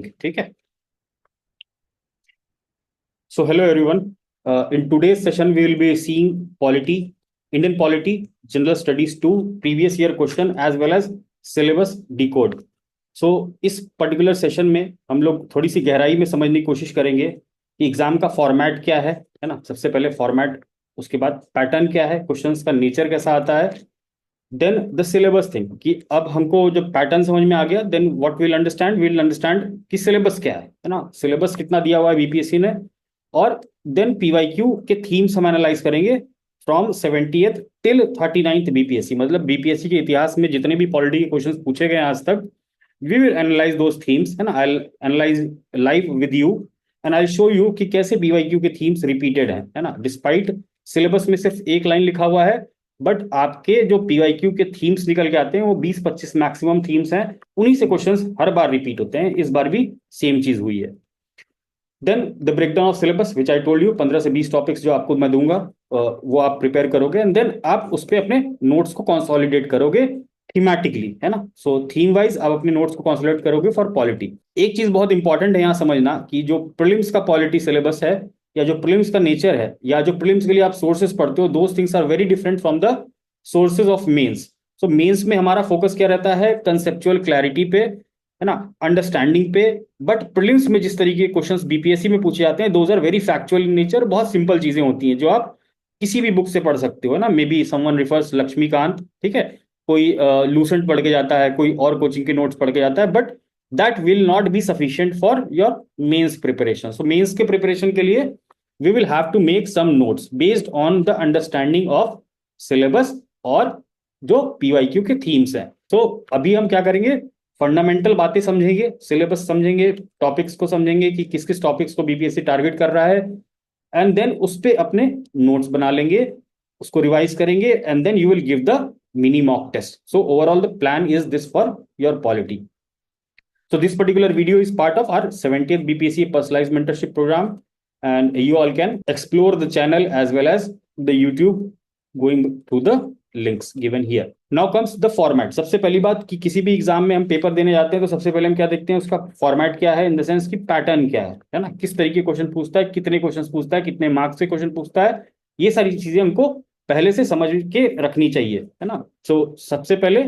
ठीक है. So hello everyone. In today's session we will be seeing polity, Indian polity, general studies 2, previous year question as well as syllabus decode. So इस particular session में हम लोग थोड़ी सी गहराई में समझने की कोशिश करेंगे कि एग्जाम का फॉर्मेट क्या है ना. सबसे पहले फॉर्मेट, उसके बाद पैटर्न क्या है, क्वेश्चंस का नेचर कैसा आता है, देन द सिलेबस थिंग कि अब हमको जब पैटर्न समझ में आ गया देन व्हाट विल अंडरस्टैंड कि सिलेबस क्या है ना, सिलेबस कितना दिया हुआ है बीपीएससी ने. और देन पीवाईक्यू के थीम्स हम एनालाइज करेंगे from 70th till 39th BPSC. मतलब बीपीएससी के इतिहास में जितने भी पॉलिटी के क्वेश्चंस पूछे गए आज तक, we will analyse those themes, है ना. I analyse live with you and I show you कि कैसे पीवाईक्यू के थीम्स रिपीटेड हैं, है ना. डिस्पाइट सिलेबस में सिर्फ एक लाइन लिखा हुआ है, बट आपके जो पीवाईक्यू के थीम्स निकल के आते हैं वो 20-25 मैक्सिमम थीम्स हैं. उन्हीं से क्वेश्चंस हर बार रिपीट होते हैं. इस बार भी सेम चीज हुई है. Then the breakdown of syllabus which I told you, 15 से 20 टॉपिक्स जो आपको मैं दूंगा, वो आप प्रिपेयर करोगे एंड देन आप उस पर अपने नोट्स को कंसोलिडेट करोगे थीमेटिकली, है ना. सो थीम वाइज आप अपने नोट्स को कंसोलिडेट करोगे फॉर पॉलिटी. एक चीज बहुत इंपॉर्टेंट है यहाँ समझना कि जो प्रीलिम्स का पॉलिटी सिलेबस है या जो प्रीलिम्स का नेचर है या जो प्रीलिम्स के लिए आप सोर्सेज पढ़ते हो, those things are very different from the sources of mains. So mains में हमारा फोकस क्या रहता है, कंसेप्चुअल क्लैरिटी पे, है ना, अंडरस्टैंडिंग पे. बट प्रीलिम्स में जिस तरीके के क्वेश्चंस बीपीएससी में पूछे जाते हैं, those are very factual in nature. बहुत सिंपल चीजें होती हैं जो आप किसी भी बुक से पढ़ सकते हो, है ना. Maybe someone refers Laxmikanth, ठीक है, कोई लूसेंट पढ़ के जाता है, कोई और कोचिंग के नोट्स पढ़ के जाता है, but that will not be sufficient for your mains preparation. So mains के प्रिपरेशन के लिए we will have to make some notes based on the understanding of syllabus और जो पीवाईक्यू के थीम्स हैं. तो अभी हम क्या करेंगे, फंडामेंटल बातें समझेंगे, सिलेबस समझेंगे, टॉपिक्स को समझेंगे कि किस किस टॉपिक्स को बीपीएससी टारगेट कर रहा है, एंड देन उस पे अपने नोट्स बना लेंगे, उसको रिवाइज करेंगे and then you will give the mini mock test. So overall the plan is this for your polity. So this particular video is part of our 70th BPSC personalized mentorship program, and you all can explore the channel as well as the YouTube going through the links given here. Now comes the format. सबसे पहली बात कि किसी भी exam में हम paper देने जाते हैं तो सबसे पहले हम क्या देखते हैं, उसका फॉर्मेट क्या है, इन द सेंस की पैटर्न क्या है ना, किस तरीके क्वेश्चन पूछता है, कितने क्वेश्चन पूछता है, कितने मार्क्स से क्वेश्चन पूछता है. ये सारी चीजें हमको पहले से समझ के रखनी चाहिए, है ना. सो सबसे पहले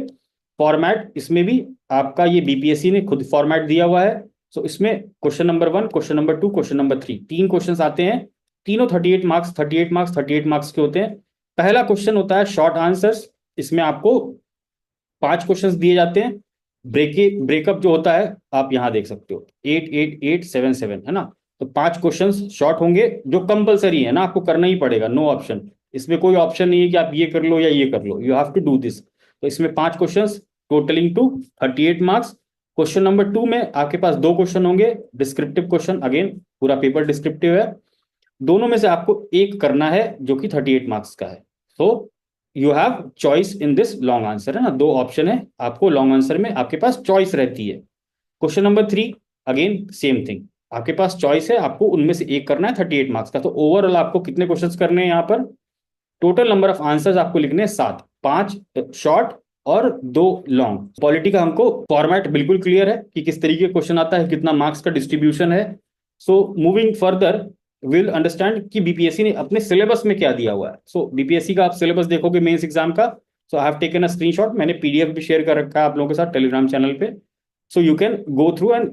फॉर्मेट, इसमें भी आपका ये बीपीएससी ने खुद फॉर्मेट दिया हुआ है. सो इसमें question number 1, question number 2, question number 3, तीन क्वेश्चन आते हैं. तीनों 38 मार्क्स 38 मार्क्स 38 मार्क्स के होते हैं. पहला क्वेश्चन होता है शॉर्ट आंसर्स. इसमें आपको 5 क्वेश्चंस दिए जाते हैं. ब्रेकअप जो होता है आप यहां देख सकते हो, 8 8 8 7 7, है ना. तो 5 क्वेश्चंस शॉर्ट होंगे जो कंपलसरी है ना, आपको करना ही पड़ेगा, नो ऑप्शन. इसमें कोई ऑप्शन नहीं है कि आप ये कर लो या ये कर लो, you have to do this. तो इसमें 5 questions totalling to 38 marks. Question number 2 में आपके पास 2 क्वेश्चन होंगे, डिस्क्रिप्टिव क्वेश्चन, अगेन पूरा पेपर डिस्क्रिप्टिव है. दोनों में से आपको एक करना है जो कि 38 मार्क्स का है. So you have choice in this long answer, है ना. 2 ऑप्शन है, आपको लॉन्ग आंसर में आपके पास चॉइस रहती है. Question number 3, again same thing, आपके पास चॉइस है, आपको उनमें से एक करना है 38 मार्क्स का. तो ओवरऑल आपको कितने क्वेश्चंस करने हैं यहाँ पर, टोटल नंबर ऑफ आंसर्स आपको लिखने हैं 7, 5 शॉर्ट और 2 लॉन्ग. पॉलिटी का हमको फॉर्मेट बिल्कुल क्लियर है कि किस तरीके का क्वेश्चन आता है, कितना मार्क्स का डिस्ट्रीब्यूशन है. So moving further will understand कि बीपीएससी ने अपने सिलेबस में क्या दिया हुआ है. सो बीपीएससी का आप सिलेबस देखोगे मेंस एग्जाम का. So I have taken a screenshot, मैंने पीडीएफ भी शेयर कर रखा है आप लोगों के साथ टेलीग्राम चैनल पे. So you can go through and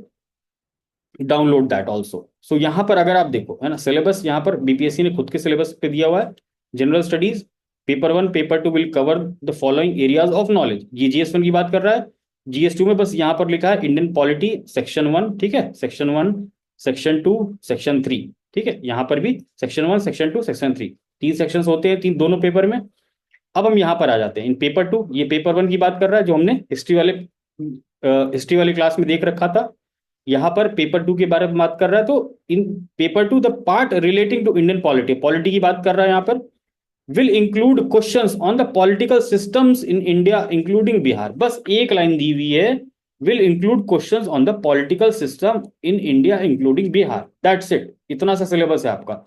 download that also. So यहाँ पर अगर आप देखो, है ना, सिलेबस यहाँ पर बीपीएससी ने खुद के सिलेबस पे दिया हुआ है. General studies paper 1 paper 2 will cover the following areas of knowledge. ये जीएस 1 की बात कर रहा है. जीएस 2 में बस यहाँ पर लिखा है इंडियन पॉलिटी सेक्शन 1, ठीक है, सेक्शन 1, सेक्शन 2, सेक्शन 3, ठीक है. यहाँ पर भी सेक्शन 1, सेक्शन 2, सेक्शन 3, 3 सेक्शंस होते हैं तीन दोनों पेपर में. अब हम यहाँ पर आ जाते हैं इन पेपर 2. ये पेपर 1 की बात कर रहा है जो हमने हिस्ट्री वाले क्लास में देख रखा था. यहाँ पर पेपर 2 के बारे में बात कर रहा है. तो in paper 2 the part relating to Indian polity, polity की बात कर रहा है यहाँ पर, will include questions on the political systems in India including Bihar. बस एक लाइन दी हुई है, will include questions on the political system in India including Bihar. That's it. इतना सा सिलेबस है आपका.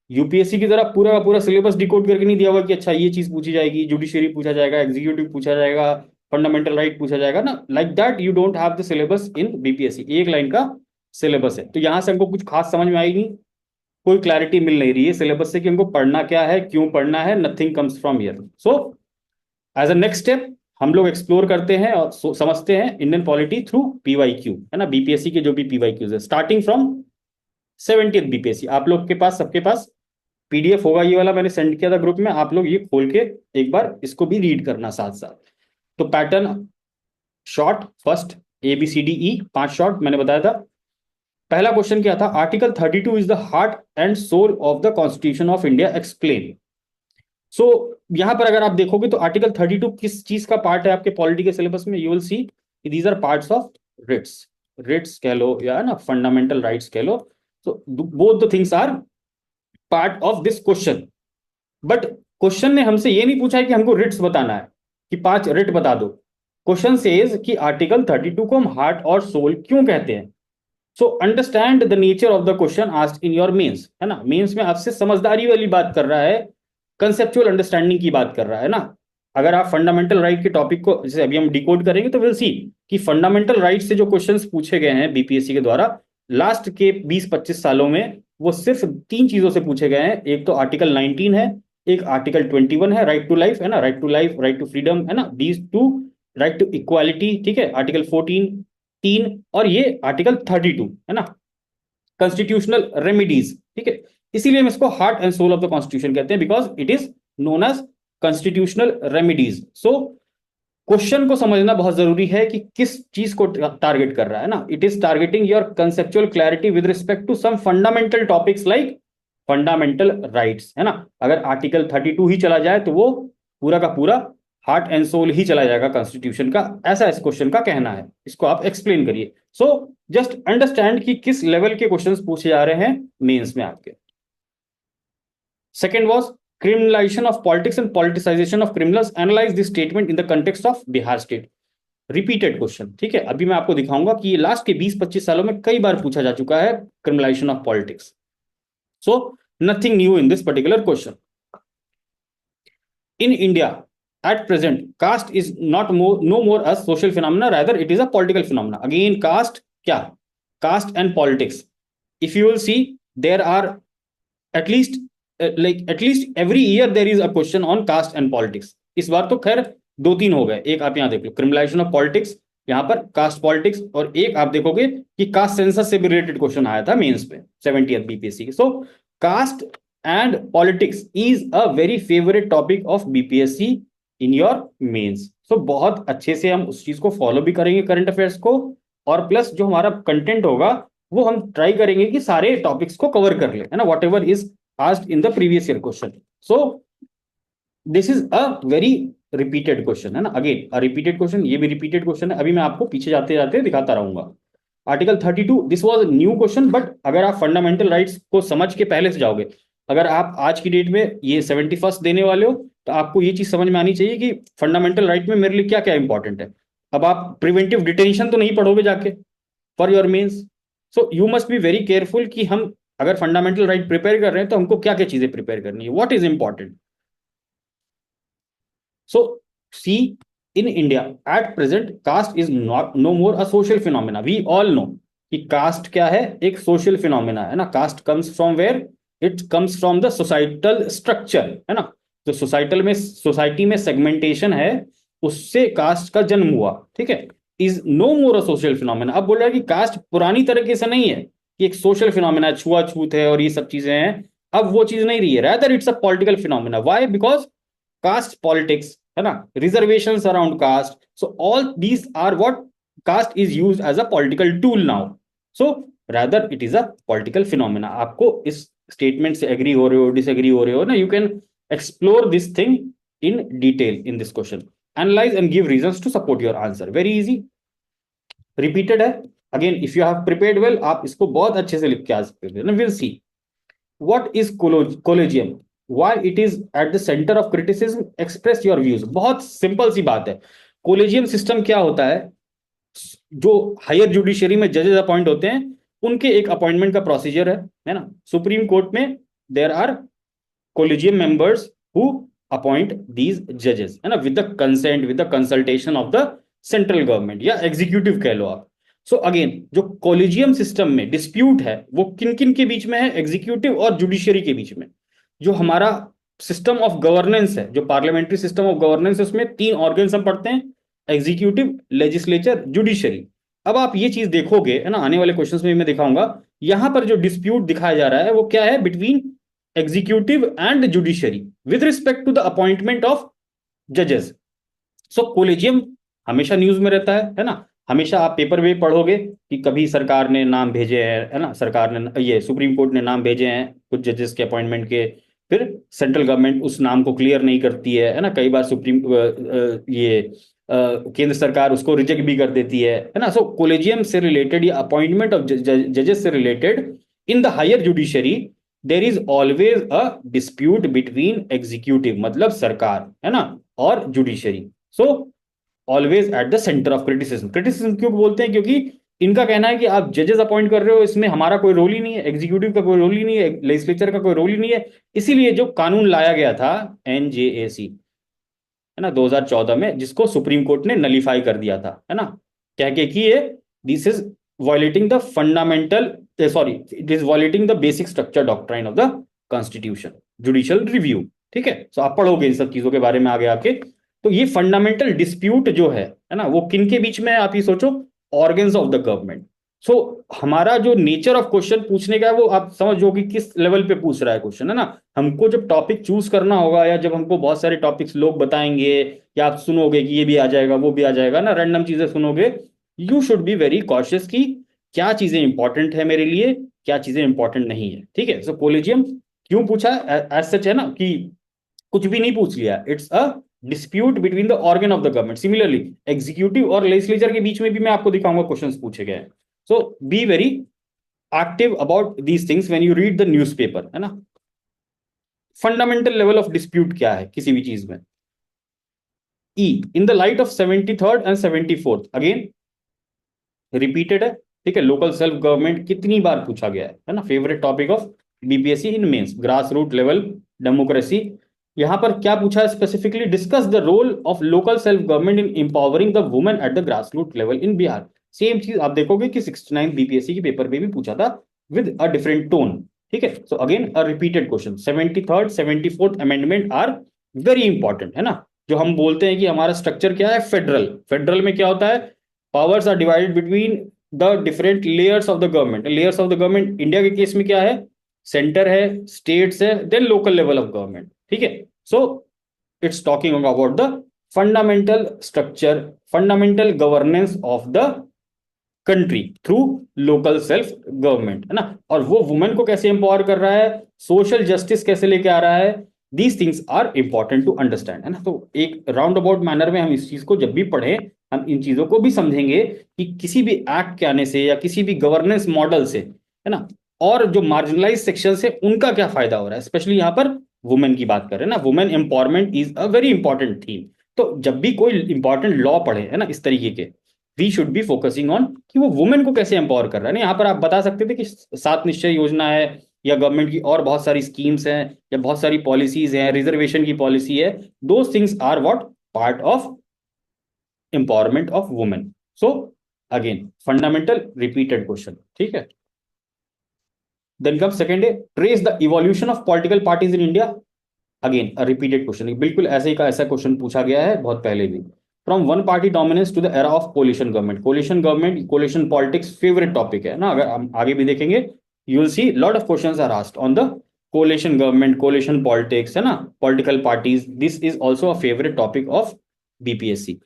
यूपीएससी की तरह पूरा का पूरा सिलेबस डिकोड करके नहीं दिया हुआ कि अच्छा ये चीज पूछी जाएगी, जुडिशरी पूछा जाएगा, एग्जीक्यूटिव पूछा जाएगा, फंडामेंटल राइट पूछा जाएगा ना. Like that you don't have the syllabus in BPSC. एक लाइन का सिलेबस है। तो यहां से हमको कुछ खास समझ में आई नहीं, कोई क्लैरिटी मिल नहीं रही है सिलेबस से कि हमको पढ़ना क्या है, क्यों पढ़ना है, nothing comes from here. So as a next step हम लोग एक्सप्लोर करते हैं और समझते हैं इंडियन पॉलिटी थ्रू पीवाईक्यू, है ना, बीपीएससी के जो भी पीवाईक्यूज है स्टार्टिंग फ्रॉम 70th बीपीएससी। आप लोग के पास, सबके पास पीडीएफ होगा, ये वाला मैंने सेंड किया था ग्रुप में, आप लोग ये खोल के एक बार इसको भी रीड करना साथ साथ। तो pattern short, first ABCDE 5 short मैंने बताया था। पहला क्वेश्चन क्या था, article 32 is the heart and soul of the constitution of India, explain. So यहां पर अगर आप देखोगे तो आर्टिकल 32 किस चीज का पार्ट है आपके पॉलिटी के सिलेबस में, you will see these are parts of writs, writs कह लो या ना फंडामेंटल राइट्स कह लो। तो both the things are part of this question. But question ने हमसे ये नहीं पूछा है कि हमको रिट्स बताना है कि 5 रिट बता दो। क्वेश्चन सेज कि आर्टिकल 32 को हम हार्ट और सोल क्यों कहते हैं। So understand the nature of the question asked in your mains, है ना, मेंस में आपसे समझदारी वाली बात कर रहा है, कंसेप्चुअल अंडरस्टैंडिंग की बात कर रहा है ना। अगर आप फंडामेंटल राइट के टॉपिक को जैसे अभी हम डिकोड करेंगे तो विल सी कि फंडामेंटल राइट से जो क्वेश्चंस पूछे गए हैं बीपीएससी के द्वारा लास्ट के 20-25 सालों में, वो सिर्फ 3 चीजों से पूछे गए हैं। एक तो आर्टिकल 19 है, एक आर्टिकल 21 है, राइट टू लाइफ, है ना, right to life, right to freedom, है ना, these two, right to equality, ठीक है, आर्टिकल 14 3, और ये आर्टिकल 32, है ना, कॉन्स्टिट्यूशनल रेमिडीज, ठीक है। इसीलिए हम इसको heart and soul of the constitution कहते हैं, because it is known as constitutional remedies. So question को समझना बहुत जरूरी है कि किस चीज को टारगेट कर रहा है ना। It is targeting your conceptual clarity with respect to some fundamental topics like fundamental rights, है ना। अगर आर्टिकल 32 ही चला जाए तो वो पूरा का पूरा हार्ट एंड सोल ही चला जाएगा कॉन्स्टिट्यूशन का, ऐसा इस क्वेश्चन का कहना है। इसको आप एक्सप्लेन करिए। सो जस्ट अंडरस्टैंड कि किस लेवल के क्वेश्चंस पूछे जा रहे हैं मेंस में आपके। Second was criminalization of politics and politicization of criminals, analyze this statement in the context of Bihar state। Repeated question, ठीक है, अभी मैं आपको दिखाऊंगा कि ये लास्ट के 20-25 सालों में कई बार पूछा जा चुका है, criminalisation of politics. So nothing new in this particular question. In India, at present, caste is not more, no more a social phenomena, rather it is a political phenomena. Again, caste क्या? Caste and politics. If you will see, there are at least at least every year there is a question on caste and politics. इस बार तो खैर 2-3 हो गए। एक आप यहाँ देख लो क्रिमिनलाइजेशन ऑफ पॉलिटिक्स, यहाँ पर कास्ट पॉलिटिक्स, और एक आप देखोगे कि कास्ट सेंसस से भी रिलेटेड क्वेश्चन आया था मेंस पे 70th बीपीएससी के। सो cast and politics is a very favorite topic of BPSC in your mains। so बहुत अच्छे से हम उस चीज को फॉलो भी करेंगे करंट अफेयर्स को, और प्लस जो हमारा कंटेंट होगा वो हम ट्राई करेंगे कि सारे टॉपिक्स को कवर कर ले, है ना, what ever is asked in the previous year question. So this is a very repeated question, है ना, अगेन अ रिपीटेड क्वेश्चन, ये भी रिपीटेड क्वेश्चन है। अभी मैं आपको पीछे जाते जाते दिखाता रहूंगा। Article 32 this was new question, but अगर आप फंडामेंटल राइट्स को समझ के पहले से जाओगे, अगर आप आज की डेट में ये 71st देने वाले हो तो आपको ये चीज समझ में आनी चाहिए कि फंडामेंटल राइट में मेरे लिए क्या क्या इंपॉर्टेंट है। अब आप प्रिवेंटिव डिटेंशन तो नहीं पढ़ोगे जाके for your mains. So you must be very careful कि हम अगर फंडामेंटल राइट प्रिपेयर कर रहे हैं तो हमको क्या क्या चीजें प्रिपेयर करनी है, what is important. So see in India at present caste is not no more a social phenomena. We all know कि कास्ट क्या है, एक सोशल फिनोमिना है ना। Caste comes from where, it comes from the societal structure, है ना। जो societal में, सोसाइटी में सेगमेंटेशन है, उससे कास्ट का जन्म हुआ, ठीक है। Is no more a social phenomena. अब बोल रहा है कि कास्ट पुरानी तरीके से नहीं है कि एक सोशल फिनोमिना, छुआछूत है और ये सब चीजें हैं, अब वो चीज नहीं रही है। Rather it's a political phenomena. Why? Because caste politics, है ना, reservations around caste, so all these are what caste is used as a political tool now। so rather it is a political phenomena। आपको इस statement से agree हो रहे हो, disagree हो रहे हो ना, you can explore this thing in detail in this question, analyse and give reasons to support your answer. Very easy, repeated है। Again if you have prepared well, आप इसको बहुत अच्छे से लिख के आ सकते हो। Will see what is collegium, why it is at the center of criticism, express your views। बहुत सिंपल सी बात है। कोलेजियम सिस्टम क्या होता है, जो हायर जुडिशरी में जजेस अपॉइंट होते हैं उनके एक अपॉइंटमेंट का प्रोसीजर है ना। सुप्रीम कोर्ट में there are collegium members who appoint these जजेस, है ना, with the consent, with the consultation of the central government या एग्जीक्यूटिव कह लो आप। सो अगेन जो कॉलेजियम सिस्टम में डिस्प्यूट है वो किन किन के बीच में है, एग्जीक्यूटिव और जुडिशरी के बीच में। जो हमारा सिस्टम ऑफ गवर्नेंस है, जो पार्लियामेंट्री सिस्टम ऑफ गवर्नेंस है, उसमें तीन ऑर्गन्स हम पढ़ते हैं, एग्जीक्यूटिव, लेजिस्लेचर, जुडिशरी। अब आप ये चीज देखोगे है ना, आने वाले क्वेश्चंस में मैं दिखाऊंगा, यहां पर जो डिस्प्यूट दिखाया जा रहा है वो क्या है, between executive and judiciary with respect to the appointment of जजेस। सो कोलेजियम हमेशा न्यूज में रहता है ना, हमेशा आप पेपर में पढ़ोगे कि कभी सरकार ने नाम भेजे हैं, है ना, सरकार ने, ये सुप्रीम कोर्ट ने नाम भेजे हैं कुछ जजेस के अपॉइंटमेंट के, फिर सेंट्रल गवर्नमेंट उस नाम को क्लियर नहीं करती है ना, कई बार सुप्रीम ये केंद्र सरकार उसको रिजेक्ट भी कर देती है ना। सो कोलेजियम से रिलेटेड या अपॉइंटमेंट ऑफ जजेस से related in the higher judiciary there is always a dispute between executive मतलब सरकार है ना और judiciary. So always at the centre of criticism. Criticism क्यों बोलते हैं, क्योंकि इनका कहना है कि आप जजेस अपॉइंट कर रहे हो, इसमें हमारा कोई रोल ही नहीं है, एग्जीक्यूटिव का कोई रोल ही नहीं है, लेजिस्लेचर का कोई रोल ही नहीं है। इसीलिए जो कानून लाया गया था एनजेएसी है ना 2014 में, जिसको सुप्रीम कोर्ट ने नलीफाई कर दिया था है ना, कह के कि ये this is violating the fundamental, sorry it is violating the basic structure doctrine of the constitution, judicial review. ठीक है, सो आप पढ़ोगे इन सब चीजों के बारे में आगे आके। तो ये फंडामेंटल डिस्प्यूट जो है ना, वो किन के बीच में है, आप ये सोचो, ऑर्गन्स ऑफ द गवर्नमेंट। सो हमारा जो नेचर ऑफ क्वेश्चन पूछने का है वो आप समझो कि किस लेवल पे पूछ रहा है क्वेश्चन है ना। हमको जब टॉपिक चूज करना होगा या जब हमको बहुत सारे टॉपिक्स लोग बताएंगे या आप सुनोगे कि ये भी आ जाएगा वो भी आ जाएगा ना, रैंडम चीजें सुनोगे, you should be very cautious कि क्या चीजें इंपॉर्टेंट है मेरे लिए, क्या चीजें इंपॉर्टेंट नहीं है। ठीक है, सो कोलेजियम क्यों पूछा एज सच है ना, कि कुछ भी नहीं पूछ लिया, it's a dispute between the organ of the government. Similarly executive और लेजिस्लेचर के बीच में भी मैं आपको दिखाऊंगा क्वेश्चंस पूछे गए हैं। So be very active about these things when you read the newspaper है ना। फंडामेंटल लेवल ऑफ डिस्प्यूट क्या है किसी भी चीज में। E in the light of 73rd and 74th, again repeated है। ठीक है, लोकल सेल्फ गवर्नमेंट कितनी बार पूछा गया है ना, favourite topic of BPSC in mains, grass root level democracy. यहां पर क्या पूछा है specifically, discuss the role of local self government in empowering the women at the grass root level in Bihar. Same चीज आप देखोगे कि 69 बीपीएससी के पेपर में भी पूछा था विद अ डिफरेंट टोन। ठीक है, so again a repeated question. 73rd 74th amendment are very important है ना। जो हम बोलते हैं कि हमारा स्ट्रक्चर क्या है, फेडरल। फेडरल में क्या होता है, powers are divided between the different layers of the government. Layers of the government India के केस में क्या है, सेंटर है, स्टेट्स है, then local level of government. ठीक है, so it's talking about the fundamental structure, fundamental governance of the country through local self government है ना। और वो वुमेन को कैसे एम्पावर कर रहा है, सोशल जस्टिस कैसे लेके आ रहा है, these things are important to understand है ना। तो एक राउंड अबाउट मैनर में हम इस चीज को जब भी पढ़ें, हम इन चीजों को भी समझेंगे कि किसी भी एक्ट के आने से या किसी भी गवर्नेंस मॉडल से है ना, और जो मार्जिनलाइज सेक्शन है उनका क्या फायदा हो रहा है। स्पेशली यहाँ पर वुमेन की बात करें ना, women empowerment is a very important theme. तो जब भी कोई इंपॉर्टेंट लॉ पढ़े है ना इस तरीके के, we should be focusing on कि वो वुमेन को कैसे एम्पावर कर रहा है ना। यहाँ पर आप बता सकते थे कि 7 निश्चय योजना है या गवर्नमेंट की और बहुत सारी स्कीम्स हैं या बहुत सारी पॉलिसीज हैं, रिजर्वेशन की पॉलिसी है, those things are what part of empowerment of women. So again fundamental repeated question. ठीक है, देन कम सेकेंड है, trace the evolution of political parties in India. Again a repeated question, बिल्कुल ऐसे ही का ऐसा question पूछा गया है बहुत पहले भी। From one party dominance to the era of coalition government. Coalition government, coalition politics favourite topic है ना, अगर हम आगे भी देखेंगे you will see lot of questions are asked on the coalition government, coalition politics है ना, political parties, this is also a favourite topic of BPSC.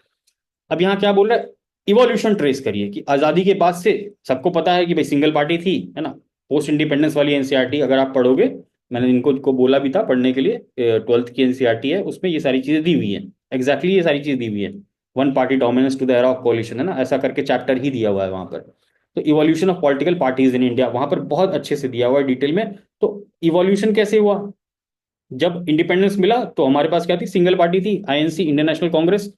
अब यहाँ क्या बोल रहा है, इवोल्यूशन ट्रेस करिए कि आजादी के बाद से सबको पता है कि भाई सिंगल पार्टी थी है ना, पोस्ट इंडिपेंडेंस वाली एनसीईआरटी अगर आप पढ़ोगे, मैंने इनको को बोला भी था पढ़ने के लिए, 12th की एनसीईआरटी है उसमें ये सारी चीजें दी हुई है, एग्जैक्टली ये सारी चीजें दी हुई है। One party dominance to the era of coalition है ना, ऐसा करके चैप्टर ही दिया हुआ है वहां पर। तो evolution of political parties in India वहां पर बहुत अच्छे से दिया हुआ है डिटेल में। तो इवोल्यूशन कैसे हुआ, जब इंडिपेंडेंस मिला तो हमारे पास क्या थी, सिंगल पार्टी थी, आईएनसी, इंडियन नेशनल कांग्रेस।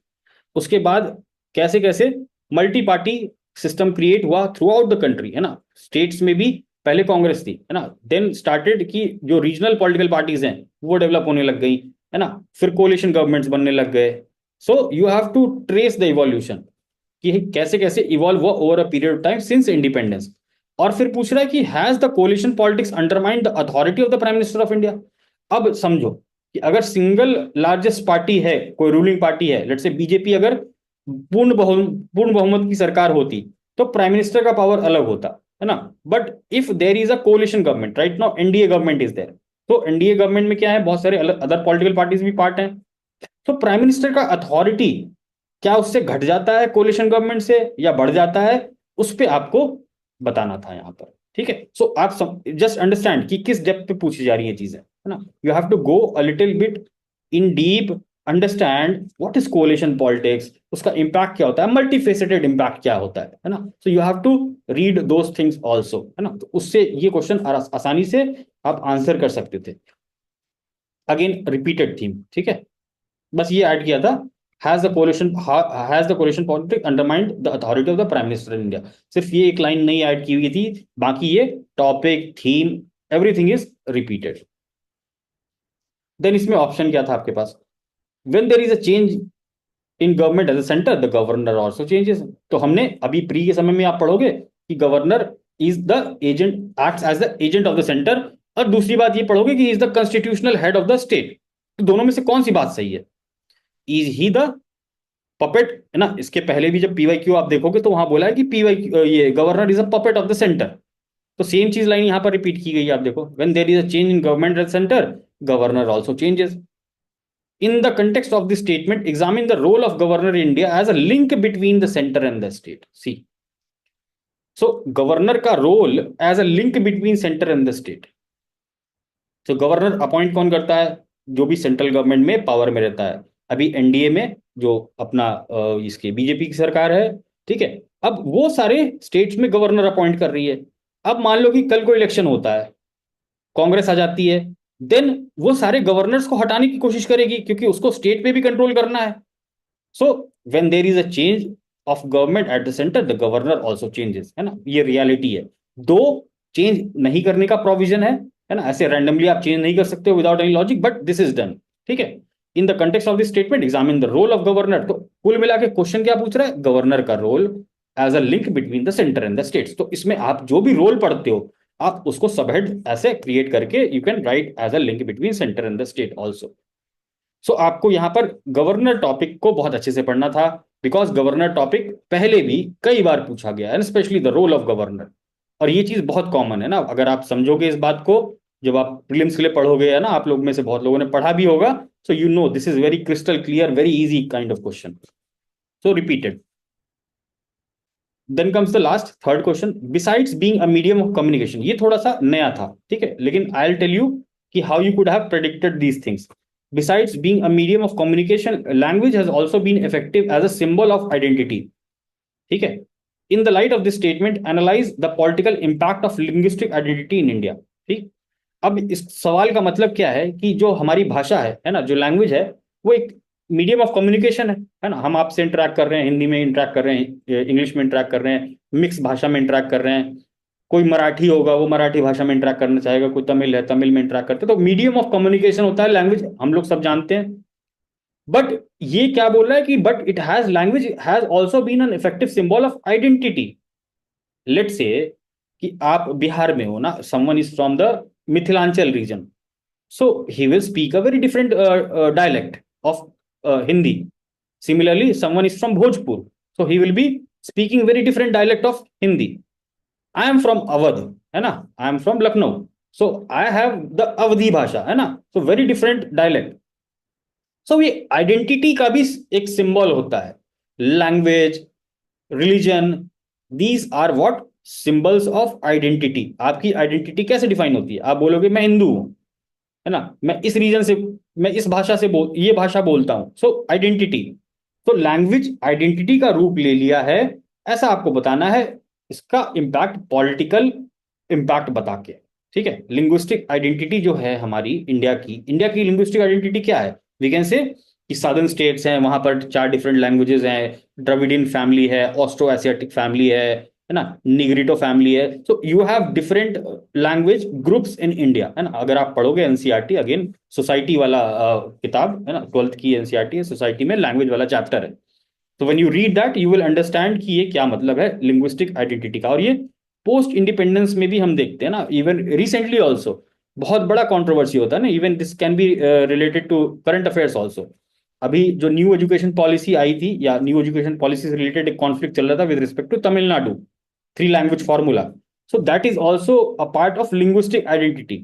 उसके बाद कैसे कैसे मल्टी पार्टी सिस्टम क्रिएट हुआ थ्रू आउट द कंट्री है ना, स्टेट्स में भी पहले कांग्रेस थी है ना, देन स्टार्टेड कि जो रीजनल पॉलिटिकल पार्टीज हैं वो डेवलप होने लग गई है ना, फिर कोलिशन गवर्नमेंट्स बनने लग गए। So you have to trace the evolution. कि कैसे कैसे इवॉल्व हुआ over a period of time since independence. और फिर पूछ रहा है कि has the coalition politics undermined the authority of the prime minister of India. अब समझो कि अगर सिंगल लार्जेस्ट पार्टी है, कोई रूलिंग पार्टी है, लेट्स से बीजेपी, अगर पूर्ण बहुमत की सरकार होती तो प्राइम मिनिस्टर का पावर अलग होता, है ना। But if there is a coalition government, right now NDA government is there, तो एनडीए गवर्नमेंट में क्या है, बहुत सारे अदर पॉलिटिकल पार्टीज भी पार्ट हैं। तो प्राइम मिनिस्टर का अथॉरिटी क्या उससे घट जाता है कोलिशन गवर्नमेंट से, या बढ़ जाता है, उस पर आपको बताना था यहाँ पर। ठीक है, सो आप जस्ट अंडरस्टैंड कि किस डेप्थ पे पूछी जा रही है चीजें, है ना। You have to go a little bit in deep, understand what is coalition politics, उसका इंपैक्ट क्या होता है, मल्टीफेसेटेड इंपैक्ट क्या होता है ना। So you have to read those things also, है ना। तो उससे ये क्वेश्चन आसानी से आप आंसर कर सकते थे। अगेन रिपीटेड थीम, ठीक है, बस ये ऐड किया था, has the coalition politics undermined the authority of the prime minister in India. सिर्फ ये एक लाइन नहीं ऐड की हुई थी, बाकी ये topic, theme, everything is repeated. Then इसमें ऑप्शन क्या था आपके पास, when there is a change in government as a centre the governor also changes. तो हमने अभी प्री के समय में आप पढ़ोगे कि governor is the agent, acts as the agent of the centre, और दूसरी बात ये पढ़ोगे कि is the constitutional head of the state. तो दोनों में से कौन सी बात सही है, इज ही द पपेट, है ना। इसके पहले भी जब पीवाई क्यू आप देखोगे तो वहां बोला है कि पीवाई, ये governor is a puppet of the centre. तो सेम चीज लाइन यहां पर रिपीट की गई है, आप देखो, when there is a change in government at centre governor also changes. In the context of the statement examine the role of governor in India as a link between the centre and the state. See, so governor का role as a link between centre and the state. तो governor appoint कौन करता है, जो भी central government में power में रहता है। अभी एनडीए में जो अपना इसके बीजेपी की सरकार है, ठीक है, अब वो सारे स्टेट्स में गवर्नर अपॉइंट कर रही है। अब मान लो कि कल को इलेक्शन होता है, कांग्रेस आ जाती है, देन वो सारे गवर्नर्स को हटाने की कोशिश करेगी, क्योंकि उसको स्टेट पे भी कंट्रोल करना है। So when there is a change of government at the centre the governor also changes, है ना। ये रियलिटी है, दो चेंज नहीं करने का प्रोविजन है ना। ऐसे रैंडमली आप चेंज नहीं कर सकते हो without any logic, but this is done, ठीक है। In the context of this statement examine the role of governor. तो कुल मिला के क्वेश्चन क्या पूछ रहा है, गवर्नर का role as a link between the centre and the states. तो इसमें आप जो भी रोल पढ़ते हो, आप उसको सबहेड ऐसे क्रिएट करके you can write as a link between centre and the state also. So आपको यहां पर गवर्नर टॉपिक को बहुत अच्छे से पढ़ना था, बिकॉज गवर्नर टॉपिक पहले भी कई बार पूछा गया है, specially the role of governor. और ये चीज बहुत कॉमन है ना, अगर आप समझोगे इस बात को, जब आप प्रीलिम्स के लिए पढ़ोगे, है ना, आप लोग में से बहुत लोगों ने पढ़ा भी होगा, so you know this is very crystal clear, very easy kind of question, so repeated. Then comes the last third question, besides being a medium of communication. ये थोड़ा सा नया था, ठीक है, लेकिन आई विल टेल यू कि how you could have predicted these things. Besides being a medium of communication, language has also been effective as a symbol of identity. ठीक है, in the light of this statement, analyze the political impact of linguistic identity in India. ठीक, अब इस सवाल का मतलब क्या है कि जो हमारी भाषा है ना, जो लैंग्वेज है, वो एक मीडियम ऑफ कम्युनिकेशन है ना। हम आपसे इंटरेक्ट कर रहे हैं, हिंदी में इंटरेक्ट कर रहे हैं, इंग्लिश में इंटरेक्ट कर रहे हैं, मिक्स भाषा में इंटरेक्ट कर रहे हैं। कोई मराठी होगा, वो मराठी भाषा में इंटरेक्ट करना चाहेगा, कोई तमिल है, तमिल में इंटरेक्ट करते हैं। तो मीडियम ऑफ कम्युनिकेशन होता है लैंग्वेज, हम लोग सब जानते हैं। बट ये क्या बोल रहा है कि but it has, language has also been an effective symbol of identity. Let's say कि आप बिहार में हो ना, someone is from the Mithilanchal region, so he will speak a very different dialect of Hindi. Similarly, someone is from Bhojpur, so he will be speaking very different dialect of Hindi. I am from Awadh, है ना, I am from Lucknow, so I have the Awadhi भाषा, है ना, so very different dialect. So ये identity का भी एक symbol होता है, language, religion, these are what symbols of identity. आपकी आइडेंटिटी कैसे डिफाइन होती है, आप बोलोगे मैं हिंदू हूं, है ना, मैं इस रीजन से, मैं इस भाषा से ये भाषा बोलता हूं, सो आइडेंटिटी। तो लैंग्वेज आइडेंटिटी का रूप ले लिया है, ऐसा आपको बताना है, इसका इंपैक्ट पॉलिटिकल इंपैक्ट बता के। ठीक है, लिंग्विस्टिक आइडेंटिटी जो है हमारी इंडिया की लिंग्विस्टिक आइडेंटिटी क्या है, वी कैन से कि साउदर्न स्टेट्स हैं, वहां पर 4 डिफरेंट लैंग्वेजेस हैं, द्रविडियन फैमिली है, ऑस्ट्रो एशियाटिक फैमिली है ना, निग्रिटो फैमिली है। So you have different language groups in India, है ना। अगर आप पढ़ोगे एनसीईआरटी, अगेन सोसाइटी वाला किताब है ना, 12th की एनसीईआरटी है, सोसाइटी में लैंग्वेज वाला चैप्टर है। तो when you read that you will understand कि ये क्या मतलब है लिंग्विस्टिक आइडेंटिटी का। और ये पोस्ट इंडिपेंडेंस में भी हम देखते हैं ना, इवन रिसेंटली ऑल्सो बहुत बड़ा कंट्रोवर्सी होता है ना, even this can be related to current affairs also. अभी जो न्यू एजुकेशन पॉलिसी आई थी या न्यू एजुकेशन पॉलिसी से रिलेटेड एक कॉन्फ्लिक्ट चल रहा था with respect to Tamil Nadu three language formula. So that is also a part of linguistic identity,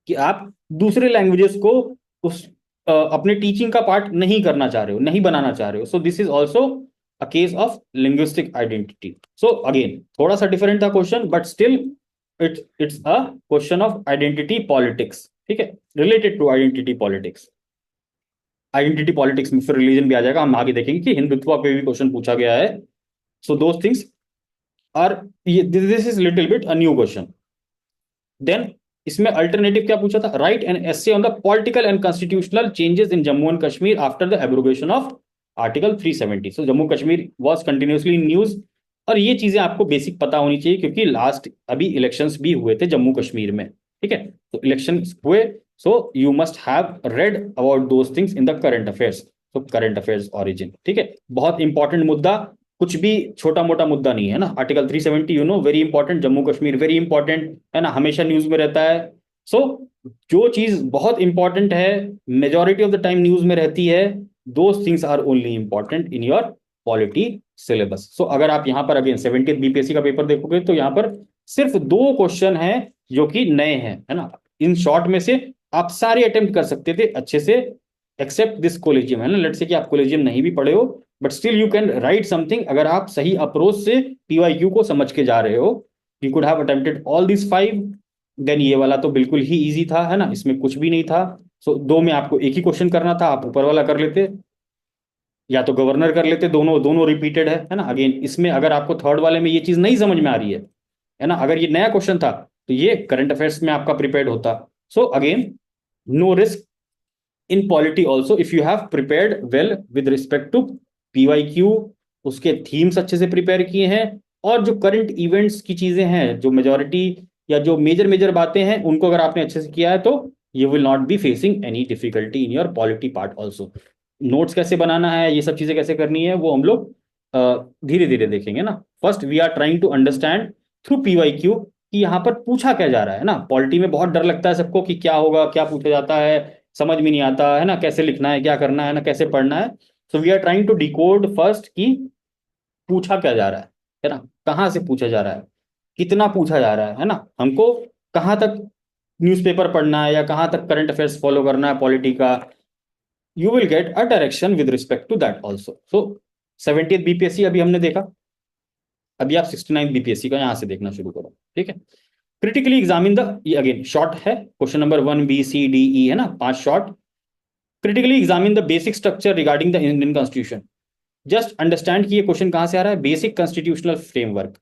कि आप दूसरे लैंग्वेजेस को उस अपने टीचिंग का पार्ट नहीं करना चाह रहे हो, नहीं बनाना चाह रहे हो। So this is also a case of linguistic identity. So again थोड़ा सा डिफरेंट था question, but still it's a question of identity politics, ठीक है, related to identity politics. Identity politics में फिर रिलीजन भी आ जाएगा, हम आगे देखेंगे कि हिंदुत्व पे भी क्वेश्चन पूछा गया है। So those things are, this is little bit a new question. Then इसमें अल्टरनेटिव क्या पूछा था, write an essay on the political and constitutional changes in Jammu and Kashmir after the abrogation of article 370। So Jammu Kashmir was continuously in news, और ये चीजें आपको basic पता होनी चाहिए क्योंकि लास्ट अभी इलेक्शंस भी हुए थे जम्मू कश्मीर में, ठीक है, तो इलेक्शन हुए। सो you must have read about those things in the current affairs. तो करंट अफेयर्स ऑरिजिन, ठीक है, बहुत इंपॉर्टेंट मुद्दा, कुछ भी छोटा मोटा मुद्दा नहीं है ना। Article 370 very important, Jammu Kashmir very important है ना, हमेशा न्यूज में रहता है। सो जो चीज बहुत इंपॉर्टेंट है, majority of the time news में रहती है, those things are only important in your polity syllabus. So अगर आप यहाँ पर अगेन 70th बीपीएससी का पेपर देखोगे तो यहाँ पर सिर्फ दो क्वेश्चन हैं जो कि नए हैं, है ना। इन शॉर्ट में से आप सारे अटेम्प्ट कर सकते थे अच्छे से, एक्सेप्ट दिस कोलेजियम, है ना। लेट्स से कि आप कोलेजियम नहीं भी पढ़े हो, but still you can right something अगर आप सही अप्रोच से पीवाईक्यू को समझ के जा रहे हो। You could have attempted all this 5। देन ये वाला तो बिल्कुल ही इजी था, है ना, इसमें कुछ भी नहीं था। सो दो में आपको एक ही क्वेश्चन करना था, आप ऊपर वाला कर लेते या तो गवर्नर कर लेते, दोनों दोनों रिपीटेड है ना। अगेन इसमें अगर आपको थर्ड वाले में ये चीज नहीं समझ में आ रही है ना, अगर ये नया क्वेश्चन था तो ये करंट अफेयर्स में आपका प्रिपेयर्ड होता। So again no risk in polity also if you have prepared well with respect to PYQ, उसके थीम्स अच्छे से प्रिपेयर किए हैं, और जो करंट इवेंट्स की चीजें हैं, जो मेजोरिटी या जो मेजर मेजर बातें हैं, उनको अगर आपने अच्छे से किया है तो you will not be facing any difficulty in your polity part also. Notes कैसे बनाना है, ये सब चीजें कैसे करनी है, वो हम लोग धीरे धीरे देखेंगे ना। First we are trying to understand through PYQ कि यहाँ पर पूछा क्या जा रहा है ना। पॉलिटी में बहुत डर लगता है सबको कि क्या होगा, क्या पूछा जाता है, समझ में नहीं आता है ना, कैसे लिखना है, क्या करना है ना, कैसे पढ़ना है। So we are trying to decode first कि पूछा क्या जा रहा है ना, कहाँ से पूछा जा रहा है, कितना पूछा जा रहा है ना, हमको कहाँ तक न्यूज़पेपर पढ़ना है या कहाँ तक करंट अफेयर्स फॉलो करना है पॉलिटी का। You will get a direction with respect to that also. So 70th BPSC अभी हमने देखा, अभी आप 69th बीपीएससी का यहां से देखना शुरू करो, ठीक है। क्रिटिकली एग्जामिन द, ये अगेन शॉर्ट है, question number 1 B C D E है ना, 5 short. Critically examine the basic structure regarding the Indian constitution. Just understand कि ये क्वेश्चन कहां से आ रहा है, बेसिक कॉन्स्टिट्यूशनल फ्रेमवर्क।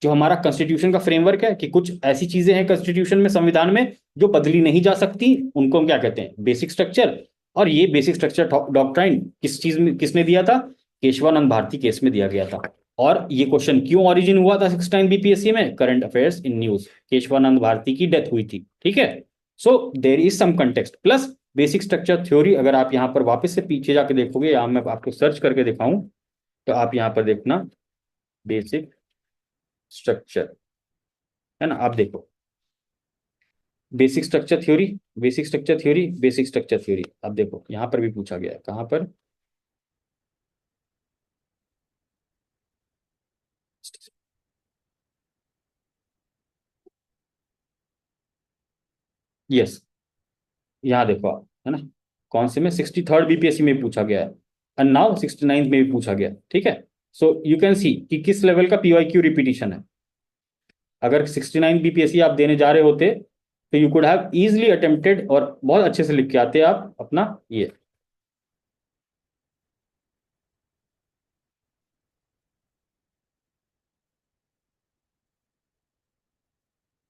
जो हमारा कॉन्स्टिट्यूशन का फ्रेमवर्क है कि कुछ ऐसी चीजें हैं कॉन्स्टिट्यूशन में, संविधान में, जो बदली नहीं जा सकती, उनको हम क्या कहते हैं, बेसिक स्ट्रक्चर। और ये बेसिक स्ट्रक्चर डॉक्ट्राइन किस चीज में, किसने दिया था, केशवानंद भारती केस में दिया गया था। और ये क्वेश्चन क्यों ओरिजिन हुआ था 69 बीपीएससी में, current affairs in news, Kesavananda Bharati की डेथ हुई थी, ठीक है। So there is some context plus basic structure theory. अगर आप यहाँ पर वापस से पीछे जाके देखोगे, या मैं आपको सर्च करके दिखाऊं, तो आप यहाँ पर देखना बेसिक स्ट्रक्चर, है ना, आप देखो basic structure theory, basic structure theory, basic structure theory, आप देखो यहां पर भी पूछा गया है, कहां पर, यस, यहाँ देखो आप, है ना, कौन से में, 63rd बीपीएससी में पूछा गया है, एंड नाउ 69th में भी पूछा गया, ठीक है। सो यू कैन सी कि किस लेवल का पीवाईक्यू रिपीटिशन है। अगर 69 बीपीएससी आप देने जा रहे होते तो you could have easily attempted, और बहुत अच्छे से लिख के आते आप अपना ये।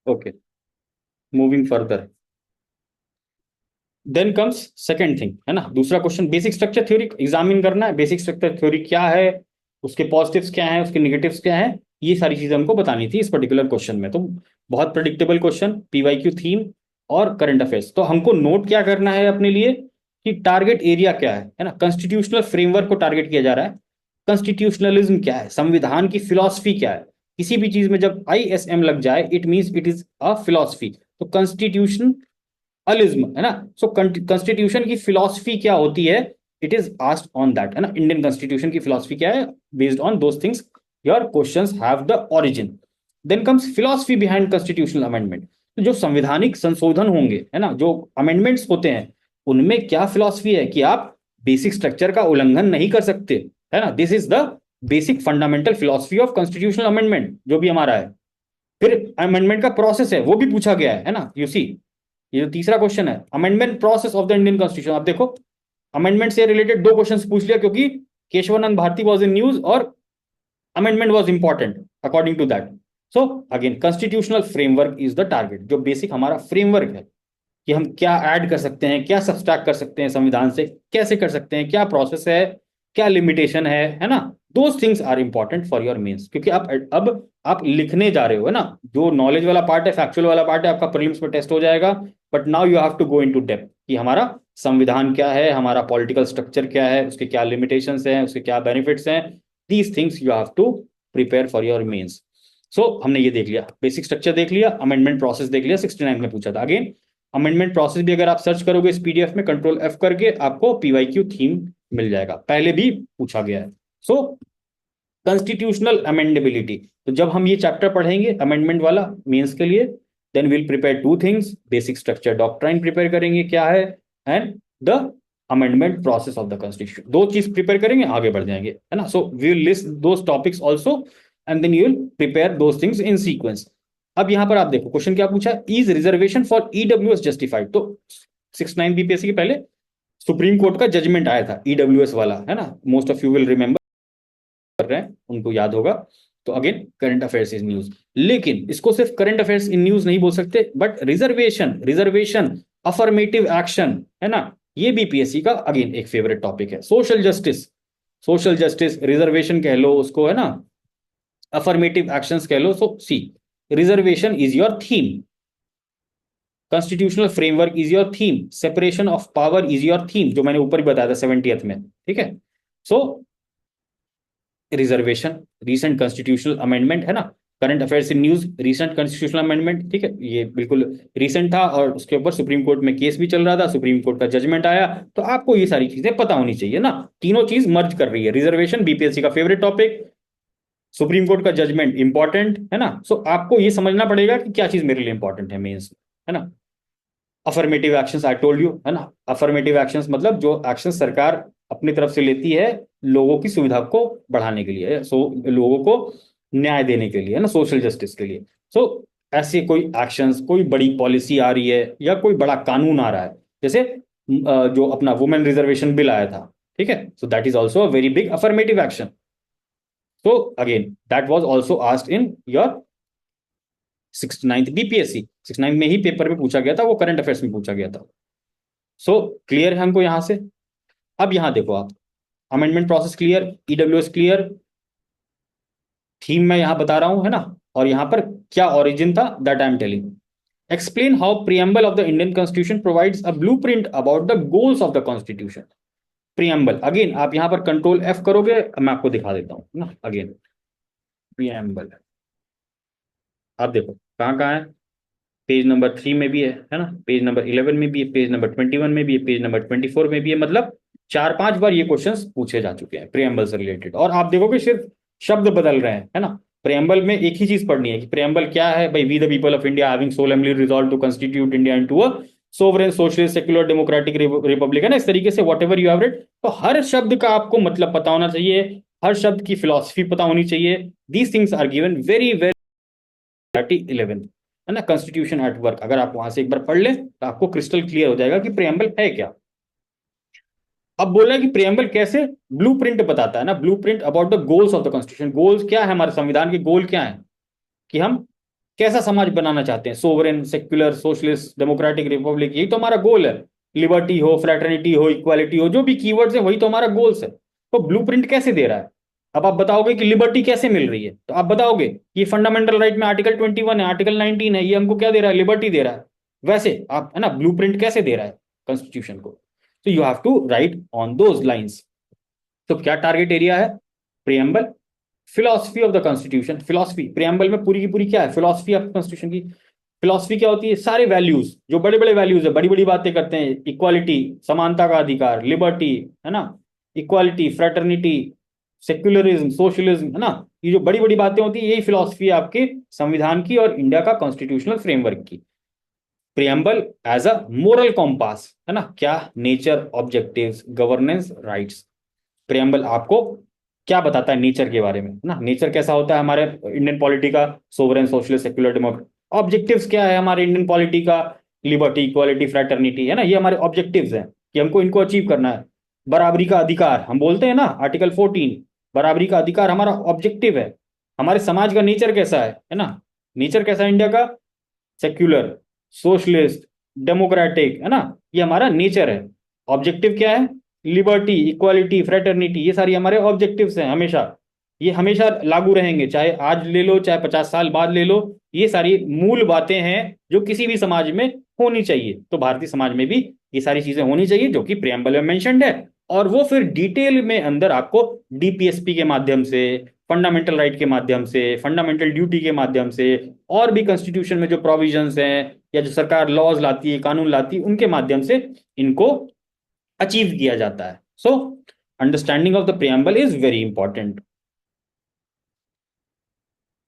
Okay, moving further, then comes second thing, है ना, दूसरा क्वेश्चन, बेसिक स्ट्रक्चर थ्योरी एग्जामिन करना है। बेसिक स्ट्रक्चर थ्योरी क्या है, उसके पॉजिटिव्स क्या है, उसके निगेटिव्स क्या है, ये सारी चीजें हमको बतानी थी इस पर्टिकुलर क्वेश्चन में। तो बहुत प्रेडिक्टेबल क्वेश्चन, पीवाईक्यू थीम और करंट अफेयर्स। तो हमको नोट क्या करना है अपने लिए कि टारगेट एरिया क्या है ना, कॉन्स्टिट्यूशनल फ्रेमवर्क को टारगेट किया जा रहा है। कॉन्स्टिट्यूशनलिज्म क्या है, संविधान की फिलॉसफी क्या है। किसी भी चीज में जब ISM लग जाए it means it is a philosophy. तो कॉन्स्टिट्यूशन अलिज्म है ना। सो कॉन्स्टिट्यूशन की फिलॉसफी क्या होती है, it is asked on that, है ना। इंडियन कॉन्स्टिट्यूशन की फिलॉसफी क्या है, based on those things your questions have the origin. Then comes philosophy behind constitutional amendment. तो जो संवैधानिक संशोधन होंगे, है ना, जो अमेंडमेंट्स होते हैं, उनमें क्या फिलॉसफी है कि आप बेसिक स्ट्रक्चर का उल्लंघन नहीं कर सकते, है ना। This is the basic fundamental philosophy of constitutional amendment जो भी हमारा है। फिर अमेंडमेंट का प्रोसेस है वो भी पूछा गया है ना। यू सी, ये जो तीसरा क्वेश्चन है, amendment process of the Indian constitution, आप देखो अमेंडमेंट से रिलेटेड दो क्वेश्चंस पूछ लिया, क्योंकि Kesavananda Bharati was in news और amendment was important according to that. So again constitutional framework is the target, जो बेसिक हमारा फ्रेमवर्क है कि हम क्या ऐड कर सकते हैं, क्या सब्सट्रैक्ट कर सकते हैं संविधान से, कैसे कर सकते हैं, क्या प्रोसेस है, क्या लिमिटेशन है ना। Those things are important for your mains, क्योंकि आप अब आप लिखने जा रहे हो, है ना। जो नॉलेज वाला पार्ट है, फैक्चुअल वाला पार्ट है, आपका प्रीलिम्स में टेस्ट हो जाएगा, but now you have to go into depth कि हमारा संविधान क्या है, हमारा पॉलिटिकल स्ट्रक्चर क्या है, उसके क्या लिमिटेशंस हैं, उसके क्या बेनिफिट्स हैं। These things you have to prepare for your mains. So हमने ये देख लिया, बेसिक स्ट्रक्चर देख लिया, अमेंडमेंट प्रोसेस देख लिया, 69 में पूछा था। अगेन अमेंडमेंट प्रोसेस भी अगर आप सर्च करोगे इस PDF में, Ctrl+F करके आपको PYQ थीम मिल जाएगा, पहले भी पूछा गया है। सो कॉन्स्टिट्यूशनल अमेंडेबिलिटी, तो जब हम ये चैप्टर पढ़ेंगे अमेंडमेंट वाला मेंस के लिए, then will prepare two things, basic structure doctrine prepare करेंगे क्या है, and the amendment process of the constitution. दो चीज प्रिपेयर करेंगे, आगे बढ़ जाएंगे, है ना। So we will list those topics also and then you will prepare those things in sequence. अब यहां पर आप देखो क्वेश्चन क्या पूछा, is reservation for EWS justified. तो 69 BPSC के पहले सुप्रीम कोर्ट का जजमेंट आया था EWS वाला, है ना। Most of you will remember कर रहे हैं, उनको याद होगा। तो again current affairs in news, लेकिन इसको सिर्फ करंट अफेयर्स इन न्यूज नहीं बोल सकते, but reservation, reservation, affirmative action, है ना, ये भी PSC का अगेन एक फेवरेट टॉपिक है। Social justice, social justice reservation कह लो उसको, है ना, अफर्मेटिव एक्शंस कह लो। So see, reservation is your theme, constitutional framework is your theme, separation of power is your theme, जो मैंने ऊपर ही बताया था 70th में, ठीक है। सो रिजर्वेशन, रीसेंट कॉन्स्टिट्यूशनल अमेंडमेंट, है ना, current affairs in news, recent constitutional amendment, ठीक है, ये बिल्कुल रीसेंट था और उसके ऊपर सुप्रीम कोर्ट में केस भी चल रहा था, सुप्रीम कोर्ट का जजमेंट आया। तो आपको ये सारी चीजें पता होनी चाहिए ना, तीनों चीज मर्ज कर रही है। रिजर्वेशन BPSC का फेवरेट टॉपिक, सुप्रीम कोर्ट का जजमेंट इंपॉर्टेंट, है ना। सो आपको ये समझना पड़ेगा कि क्या चीज मेरे लिए इंपॉर्टेंट है मेंस, है ना। Affirmative actions I told you, है ना, अफर्मेटिव एक्शंस मतलब जो एक्शन सरकार अपनी तरफ से लेती है लोगों की सुविधा को बढ़ाने के लिए, लोगों को न्याय देने के लिए, है ना, सोशल जस्टिस के लिए। सो ऐसे कोई एक्शंस, कोई बड़ी पॉलिसी आ रही है या कोई बड़ा कानून आ रहा है, जैसे जो अपना वुमेन रिजर्वेशन बिल आया था, ठीक है। So that is also a very big affirmative action. So again that was also asked in your 69th BPSC, 69 में ही पेपर में पूछा गया था, वो करंट अफेयर्स में पूछा गया था। सो क्लियर है हमको यहां से। अब यहां देखो आप, amendment process clear, EWS clear, theme मैं यहां बता रहा हूं, है ना, और यहां पर क्या ओरिजिन था that I am telling. Explain how preamble of the Indian constitution provides a blueprint about the goals of the constitution. Preamble, again आप यहां पर Ctrl+F करोगे, मैं आपको दिखा देता हूं ना। अगेन प्रियम्बल, आप देखो कहां कहां है, पेज नंबर 3 में भी है ना, पेज नंबर 11 में भी है, पेज नंबर 21 में भी है, पेज नंबर 24 में भी है। मतलब 4-5 बार ये क्वेश्चंस पूछे जा चुके हैं प्रेम्बल से रिलेटेड, और आप देखोगे सिर्फ शब्द बदल रहे हैं, है ना। प्रेम्बल में एक ही चीज पढ़नी है कि प्रेम्बल क्या है भाई, we the people of India having solemnly resolve to constitute India into a sovereign socialist secular democratic republic, है ना, इस तरीके से whatever you have read. तो हर शब्द का आपको मतलब पता होना चाहिए, हर शब्द की फिलॉसफी पता होनी चाहिए। These things are given very very 11, है ना, कॉन्स्टिट्यूशन एट वर्क। अगर आप वहां से एक बार पढ़ लें तो आपको क्रिस्टल क्लियर हो जाएगा कि प्रेम्बल है क्या। अब बोल रहे हैं कि प्रेम्बल कैसे ब्लूप्रिंट बताता है ना, blueprint about the goals of the constitution. Goals क्या है, हमारे संविधान के गोल क्या है, कि हम कैसा समाज बनाना चाहते हैं, sovereign secular socialist democratic Republic, यही तो हमारा गोल है। लिबर्टी हो, फ्रेटर्निटी हो, इक्वालिटी हो, जो भी कीवर्ड्स है वही तो हमारा गोल्स है। तो ब्लूप्रिंट कैसे दे रहा है। अब आप बताओगे कि लिबर्टी कैसे मिल रही है, तो आप बताओगे ये फंडामेंटल राइट में आर्टिकल 21 है, आर्टिकल 19 है, ये हमको क्या दे रहा है, लिबर्टी दे रहा है। वैसे आप, है ना, ब्लूप्रिंट कैसे दे रहा है कॉन्स्टिट्यूशन को। तो you have to write on those lines. तो क्या टारगेट एरिया है, preamble, philosophy of the constitution. Philosophy, preamble में पूरी की पूरी क्या है, फिलोसफी ऑफ कॉन्स्टिट्यूशन की। फिलोसफी क्या होती है, सारे वैल्यूज, जो बड़े बड़े वैल्यूज है, बड़ी बड़ी बातें करते हैं, इक्वालिटी, समानता का अधिकार, लिबर्टी, है ना, इक्वालिटी, फ्रेटर्निटी, सेक्युलरिज्म, सोशलिज्म, है ना, ये जो बड़ी बड़ी बातें होती है, यही फिलोसफी है आपके संविधान की और इंडिया का कॉन्स्टिट्यूशनल फ्रेमवर्क की। Preamble as a moral compass, है ना, क्या, nature, objectives, governance, rights. Preamble आपको क्या बताता है नेचर के बारे में, है ना, नेचर कैसा होता है हमारे इंडियन पॉलिटी का, sovereign, socialist, secular, Democrat. Objectives क्या है हमारे इंडियन पॉलिटी का, लिबर्टी, इक्वालिटी, फ्रेटर्निटी, है ना, ये हमारे ऑब्जेक्टिव्स हैं कि हमको इनको अचीव करना है। बराबरी का अधिकार हम बोलते हैं ना, आर्टिकल 14, बराबरी का अधिकार हमारा ऑब्जेक्टिव है। हमारे समाज का नेचर कैसा है ना, नेचर कैसा है इंडिया का, सेक्युलर, सोशलिस्ट, डेमोक्रेटिक, है ना, ये हमारा नेचर है। ऑब्जेक्टिव क्या है, लिबर्टी, इक्वालिटी, फ्रेटर्निटी, ये सारी हमारे ऑब्जेक्टिव्स हैं हमेशा। ये हमेशा लागू रहेंगे, चाहे आज ले लो चाहे 50 साल बाद ले लो। ये सारी मूल बातें हैं जो किसी भी समाज में होनी चाहिए, तो भारतीय समाज में भी ये सारी चीजें होनी चाहिए जो कि प्रियम्बल में मेंशन्ड है। और वो फिर डिटेल में अंदर आपको डीपीएसपी के माध्यम से, फंडामेंटल राइट के माध्यम से, फंडामेंटल ड्यूटी के माध्यम से, और भी कॉन्स्टिट्यूशन में जो प्रोविजंस हैं या जो सरकार लॉज लाती है, कानून लाती है, उनके माध्यम से इनको अचीव किया जाता है। So understanding of the preamble is very important.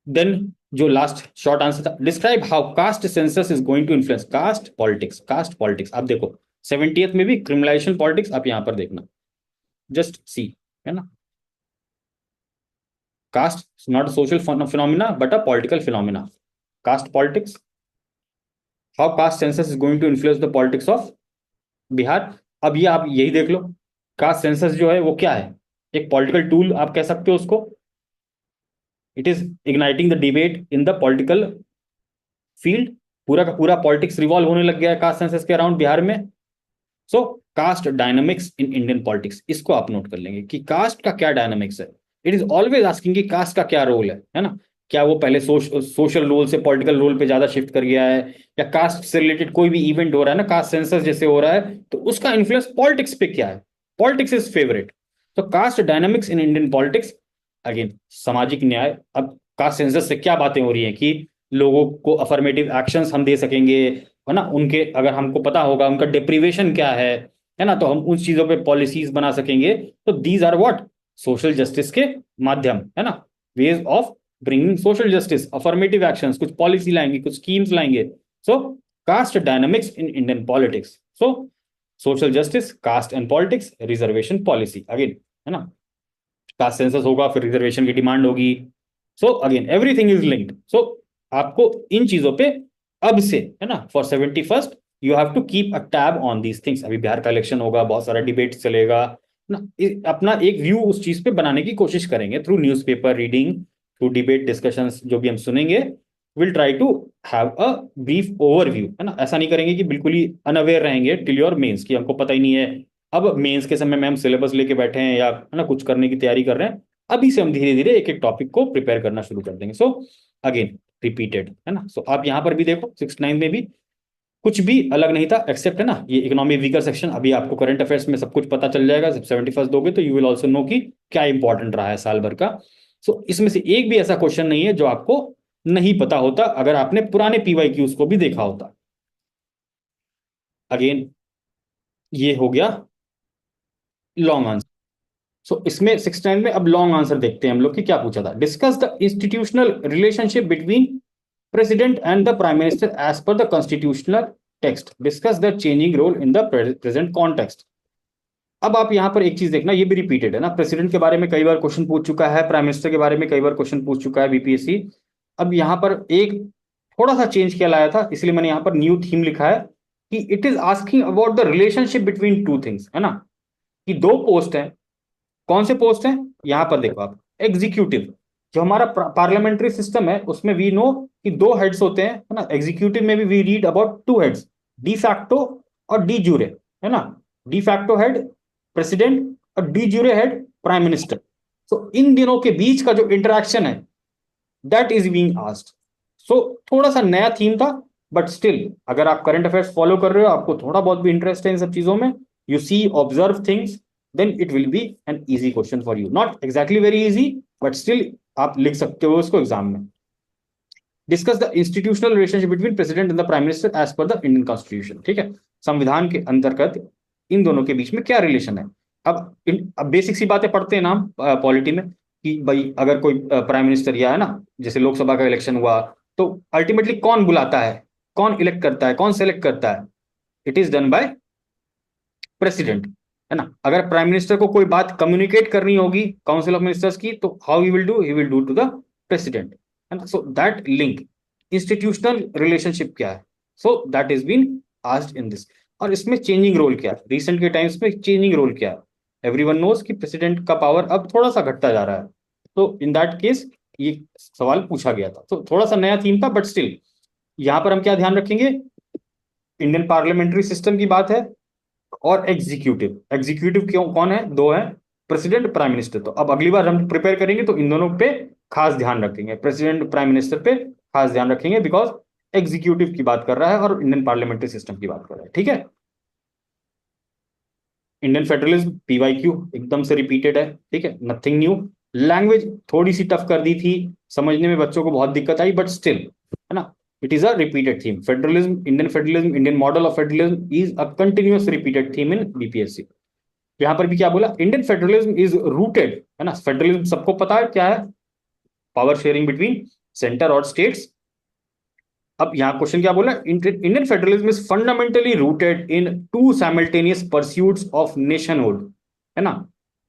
Then जो लास्ट शॉर्ट आंसर था, describe how caste census is going to influence caste politics. Caste politics आप देखो 70th में भी क्रिमिनलाइजेशन पॉलिटिक्स, आप यहां पर देखना, जस्ट सी, है ना, caste not social phenomena but a political phenomena. Caste politics, how caste census is going to influence the politics of Bihar. अब ये आप यही देख लो, कास्ट सेंसस जो है वो क्या है, एक पॉलिटिकल टूल आप कह सकते हो उसको। It is igniting the debate in the political field. पूरा का पूरा पॉलिटिक्स रिवॉल्व होने लग गया है कास्ट सेंसस के अराउंड बिहार में। So caste dynamics in Indian politics, इसको आप नोट कर लेंगे कि कास्ट का क्या डायनामिक्स है। इट इज ऑलवेज आस्किंग कि कास्ट का क्या रोल है ना, क्या वो पहले सोशल रोल से पॉलिटिकल रोल पे ज्यादा शिफ्ट कर गया है, या कास्ट से रिलेटेड कोई भी इवेंट हो रहा है ना, कास्ट सेंसस जैसे हो रहा है, तो उसका इन्फ्लुएंस पॉलिटिक्स पे क्या है। Politics is favourite. तो caste dynamics in Indian politics, again सामाजिक न्याय। अब कास्ट सेंसस से क्या बातें हो रही हैं कि लोगों को अफर्मेटिव एक्शंस हम दे सकेंगे, है ना, उनके अगर हमको पता होगा उनका डिप्रीवेशन क्या है ना, तो हम उन चीजों पे पॉलिसीज बना सकेंगे। तो these are what, social justice के माध्यम, है ना, ways of bringing social justice, affirmative actions, कुछ पॉलिसी लाएंगे, कुछ स्कीम्स लाएंगे। So caste dynamics in Indian politics, so social justice, caste and politics, reservation policy, again, है ना, कास्ट सेंसस होगा फिर रिजर्वेशन की डिमांड होगी। So again everything is linked. So आपको इन चीजों पे अब से, है ना, for 71st you have to keep a tab on these things. अभी बिहार का इलेक्शन होगा, बहुत सारा डिबेट चलेगा ना, अपना एक व्यू उस चीज पे बनाने की कोशिश करेंगे through newspaper reading, through debate discussions जो भी हम सुनेंगे। Will try to have a brief overview, है ना, ऐसा नहीं करेंगे कि बिल्कुल ही अनअवेयर रहेंगे टिल योर मेंस की हमको पता ही नहीं है। अब मेंस के समय में हम सिलेबस लेके बैठे हैं या, है ना, कुछ करने की तैयारी कर रहे हैं, अभी से हम धीरे धीरे एक एक टॉपिक को प्रिपेयर करना शुरू कर देंगे। सो अगेन रिपीटेड, है ना। सो आप यहां पर भी देखो 69 में भी कुछ भी अलग नहीं था, एक्सेप्ट, है ना, ये इकोनॉमी वीकर सेक्शन। अभी आपको करंट अफेयर्स में सब कुछ पता चल जाएगा, जब 71st दोगे तो यू विल ऑल्सो नो कि क्या इंपॉर्टेंट रहा है साल भर का। सो इसमें से एक भी ऐसा क्वेश्चन नहीं है जो आपको नहीं पता होता अगर आपने पुराने पीवाईक्यूज को भी देखा होता। अगेन ये हो गया लॉन्ग आंसर। सो इसमें 69 में अब लॉन्ग आंसर देखते हैं हम लोग कि क्या पूछा था। Discuss the institutional relationship between president and the prime minister as per the constitutional text. Discuss the changing role in the present context. अब आप यहां पर एक चीज देखना, ये भी रिपीटेड है ना, प्रेसिडेंट के बारे में कई बार क्वेश्चन पूछ चुका है, प्राइम मिनिस्टर के बारे में कई बार क्वेश्चन पूछ चुका है बीपीएससी। अब यहां पर एक थोड़ा सा चेंज किया लाया था, इसलिए मैंने यहां पर न्यू थीम लिखा है कि it is asking about the relationship between two things, है ना, कि दो पोस्ट हैं। कौन से पोस्ट हैं, यहां पर देखो आप, एग्जीक्यूटिव, जो हमारा पार्लियामेंट्री सिस्टम है उसमें वी नो कि दो हेड्स होते हैं, है ना। एग्जीक्यूटिव में भी we read about two heads, de facto और डी जूरे, है ना। डी फैक्टो हेड प्रेसिडेंट और de jure head prime minister. तो इन दिनों के बीच का जो इंटरेक्शन है that is being asked. So थोड़ा सा नया थीम था, बट स्टिल अगर आप करंट अफेयर्स फॉलो कर रहे हो, आपको थोड़ा बहुत भी इंटरेस्ट है इन सब चीजों में, you see observe things, then it will be an easy question for you. Not exactly very easy, but still आप लिख सकते हो उसको एग्जाम में. Discuss the institutional relationship between president and the prime minister as per the Indian constitution. ठीक है, संविधान के अंतर्गत इन दोनों के बीच में क्या रिलेशन है. अब बेसिक सी बातें पढ़ते हैं ना हम पॉलिटी में, कि भाई अगर कोई प्राइम मिनिस्टर या है ना, जैसे लोकसभा का इलेक्शन हुआ, तो अल्टीमेटली कौन बुलाता है, कौन इलेक्ट करता है, कौन सेलेक्ट करता है? It is done by president, है ना. अगर प्राइम मिनिस्टर को कोई बात कम्युनिकेट करनी होगी काउंसिल ऑफ मिनिस्टर्स की, तो how he will do to the president, है ना. So that link, institutional relationship क्या है, so that is been asked in this. और इसमें चेंजिंग रोल क्या है, रिसेंट के टाइम्स में चेंजिंग रोल क्या है. एवरीवन नोज कि प्रेसिडेंट का पावर अब थोड़ा सा घटता जा रहा है. तो इन दैट केस ये सवाल पूछा गया था, तो थोड़ा सा नया थीम था, बट स्टिल यहां पर हम क्या ध्यान रखेंगे, इंडियन पार्लियामेंट्री सिस्टम की बात है, और एग्जीक्यूटिव. एग्जीक्यूटिव क्यों, कौन है, दो है, प्रेसिडेंट, प्राइम मिनिस्टर. तो अब अगली बार हम प्रिपेयर करेंगे तो इन दोनों पे खास ध्यान रखेंगे, प्रेसिडेंट प्राइम मिनिस्टर पे खास ध्यान रखेंगे, बिकॉज एग्जीक्यूटिव की बात कर रहा है और इंडियन पार्लियामेंट्री सिस्टम की बात कर रहा है. ठीक है, इंडियन फेडरलिज्म पीवाईक्यू एकदम से रिपीटेड है. ठीक है, नथिंग न्यू. लैंग्वेज थोड़ी सी टफ कर दी थी, समझने में बच्चों को बहुत दिक्कत आई, बट स्टिल, है ना, it is a repeated theme. Federalism, Indian model of federalism is a continuous repeated theme in BPSC. यहां पर भी क्या बोला, इंडियन फेडरलिज्म इज रूटेड, है ना. फेडरलिज्म सबको पता है क्या है, पावर शेयरिंग बिटवीन सेंटर और स्टेट्स. अब यहां क्वेश्चन क्या बोला, Indian federalism is fundamentally rooted in two simultaneous pursuits of nationhood, है ना,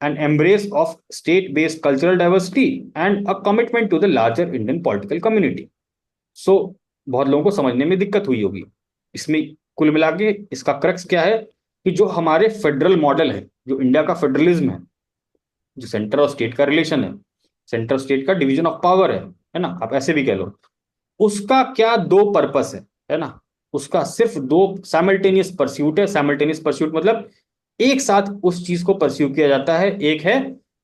an embrace of state-based cultural diversity and a commitment to the larger Indian political community. So बहुत लोगों को समझने में दिक्कत हुई होगी. इसमें कुल मिला के इसका क्रक्स क्या है, कि जो हमारे फेडरल मॉडल है, जो इंडिया का फेडरलिज्म है, जो सेंटर और स्टेट का रिलेशन है, सेंटर स्टेट का डिवीजन ऑफ पावर है ना, आप ऐसे भी कह लो, उसका क्या दो पर्पस है ना. उसका सिर्फ दो साइमल्टेनियस परस्यूट है. साइमल्टेनियस परस्यूट मतलब एक साथ उस चीज को परस्यू किया जाता है. एक है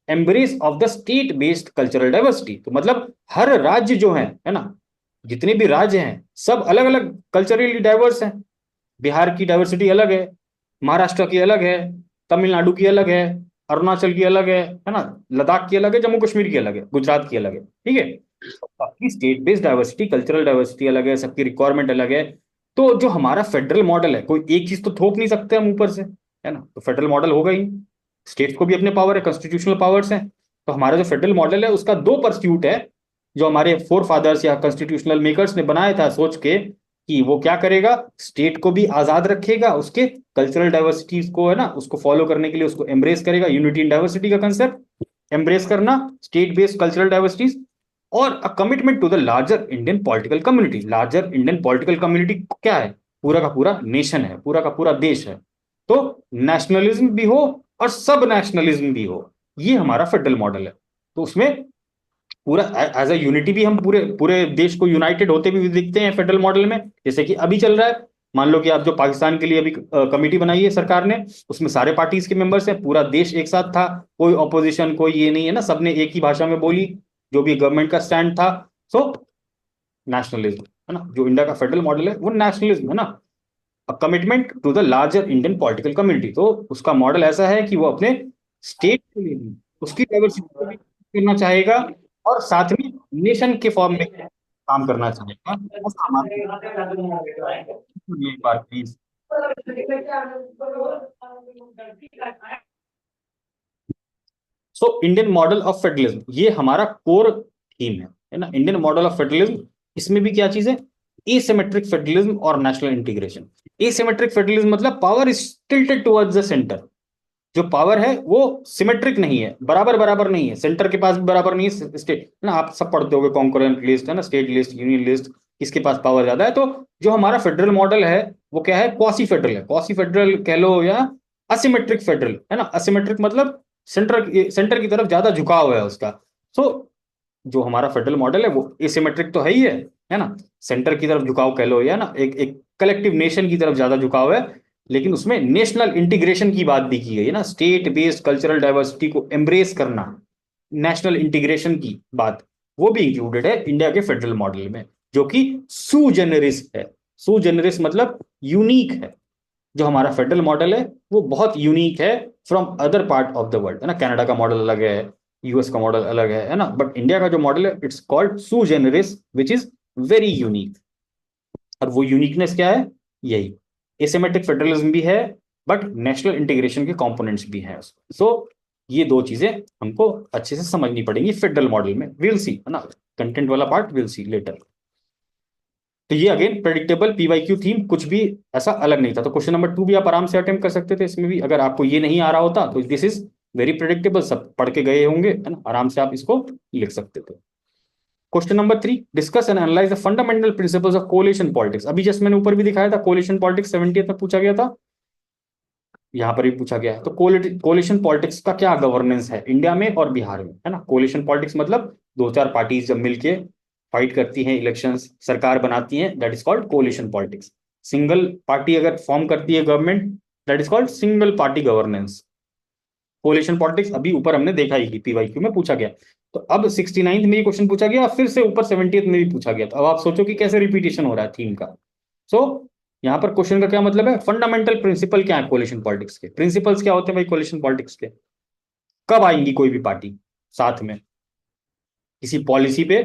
embrace of the state based cultural diversity, तो मतलब हर राज्य जो है ना, जितने भी राज्य हैं सब अलग अलग कल्चरली डाइवर्स हैं. बिहार की डाइवर्सिटी अलग है, महाराष्ट्र की अलग है, तमिलनाडु की अलग है, अरुणाचल की अलग है ना, लद्दाख की अलग है, जम्मू कश्मीर की अलग है, गुजरात की अलग है. ठीक है, बाकी state based diversity, cultural diversity अलग है, सबकी रिक्वायरमेंट अलग है. तो जो हमारा फेडरल मॉडल है, कोई एक चीज तो थोप नहीं सकते हम ऊपर से, है ना. तो फेडरल मॉडल होगा ही, स्टेट्स को भी अपने पावर है, कॉन्स्टिट्यूशनल पावर्स हैं. तो हमारा जो फेडरल मॉडल है उसका दो परस्यूट है, जो हमारे फोर फादर्स या कॉन्स्टिट्यूशनल मेकर्स ने बनाया था सोच के, कि वो क्या करेगा, स्टेट को भी आजाद रखेगा, उसके कल्चरल डाइवर्सिटीज को, है ना, उसको फॉलो करने के लिए उसको एम्ब्रेस करेगा. यूनिटी इन डाइवर्सिटी का कंसेप्ट एम्ब्रेस करना, स्टेट बेस्ड कल्चरल डाइवर्सिटीज, और a commitment to the larger Indian political community. Larger Indian political community क्या है, पूरा का पूरा नेशन है, पूरा का पूरा देश है. तो नेशनलिज्म भी हो और सब नेशनलिज्म भी हो, ये हमारा फेडरल मॉडल है. तो उसमें पूरा एज अ यूनिटी भी हम पूरे पूरे देश को यूनाइटेड होते भी दिखते हैं फेडरल मॉडल में. जैसे कि अभी चल रहा है, मान लो कि आप जो पाकिस्तान के लिए अभी कमेटी बनाई है सरकार ने, उसमें सारे पार्टीज के मेंबर्स हैं, पूरा देश एक साथ था, कोई ऑपोजिशन कोई ये नहीं है ना, सबने एक ही भाषा में बोली जो भी गवर्नमेंट का स्टैंड था. सो नेशनलिज्म, है ना, जो इंडिया का फेडरल मॉडल है वो नेशनलिज्म है ना. Commitment to the larger Indian political community, तो उसका मॉडल ऐसा है कि वो अपने स्टेट के लिए भी, उसकी डाइवर्सिटी को भी करना चाहेगा, और साथ में नेशन के फॉर्म में काम करना चाहेगा. ऐसा एक बार please. So Indian model of federalism, ये हमारा कोर थीम है ना, इंडियन मॉडल ऑफ फेडरलिज्म. इसमें भी क्या चीज है, एसिमेट्रिक फेडरलिज्म और नेशनल इंटीग्रेशन. एसिमेट्रिक फेडरलिज्म मतलब power is tilted towards the centre. जो पावर है वो सिमेट्रिक नहीं है, बराबर बराबर नहीं है, सेंटर के पास भी बराबर नहीं है, स्टेट ना, आप सब पढ़ते होगे कॉन्करेंट लिस्ट, है ना, स्टेट लिस्ट, यूनियन लिस्ट, किसके पास पावर ज्यादा है. तो जो हमारा फेडरल मॉडल है वो क्या है, क्वासी फेडरल है. क्वासी फेडरल कह लो या असिमेट्रिक फेडरल, है ना. असिमेट्रिक मतलब सेंटर की तरफ ज्यादा झुकाव है उसका. सो जो हमारा फेडरल मॉडल है वो एसिमेट्रिक तो है ही है ना, सेंटर की तरफ झुकाव कह लो, या ना एक एक कलेक्टिव नेशन की तरफ ज्यादा झुकाव है. लेकिन उसमें नेशनल इंटीग्रेशन की बात भी की गई है ना, स्टेट बेस्ड कल्चरल डाइवर्सिटी को एम्ब्रेस करना, नेशनल इंटीग्रेशन की बात, वो भी इंक्लूडेड है इंडिया के फेडरल मॉडल में, जो कि सू जेनरिस है. सू जेनरिस मतलब यूनिक है, जो हमारा फेडरल मॉडल है वो बहुत यूनिक है from other part of the world, है ना। कनाडा का मॉडल अलग है, यूएस का मॉडल अलग है ना। बट इंडिया का जो मॉडल है it's called sui generis which is very unique. और वो यूनिकनेस क्या है, यही एसिमेट्रिक फेडरलिज्म भी है, बट नेशनल इंटीग्रेशन के कंपोनेंट्स भी हैं उसमें। सो ये दो चीजें हमको अच्छे से समझनी पड़ेंगी फेडरल मॉडल में। विल सी, है ना, कंटेंट वाला पार्ट विल सी लेटर। तो ये अगेन प्रेडिक्टेबल पीवाईक्यू थीम, कुछ भी ऐसा अलग नहीं था। तो क्वेश्चन नंबर 2 भी आप आराम से अटेम्प्ट कर सकते थे इसमें भी, अगर आपको ये नहीं आ रहा होता तो दिस इज वेरी प्रेडिक्टेबल, सब पढ़ के गए होंगे, है ना, आराम से आप इसको लिख सकते थे। Question number 3, discuss and analyse the fundamental principles of coalition politics. अभी जस्ट मैंने ऊपर भी दिखाया था, कोलिशन पॉलिटिक्स 70th में पूछा गया था, यहाँ पर भी पूछा गया है। तो कोलिशन पॉलिटिक्स का क्या गवर्नेंस है इंडिया में और बिहार में, है ना। कोलिशन पॉलिटिक्स मतलब दो चार पार्टीज जब मिलके फाइट करती हैं, इलेक्शंस, सरकार बनाती हैं, that is called coalition politics. Single party अगर फॉर्म करती है government, that is called single party governance. Coalition politics अभी ऊपर हमने देखा ही, पीवाईक्यू में पूछा गया। तो अब 69th में ये क्वेश्चन पूछा गया, फिर से ऊपर 70th में भी पूछा गया। तो अब आप सोचो कि कैसे रिपीटेशन हो रहा है थीम का। सो यहाँ पर क्वेश्चन का क्या मतलब है, फंडामेंटल प्रिंसिपल क्या है कोलिशन पॉलिटिक्स के, प्रिंसिपल्स क्या होते हैं भाई कोलिशन पॉलिटिक्स के। कब आएंगी कोई भी पार्टी साथ में, किसी पॉलिसी पे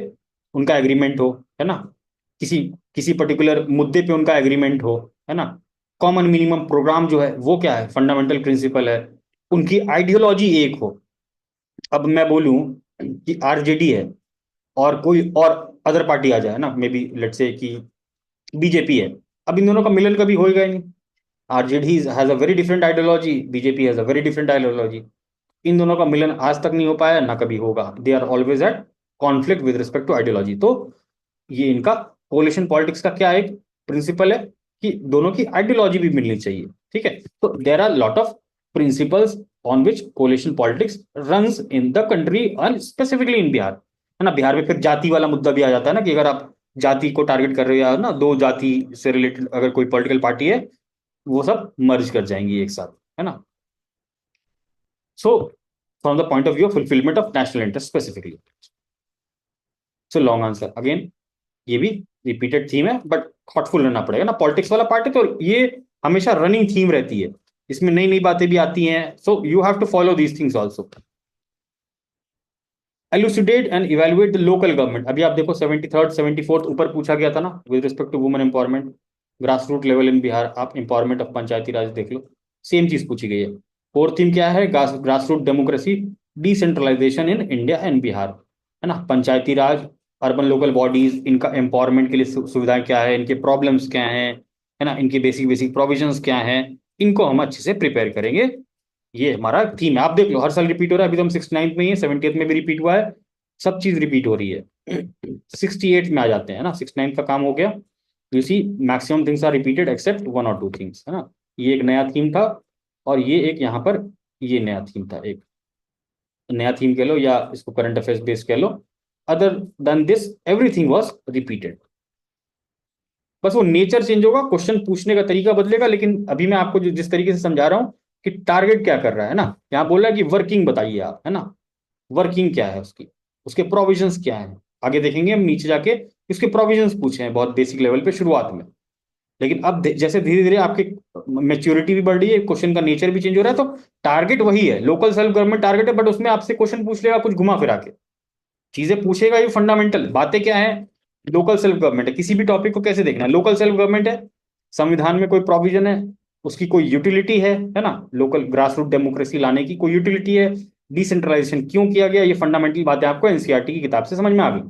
उनका एग्रीमेंट हो, है ना, किसी किसी पर्टिकुलर मुद्दे पे उनका एग्रीमेंट हो, है ना, कॉमन मिनिमम प्रोग्राम जो है वो क्या है, फंडामेंटल प्रिंसिपल है, उनकी आइडियोलॉजी एक हो। अब मैं बोलूं कि आरजेडी है और कोई और अदर पार्टी आ जाए ना, मे बी लेट्स से कि बीजेपी है, अब इन दोनों का मिलन कभी होएगा ही नहीं। RJD has a very different ideology, BJP has a very different ideology. इन दोनों का मिलन आज तक नहीं हो पाया, ना कभी होगा। They are always at conflict with respect to ideology. तो ये इनका कोलिशन पॉलिटिक्स का क्या एक प्रिंसिपल है कि दोनों की आइडियोलॉजी भी मिलनी चाहिए, ठीक है। तो there are lot of principles on which coalition politics runs in the country and specifically in Bihar, है ना। बिहार में फिर जाति वाला मुद्दा भी आ जाता है ना, कि अगर आप जाति को टारगेट कर रहे हो या ना, दो जाति से रिलेटेड अगर कोई पॉलिटिकल पार्टी है, वो सब मर्ज कर जाएंगी एक साथ, है ना। So from the point of view fulfilment of national interest specifically. So long answer again, ये भी रिपीटेड थीम है, बट थॉटफुल रहना पड़ेगा ना, पॉलिटिक्स वाला पार्ट है तो ये हमेशा रनिंग थीम रहती है, इसमें नई नई बातें भी आती हैं। So you have to follow these things also. Elucidate and evaluate the local government. अभी आप देखो 73rd 74th ऊपर पूछा गया था ना, with respect to women empowerment, grass root level in Bihar, आप एम्पावरमेंट ऑफ पंचायती राज देख लो, सेम चीज पूछी गई है। फोर्थ थीम क्या है, grass root democracy, decentralisation in India and Bihar, है ना। Panchayati Raj, urban local bodies, इनका एम्पावरमेंट के लिए सुविधाएं क्या है, इनके प्रॉब्लम्स क्या है ना, इनकी बेसिक बेसिक प्रोविजंस क्या है, इनको हम अच्छे से प्रिपेयर करेंगे। ये हमारा थीम है, आप देख लो हर साल रिपीट हो रहा है। अभी तो हम 69th में ही है, 70th में भी रिपीट हुआ है, सब चीज रिपीट हो रही है। 68 में आ जाते हैं ना, 69 का काम हो गया। You see maximum things are repeated except one और टू थिंग्स, है ना। ये एक नया थीम था, और ये एक यहाँ पर ये नया थीम था, एक नया थीम कह लो या इसको करंट अफेयर्स बेस्ड कह लो। Other then this everything was repeated. बस वो नेचर चेंज होगा, क्वेश्चन पूछने का तरीका बदलेगा, लेकिन अभी मैं आपको जो जिस तरीके से समझा रहा हूँ कि टारगेट क्या कर रहा है ना, यहाँ बोल रहा है कि वर्किंग बताइए आप, है ना, वर्किंग क्या है उसकी, उसके प्रोविजंस क्या है। आगे देखेंगे हम नीचे जाके उसके प्रोविजंस पूछे हैं बहुत बेसिक लेवल पे शुरुआत में। लेकिन अब जैसे धीरे धीरे आपकी मेच्योरिटी भी बढ़ रही है, क्वेश्चन का नेचर भी चेंज हो रहा है, तो टारगेट वही है, लोकल सेल्फ गवर्नमेंट टारगेट है, बट उसमें आपसे क्वेश्चन पूछ लेगा कुछ घुमा फिरा के, चीजें पूछेगा। ये फंडामेंटल बातें क्या है, लोकल सेल्फ गवर्नमेंट है, किसी भी टॉपिक को कैसे देखना है, लोकल सेल्फ गवर्नमेंट है, संविधान में कोई प्रोविजन है, उसकी कोई यूटिलिटी है ना, लोकल ग्रास रूट डेमोक्रेसी लाने की कोई यूटिलिटी है, डिसेंट्रलाइजेशन क्यों किया गया, ये फंडामेंटल बातें आपको एनसीईआरटी की किताब से समझ में आ गई।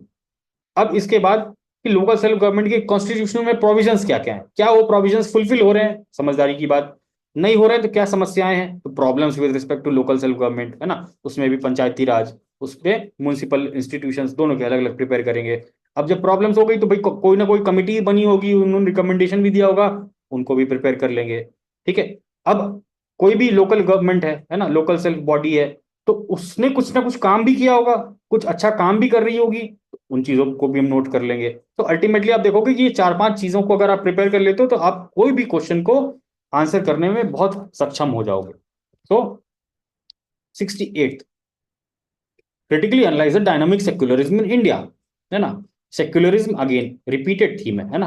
अब इसके बाद कि लोकल सेल्फ गवर्नमेंट के कॉन्स्टिट्यूशन में प्रोविजंस क्या क्या है, क्या वो प्रोविजंस फुलफिल हो रहे हैं, समझदारी की बात, नहीं हो रहे हैं तो क्या समस्याएं हैं, तो problems with respect to local self government, है ना। उसमें भी पंचायती राज, उस पे म्यूनिसिपल इंस्टीट्यूशंस, दोनों के अलग अलग प्रिपेयर करेंगे। अब जब प्रॉब्लम्स हो गई तो भाई कोई ना कोई कमिटी बनी होगी, उन्होंने रिकमेंडेशन भी दिया होगा, उनको भी प्रिपेयर कर लेंगे, ठीक है। अब कोई भी लोकल गवर्नमेंट है ना, लोकल सेल्फ बॉडी है, तो उसने कुछ ना कुछ काम भी किया होगा, कुछ अच्छा काम भी कर रही होगी, उन चीजों को भी हम नोट कर लेंगे। तो अल्टीमेटली आप देखोगे कि ये चार पांच चीजों को अगर आप प्रिपेयर कर लेते हो तो आप कोई भी क्वेश्चन को आंसर करने में बहुत सक्षम हो जाओगे। तो 68, critically analyse the dynamic secularism in India, है ना। सेक्युलरिज्म अगेन रिपीटेड थीम है ना,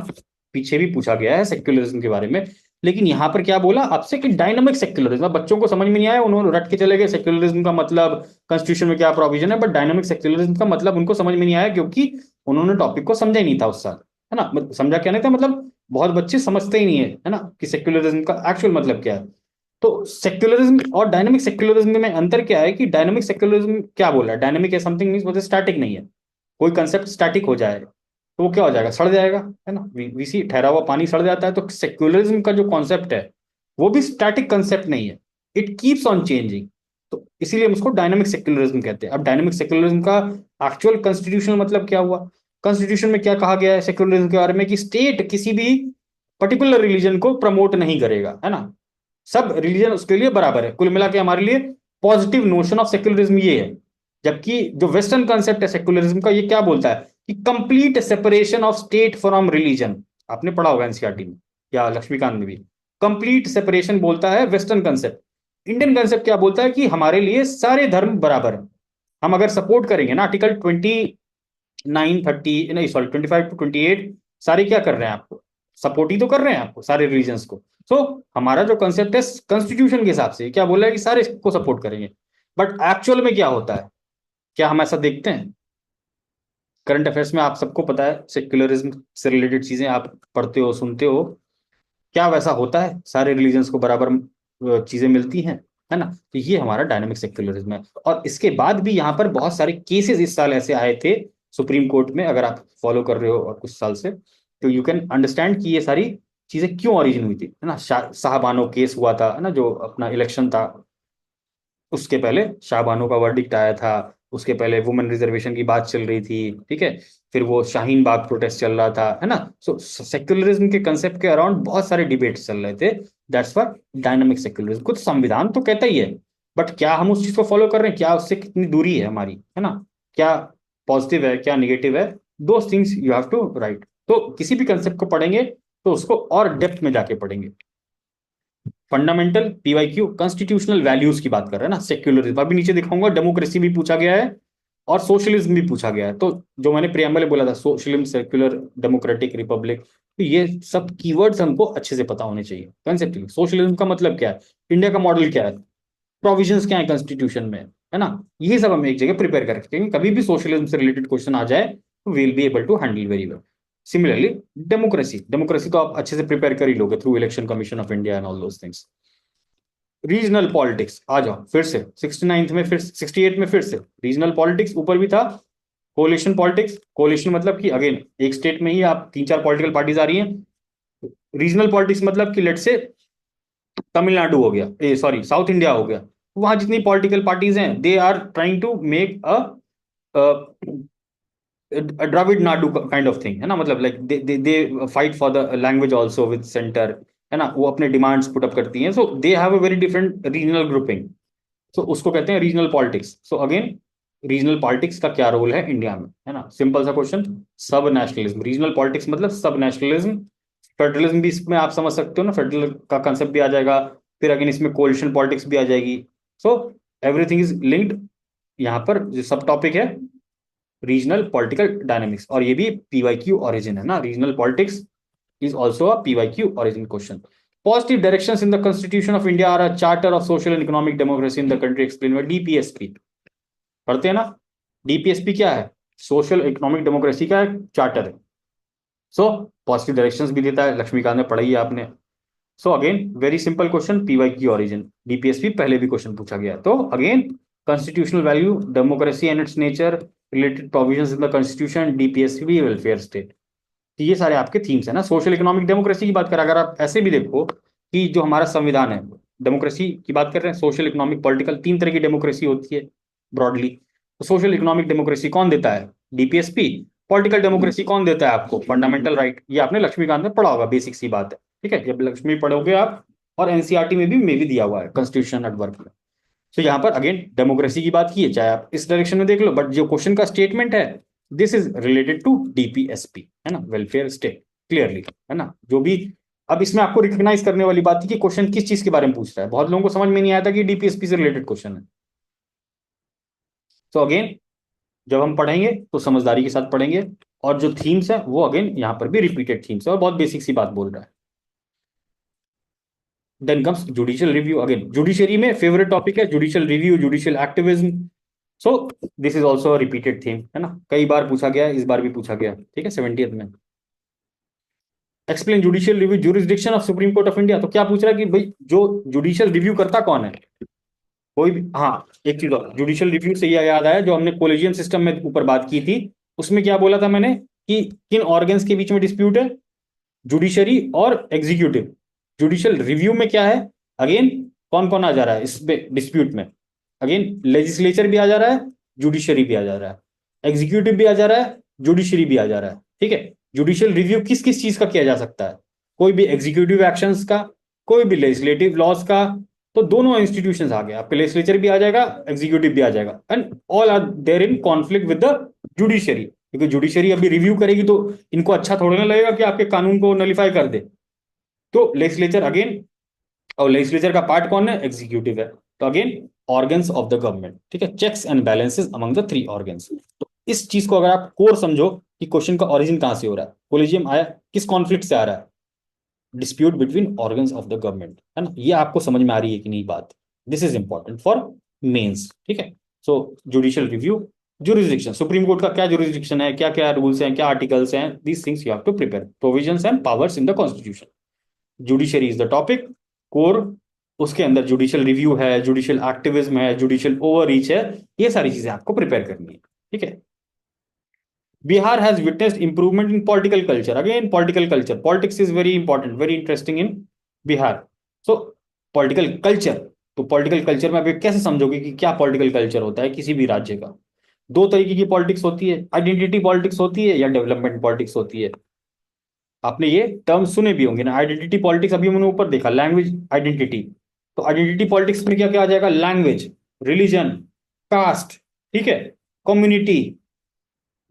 पीछे भी पूछा गया है सेक्युलरिज्म के बारे में। लेकिन यहाँ पर क्या बोला आपसे कि डायनामिक सेक्युलरिज्म, बच्चों को समझ में नहीं आया, उन्होंने रट के चले गए सेक्युलरिज्म का मतलब कॉन्स्टिट्यूशन में क्या प्रोविजन है, बट डायनामिक सेक्युलरिज्म का मतलब उनको समझ में नहीं आया क्योंकि उन्होंने टॉपिक को समझा ही नहीं था उस साल, है ना। समझा क्या नहीं था, मतलब बहुत बच्चे समझते ही नहीं है ना कि सेक्युलरिज्म का एक्चुअल मतलब क्या है। तो सेक्युलरिज्म और डायनामिक सेक्युलरिज्म में अंतर क्या है कि डायनामिक सेक्युलरिज्म क्या बोला है, डायनामिक है समथिंग मींस वो स्टैटिक नहीं है। कोई कंसेप्ट स्टैटिक हो जाए तो वो क्या हो जाएगा, सड़ जाएगा, है ना। वीसी ठहरा हुआ पानी सड़ जाता है, तो सेक्युलरिज्म का जो कॉन्सेप्ट है वो भी स्टैटिक कंसेप्ट नहीं है, इट कीप्स ऑन चेंजिंग। तो इसीलिए हम उसको डायनामिक सेक्युलरिज्म कहते हैं। अब डायनामिक सेक्युलरिज्म का एक्चुअल कॉन्स्टिट्यूशनल मतलब क्या हुआ, कॉन्स्टिट्यूशन में क्या कहा गया है सेक्युलरिज्म के बारे में कि स्टेट किसी भी पर्टिकुलर रिलीजन को प्रमोट नहीं करेगा, है ना। सब रिलीजन उसके लिए बराबर है। कुल मिला के हमारे लिए पॉजिटिव नोशन ऑफ सेक्युलरिज्म ये है। जबकि जो वेस्टर्न कंसेप्ट है सेक्युलरिज्म का, ये क्या बोलता है कि complete separation of state from religion. आपने पढ़ा होगा एनसीईआरटी में या लक्ष्मीकांत में भी, कंप्लीट सेपरेशन बोलता है वेस्टर्न कंसेप्ट। इंडियन कंसेप्ट क्या बोलता है कि हमारे लिए सारे धर्म बराबर है। हम अगर सपोर्ट करेंगे ना आर्टिकल 29 30 नहीं सॉरी 25 to 28, सारे क्या कर रहे हैं आपको, सपोर्ट ही तो कर रहे हैं आपको सारे रिलीजन्स को। सो हमारा जो कंसेप्ट है कॉन्स्टिट्यूशन के हिसाब से क्या बोला है कि सारे को सपोर्ट करेंगे। बट एक्चुअल में क्या होता है, क्या हम ऐसा देखते हैं। करंट अफेयर्स में आप सबको पता है सेक्युलरिज्म से रिलेटेड चीजें आप पढ़ते हो सुनते हो, क्या वैसा होता है, सारे रिलीजन्स को बराबर चीजें मिलती हैं, है ना। तो ये हमारा डायनामिक सेक्युलरिज्म है। और इसके बाद भी यहाँ पर बहुत सारे केसेस इस साल ऐसे आए थे सुप्रीम कोर्ट में, अगर आप फॉलो कर रहे हो और कुछ साल से, तो यू कैन अंडरस्टैंड कि ये सारी चीजें क्यों ओरिजिन हुई थी, है ना। शाहबानो केस हुआ था, है ना, जो अपना इलेक्शन था, उसके पहले शाहबानो का वर्डिक्ट आया था, उसके पहले वुमेन रिजर्वेशन की बात चल रही थी, ठीक है। फिर वो शाहीन बाग प्रोटेस्ट चल रहा था, है ना। सो सेक्युलरिज्म के कंसेप्ट के अराउंड बहुत सारे डिबेट्स चल रहे थे। That's for dynamic secularism. कुछ संविधान तो कहता ही है, बट क्या हम उस चीज को फॉलो कर रहे हैं, क्या उससे कितनी दूरी है हमारी, है ना, क्या पॉजिटिव है क्या निगेटिव है, दो things you have to write. तो किसी भी कंसेप्ट को पढ़ेंगे तो उसको और डेप्थ में जाके पढ़ेंगे। फंडामेंटल पीवाईक्यू कॉन्स्टिट्यूशनल वैल्यूज की बात कर रहे हैं ना, सेक्युलरिज्म अभी नीचे दिखाऊंगा, डेमोक्रेसी भी पूछा गया है और सोशलिज्म भी पूछा गया है। तो जो मैंने प्रियम्बल में बोला था, सोशलिज्म सेक्युलर डेमोक्रेटिक रिपब्लिक, तो ये सब कीवर्ड्स हमको अच्छे से पता होने चाहिए कंसेप्ट। सोशलिज्म का मतलब क्या है, इंडिया का मॉडल क्या है, प्रोविजंस क्या है कॉन्स्टिट्यूशन में, है ना। ये सब हम एक जगह प्रिपेयर करके रखेंगे, कभी भी सोशलिज्म से रिलेटेड क्वेश्चन आ जाए तो will be able to handle very well. Similarly democracy, democracy तो आप अच्छे से प्रिपेयर कर ही लोगे through election commission of India and all those things. Regional politics आ जाओ फिर से, 69th में फिर 68 में फिर से रीजनल पॉलिटिक्स, ऊपर भी था कोलिशन पॉलिटिक्स। कोलिशन मतलब कि अगेन एक स्टेट में ही आप तीन चार पॉलिटिकल पार्टीज आ रही हैं। रीजनल पॉलिटिक्स मतलब कि लेट से तमिलनाडु हो गया, ए सॉरी साउथ इंडिया हो गया, वहां जितनी पॉलिटिकल पार्टीज हैं they are trying to make a Dravida Nadu kind of thing, है ना। मतलब like they fight for the language also with centre, है ना, वो अपने डिमांड्स पुट अप करती हैं। So they have a very different regional grouping, so उसको कहते हैं regional politics. So again regional politics का क्या रोल है इंडिया में, है ना, सिंपल सा क्वेश्चन। सब नेशनलिज्म, रीजनल पॉलिटिक्स मतलब सब नेशनलिज्म। फेडरलिज्म भी इसमें आप समझ सकते हो ना, फेडरल का कंसेप्ट भी आ जाएगा। फिर अगेन इसमें कोलिशन पॉलिटिक्स भी आ जाएगी। So everything is linked. यहाँ पर जो सब टॉपिक है रीजनल पॉलिटिकल डायनेमिक्स, और ये भी पीवाईक्यू ओरिजिन है ना, regional politics is also a PYQ origin question. Positive directions in the Constitution of India are a charter of social and economic democracy in the country explained by DPSP. पढ़ते हैं ना, DPSP क्या है, social economic democracy का charter है। So positive directions भी देता है, लक्ष्मीकांत ने पढ़ाई है आपने। So again very simple question, PYQ origin, DPSP पहले भी क्वेश्चन पूछा गया है। तो again constitutional value, democracy and it's nature, related provisions in the constitution, DPSP, welfare state. तो ये सारे आपके थीम्स है ना। सोशल इकोनॉमिक डेमोक्रेसी की बात करें, अगर आप ऐसे भी देखो कि जो हमारा संविधान है, डेमोक्रेसी की बात कर रहे हैं, सोशल इकोनॉमिक पॉलिटिकल, तीन तरह की डेमोक्रेसी होती है ब्रॉडली। तो सोशल इकोनॉमिक डेमोक्रेसी कौन देता है, डीपीएसपी। पॉलिटिकल डेमोक्रेसी कौन देता है आपको, फंडामेंटल राइट। ये आपने लक्ष्मीकांत में पढ़ा होगा, बेसिक सी बात है, ठीक है, जब लक्ष्मी पढ़ोगे आप। और एनसीईआरटी में भी दिया हुआ है कॉन्स्टिट्यूशन एट वर्क में। तो यहाँ पर अगेन डेमोक्रेसी की बात की है, चाहे आप इस डायरेक्शन में देख लो, बट जो क्वेश्चन का स्टेटमेंट है this is related to DPSP, है ना, वेलफेयर स्टेट, क्लियरली, है ना, जो भी। अब इसमें आपको रिकॉग्नाइज करने वाली बात थी कि क्वेश्चन किस चीज के बारे में पूछ रहा है। बहुत लोगों को समझ में नहीं आया था कि डीपीएसपी से रिलेटेड क्वेश्चन है। तो अगेन जब हम पढ़ेंगे तो समझदारी के साथ पढ़ेंगे, और जो थीम्स है वो अगेन यहाँ पर भी रिपीटेड थीम्स है और बहुत बेसिक सी बात बोल रहा है। Then comes judicial review. Again judiciary में फेवरेट टॉपिक है judicial review, judicial activism. So this is also repeated theme, है ना, कई बार पूछा गया, इस बार भी पूछा गया। ठीक है, 70th में। Explain judicial review jurisdiction of supreme court of India. तो क्या पूछ रहा है कि भाई जो जुडिशियल रिव्यू करता कौन है, कोई भी। हाँ, एक चीज और जुडिशियल रिव्यू से यह याद आया, जो हमने कोलेजियम सिस्टम में ऊपर बात की थी, उसमें क्या बोला था मैंने कि किन ऑर्गन्स के बीच में डिस्प्यूट है, जुडिशरी और एग्जीक्यूटिव। जुडिशियल रिव्यू में क्या है, अगेन कौन कौन आ जा रहा है इसमें डिस्प्यूट में, अगेन लेजिस्लेचर भी आ जा रहा है, जुडिशरी भी आ जा रहा है, एग्जीक्यूटिव भी आ जा रहा है, जुडिशरी भी आ जा रहा है। ठीक है, जुडिशियल रिव्यू किस किस चीज का किया जा सकता है, कोई भी एग्जीक्यूटिव एक्शंस का, कोई भी लेजिस्लेटिव लॉज का। तो दोनों इंस्टीट्यूशंस आ गए आपके, लेजिस्लेचर भी आ जाएगा, एग्जीक्यूटिव भी आ जाएगा, and all are there in conflict with the judiciary, क्योंकि जुडिशरी अभी रिव्यू करेगी तो इनको अच्छा थोड़ा ना लगेगा कि आपके कानून को नलिफाई कर दे। तो लेजिस्लेचर अगेन, और लेजिस्लेचर का पार्ट कौन है, एग्जीक्यूटिव है। तो again organs of the government. ठीक है, checks and balances among the three organs. तो इस चीज को अगर आप कोर समझो कि क्वेश्चन का ओरिजिन कहां से हो रहा है, कोलिजियम आया किस कॉन्फ्लिक्ट से आ रहा है, dispute between organs of the government, है ना, ये आपको समझ में आ रही है कि नहीं बात। This is important for mains. ठीक है, so judicial review, jurisdiction, supreme court का क्या जुरिस्डिक्शन है, क्या क्या रूल्स हैं, क्या आर्टिकल्स हैं, these things you have to prepare, provisions and powers in the constitution. Judiciary is the topic core, उसके अंदर जुडिशियल रिव्यू है, जुडिशियल एक्टिविज्म है, जुडिशियल ओवररीच है, ये सारी चीजें आपको प्रिपेयर करनी है। ठीक है, Bihar has witnessed improvement in political culture. Again, political culture. Politics is very important, very interesting in Bihar. So, political culture. तो पॉलिटिकल कल्चर में आप ये कैसे समझोगे कि क्या पॉलिटिकल कल्चर होता है किसी भी राज्य का। दो तरीके की पॉलिटिक्स होती है, आइडेंटिटी पॉलिटिक्स होती है या डेवलपमेंट पॉलिटिक्स होती है। आपने ये टर्म सुने भी होंगे ना, आइडेंटिटी पॉलिटिक्स, अभी हमने ऊपर देखा लैंग्वेज आइडेंटिटी। तो आइडेंटिटी पॉलिटिक्स में क्या क्या आ जाएगा, लैंग्वेज, रिलीजन, कास्ट, ठीक है, community,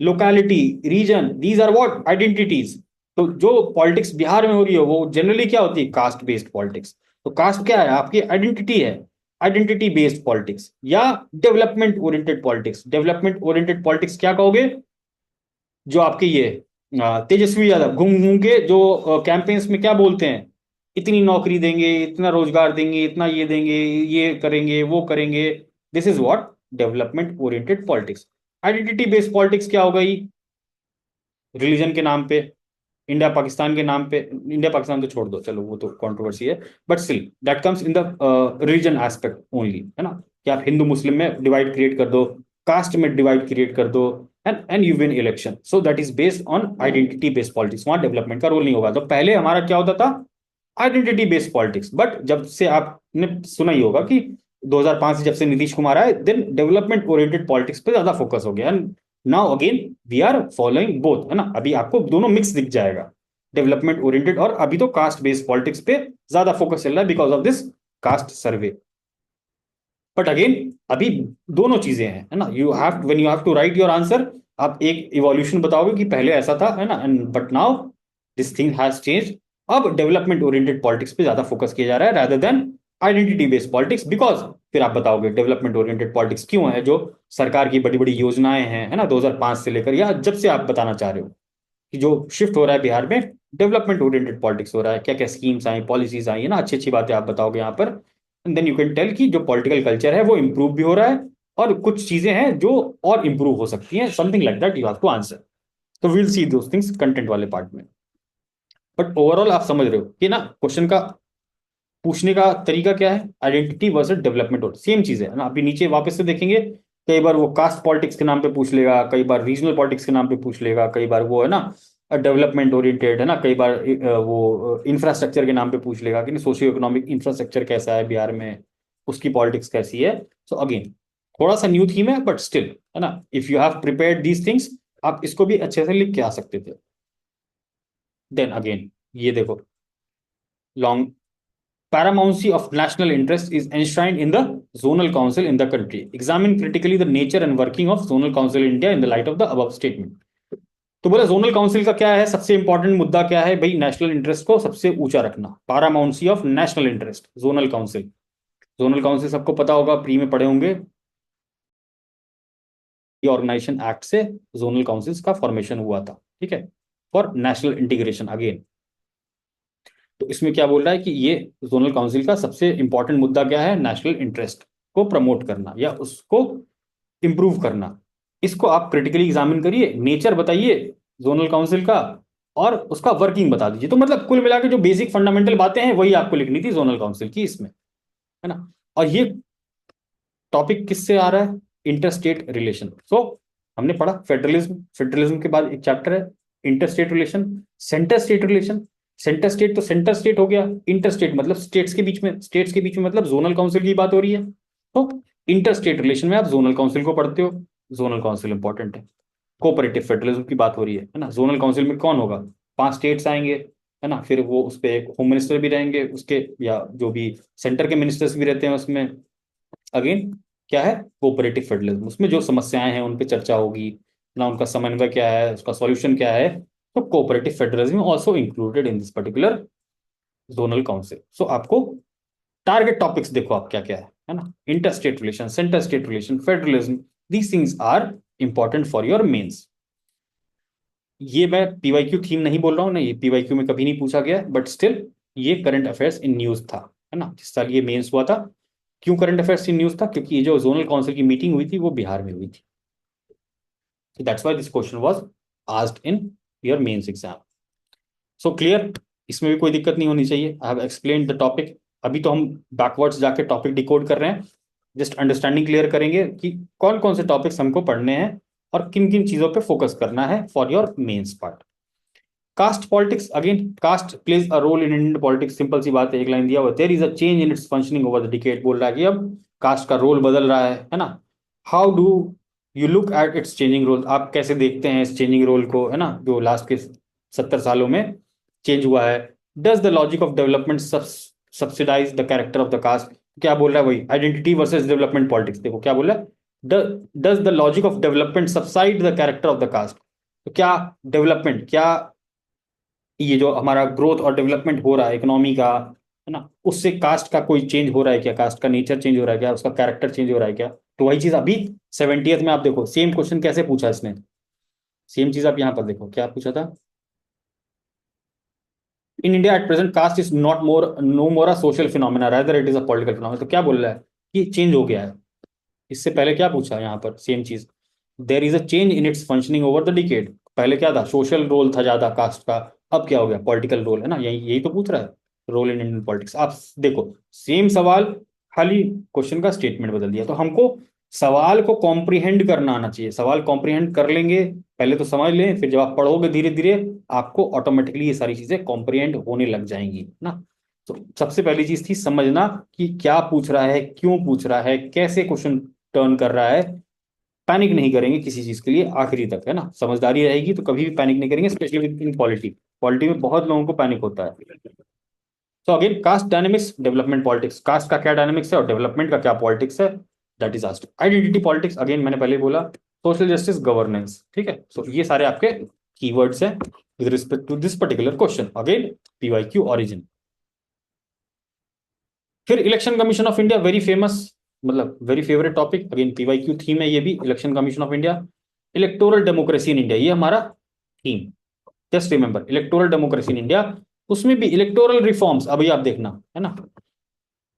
locality, region, these are what identities. तो जो पॉलिटिक्स बिहार में हो रही है वो जनरली क्या होती है, कास्ट बेस्ड पॉलिटिक्स। तो कास्ट क्या है, आपकी आइडेंटिटी है, आइडेंटिटी बेस्ड पॉलिटिक्स या development oriented politics. Development oriented politics क्या कहोगे, जो आपके ये तेजस्वी यादव घूम घूम के जो कैंपेन्स में क्या बोलते हैं, इतनी नौकरी देंगे, इतना रोजगार देंगे, इतना ये देंगे, ये करेंगे, वो करेंगे। This is what development oriented politics. Identity based politics क्या हो गई, रिलीजन के नाम पे, इंडिया पाकिस्तान के नाम पे, इंडिया पाकिस्तान तो छोड़ दो, चलो वो तो कंट्रोवर्सी है, but still that comes in the religion aspect only, है ना, कि आप हिंदू मुस्लिम में डिवाइड क्रिएट कर दो, कास्ट में डिवाइड क्रिएट कर दो, and you win election. So that is based on identity based politics, वहां डेवलपमेंट का रोल नहीं होगा। तो पहले हमारा क्या होता था, आइडेंटिटी बेस्ड पॉलिटिक्स, बट जब से आपने सुना ही होगा कि 2005 से जब से नीतीश कुमार आए, देन डेवलपमेंट ओरिएंटेड पॉलिटिक्स पे ज्यादा फोकस हो गया। Now again we are following both, है ना, अभी आपको दोनों मिक्स दिख जाएगा, डेवलपमेंट ओरिएंटेड, और अभी तो कास्ट बेस्ड पॉलिटिक्स पे ज्यादा फोकस चल रहा है because of this caste survey. But again अभी दोनों चीजें हैं, है ना, you have when you have to write your answer, आप एक इवोल्यूशन बताओगे कि पहले ऐसा था, है ना, and but now this thing has change. अब डेवलपमेंट ओरिएंटेड पॉलिटिक्स पे ज्यादा फोकस किया जा रहा है rather than identity based politics, because फिर आप बताओगे डेवलपमेंट ओरिएंटेड पॉलिटिक्स क्यों है, जो सरकार की बड़ी बड़ी योजनाएं हैं, है ना, 2005 से लेकर, या जब से आप बताना चाह रहे हो कि जो शिफ्ट हो रहा है बिहार में, डेवलपमेंट ओरिएंटेड पॉलिटिक्स हो रहा है, क्या क्या स्कीम्स आई, पॉलिसीज आई, है ना, अच्छी अच्छी बातें आप बताओगे यहाँ पर, and then you can tell कि जो पॉलिटिकल कल्चर है वो इंप्रूव भी हो रहा है, और कुछ चीजें हैं जो और इंप्रूव हो सकती हैं, something like that you have to answer. तो will see those things content वाले पार्ट में। बट ओवरऑल आप समझ रहे हो कि ना क्वेश्चन का पूछने का तरीका क्या है, आइडेंटिटी वर्सेस डेवलपमेंट, और सेम चीज है ना। अभी नीचे वापस से देखेंगे, कई बार वो कास्ट पॉलिटिक्स के नाम पे पूछ लेगा, कई बार रीजनल पॉलिटिक्स के नाम पे पूछ लेगा, कई बार वो है ना डेवलपमेंट ओरिएंटेड, है ना, कई बार वो इंफ्रास्ट्रक्चर के नाम पे पूछ लेगा कि सोशियो इकोनॉमिक इंफ्रास्ट्रक्चर कैसा है बिहार में, उसकी पॉलिटिक्स कैसी है। सो अगेन थोड़ा सा न्यू थीम है, बट स्टिल, है ना, if you have prepared these things, आप इसको भी अच्छे से लिख के आ सकते थे। देन अगेन ये देखो, long paramountcy of national interest is enshrined in the zonal council in the country. Examine critically the nature and working of zonal council in India in the light of the above statement. तो बोला zonal council का क्या है, सबसे important मुद्दा क्या है भाई, नेशनल इंटरेस्ट को सबसे ऊंचा रखना, paramountcy of national interest, zonal council. Zonal council सबको पता होगा, प्री में पढ़े होंगे, ऑर्गेनाइजेशन एक्ट से जोनल काउंसिल्स का फॉर्मेशन हुआ था, ठीक है, फॉर नेशनल इंटीग्रेशन। अगेन तो इसमें क्या बोल रहा है कि ये जोनल काउंसिल का सबसे इंपॉर्टेंट मुद्दा क्या है, नेशनल इंटरेस्ट को प्रमोट करना या उसको इंप्रूव करना। इसको आप क्रिटिकली एग्जामिन करिए, नेचर बताइए जोनल काउंसिल का और उसका वर्किंग बता दीजिए। तो मतलब कुल मिला के जो बेसिक फंडामेंटल बातें हैं वही आपको लिखनी थी जोनल काउंसिल की इसमें, है ना। और ये टॉपिक किससे आ रहा है, इंटर स्टेट रिलेशन। सो हमने पढ़ा फेडरलिज्म, फेडरलिज्म के बाद एक चैप्टर है inter state relation, centre state relation. Centre state तो सेंटर स्टेट हो गया, इंटर स्टेट मतलब स्टेट्स के बीच में, स्टेट्स के बीच में मतलब जोनल काउंसिल की बात हो रही है। तो इंटर स्टेट रिलेशन में आप जोनल काउंसिल को पढ़ते हो, जोनल काउंसिल इंपॉर्टेंट है। कोऑपरेटिव फेडरलिज्म की बात हो रही है ना। जोनल काउंसिल में कौन होगा, 5 स्टेट्स आएंगे, है ना, फिर वो उस पर एक होम मिनिस्टर भी रहेंगे उसके, या जो भी सेंटर के मिनिस्टर्स भी रहते हैं उसमें। अगेन क्या है, कोऑपरेटिव फेडरलिज्म, उसमें जो समस्याएं हैं उन पे चर्चा होगी ना, उनका समन्वय क्या है, उसका सॉल्यूशन क्या है। तो cooperative federalism also included in this particular zonal council. So आपको टारगेट टॉपिक्स देखो आप क्या क्या है ना, inter state relation, centre state relation, federalism, these things are important for your mains. ये मैं पीवाईक्यू थीम नहीं बोल रहा हूँ ना, ये पीवाईक्यू में कभी नहीं पूछा गया, बट स्टिल ये करंट अफेयर्स इन न्यूज था, है ना, जिस साल ये मेंस हुआ था। क्यों करंट अफेयर्स इन न्यूज था, क्योंकि ये जो जोनल काउंसिल की मीटिंग हुई थी वो बिहार में हुई थी। So that's why this question was asked in your mains exam. So clear, इसमें भी कोई दिक्कत नहीं होनी चाहिए। I have explained the topic. अभी तो हम बैकवर्ड्स जाके टॉपिक डिकोड कर रहे हैं, जस्ट अंडरस्टैंडिंग क्लियर करेंगे कि कौन कौन से टॉपिक्स हमको पढ़ने हैं और किन किन चीजों पे फोकस करना है for your mains part. Caste politics, again caste plays a role in Indian politics, simple सी बात है, एक लाइन दिया हुआ, there is a change in its functioning over the decade, बोल रहा है कि अब कास्ट का रोल बदल रहा है ना। How do you look at its changing role, आप कैसे देखते हैं इस चेंजिंग रोल को, है ना, जो लास्ट के 70 सालों में चेंज हुआ है। Does the logic of development subsidise the character of the caste, क्या बोल रहा है वही, आइडेंटिटी वर्सेस डेवलपमेंट पॉलिटिक्स। देखो क्या बोल रहा है, does the logic of development subside the character of the caste. तो क्या डेवलपमेंट, क्या ये जो हमारा ग्रोथ और डेवलपमेंट हो रहा है इकोनॉमी का, है ना, उससे कास्ट का कोई चेंज हो रहा है क्या, कास्ट का नेचर चेंज हो रहा है क्या, उसका कैरेक्टर चेंज हो रहा है क्या। तो वही चीज अभी 70th में आप देखो, सेम क्वेश्चन कैसे पूछा इसने, सेम चीज आप यहाँ पर देखो क्या पूछा था। In India at present caste is not more no more a social phenomena rather it is a political phenomena. तो क्या बोल रहा है कि चेंज हो गया है। इससे पहले क्या पूछा यहाँ पर, सेम चीज, देर is a change in its functioning over the decade. पहले क्या था, सोशल रोल था ज्यादा कास्ट का, अब क्या हो गया, पॉलिटिकल रोल, है ना, यही यही तो पूछ रहा है, रोल इन इंडियन पॉलिटिक्स। आप देखो सेम सवाल, खाली क्वेश्चन का स्टेटमेंट बदल दिया। तो हमको सवाल को कॉम्प्रिहेंड करना आना चाहिए, सवाल कॉम्प्रिहेंड कर लेंगे, पहले तो समझ लें, फिर जब आप पढ़ोगे धीरे धीरे आपको ऑटोमेटिकली ये सारी चीजें कॉम्प्रिहेंड होने लग जाएंगी ना। तो सबसे पहली चीज थी समझना कि क्या पूछ रहा है, क्यों पूछ रहा है, कैसे क्वेश्चन टर्न कर रहा है। पैनिक नहीं करेंगे किसी चीज के लिए आखिरी तक, है ना, समझदारी रहेगी तो कभी भी पैनिक नहीं करेंगे, स्पेशली इन पॉलिटी, पॉलिटी में बहुत लोगों को पैनिक होता है। तो again caste dynamics, development politics, caste का क्या डायनेमिक्स है और डेवलपमेंट का क्या पॉलिटिक्स है, that is asked. Identity politics, again मैंने पहले बोला, सोशल जस्टिस, गवर्नेंस, ठीक है। सो ये सारे आपके कीवर्ड्स हैं with respect to this particular question, again PYQ origin. फिर election commission of India, very famous, मतलब very favourite topic, again PYQ theme है ये भी, election commission of India. Electoral democracy in India, ये हमारा theme, just remember electoral democracy in India. उसमें भी electoral reforms, अभी आप देखना, है ना,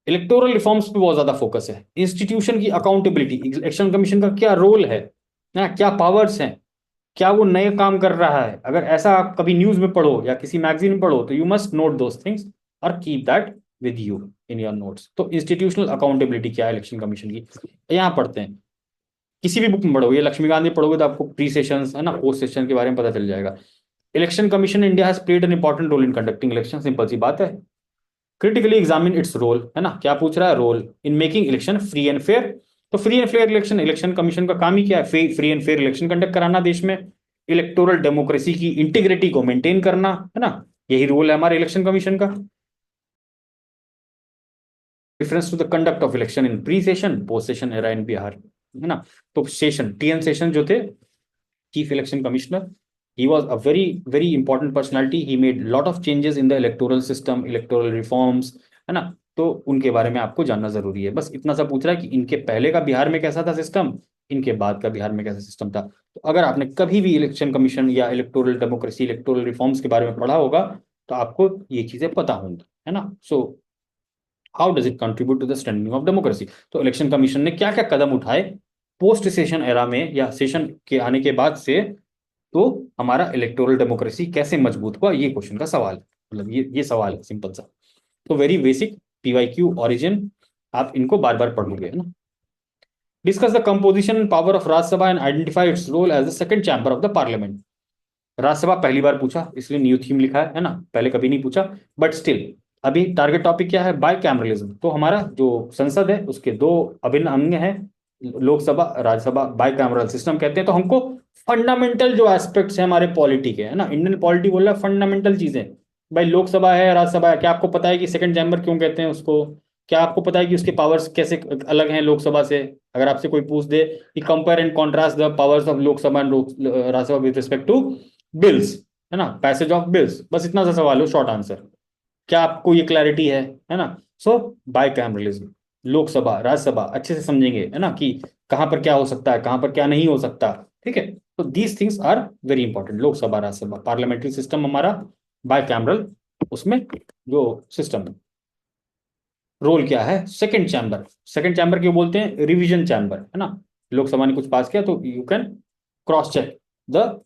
इलेक्टोरल रिफॉर्म्स पे बहुत ज्यादा फोकस है। इंस्टीट्यूशन की अकाउंटेबिलिटी, इलेक्शन कमीशन का क्या रोल है ना, क्या पावर्स हैं, क्या वो नए काम कर रहा है, अगर ऐसा आप कभी न्यूज में पढ़ो या किसी मैगजीन में पढ़ो तो you must note those things और keep that with you in your notes. तो इंस्टीट्यूशनल अकाउंटेबिलिटी क्या है इलेक्शन कमीशन की, यहाँ पढ़ते हैं। किसी भी बुक में पढ़ोगे, लक्ष्मीकांत में पढ़ोगे तो आपको प्री सेशन, है ना, पोस्ट सेशन के बारे में पता चल जाएगा। Election commission India has played an important role in conducting election, simple सी बात है। क्रिटिकली एग्जामिन इट्स रोल, है ना, क्या पूछ रहा है, role in making election free and fair. तो free and fair election, election commission का काम ही क्या है, free and fair election conduct कराना देश में, इलेक्टोरल डेमोक्रेसी की इंटीग्रिटी को मेंटेन करना, है ना, यही रोल है हमारे इलेक्शन कमीशन का। Reference to the conduct of election in pre Seshan post Seshan era in Bihar, है ना। तो सेशन, टीएन सेशन जो थे, chief election commissioner, he was a very very important personality, he made lot of changes in the electoral system, electoral reforms, है ना। तो उनके बारे में आपको जानना जरूरी है। बस इतना सा पूछ रहा है कि इनके पहले का बिहार में कैसा था सिस्टम, इनके बाद का बिहार में कैसा सिस्टम था। तो अगर आपने कभी भी इलेक्शन कमीशन या इलेक्टोरल डेमोक्रेसी, इलेक्टोरल रिफॉर्म्स के बारे में पढ़ा होगा तो आपको ये चीजें पता होंगी, है ना। So how does it contribute to the strengthening of democracy. तो इलेक्शन कमीशन ने क्या क्या कदम उठाए पोस्ट सेशन एरा में या सेशन के आने के बाद से, तो हमारा इलेक्टोरल डेमोक्रेसी कैसे मजबूत हुआ, ये क्वेश्चन का सवाल है, मतलब ये सवाल है सिंपल सा। तो वेरी बेसिक पीवाईक्यू ओरिजिन आप इनको बार बार पढ़ोगे, है ना। Discuss the composition and power of Rajya Sabha and identify its role as the second chamber of the parliament. Rajya Sabha पहली बार पूछा, इसलिए न्यू थीम लिखा है ना, पहले कभी नहीं पूछा, बट स्टिल अभी टारगेट टॉपिक क्या है, बाय कैमरलिज्म। तो हमारा जो संसद है उसके दो अभिन्न अंग हैं, Lok Sabha Rajya Sabha, bicameral system कहते हैं। तो हमको फंडामेंटल जो एस्पेक्ट्स हैं हमारे पॉलिटी के, है ना, इंडियन पॉलिटी बोल रहा है फंडामेंटल चीजें, भाई लोकसभा है राज्यसभा है, क्या आपको पता है कि सेकंड चैम्बर क्यों कहते हैं उसको, क्या आपको पता है कि उसके पावर्स कैसे अलग हैं लोकसभा से। अगर आपसे कोई पूछ दे कि compare and contrast the powers of Lok Sabha and Rajya Sabha with respect to bills, है ना, पैसेज ऑफ बिल्स, बस इतना सा सवाल हो, शॉर्ट आंसर। क्या आपको ये क्लैरिटी है ना। सो बाय कैमरलिज्म, लोकसभा राज्यसभा अच्छे से समझेंगे, है ना, कि कहां पर क्या हो सकता है, कहां पर क्या नहीं हो सकता, ठीक है। तो these things are very important. Lok Sabha Rajya Sabha parliamentary system हमारा बाय कैमरल, उसमें जो सिस्टम है, रोल क्या है, सेकंड चैम्बर। सेकंड चैम्बर क्यों बोलते हैं, रिवीजन चैम्बर, है ना। लोकसभा ने कुछ पास किया तो you can cross check the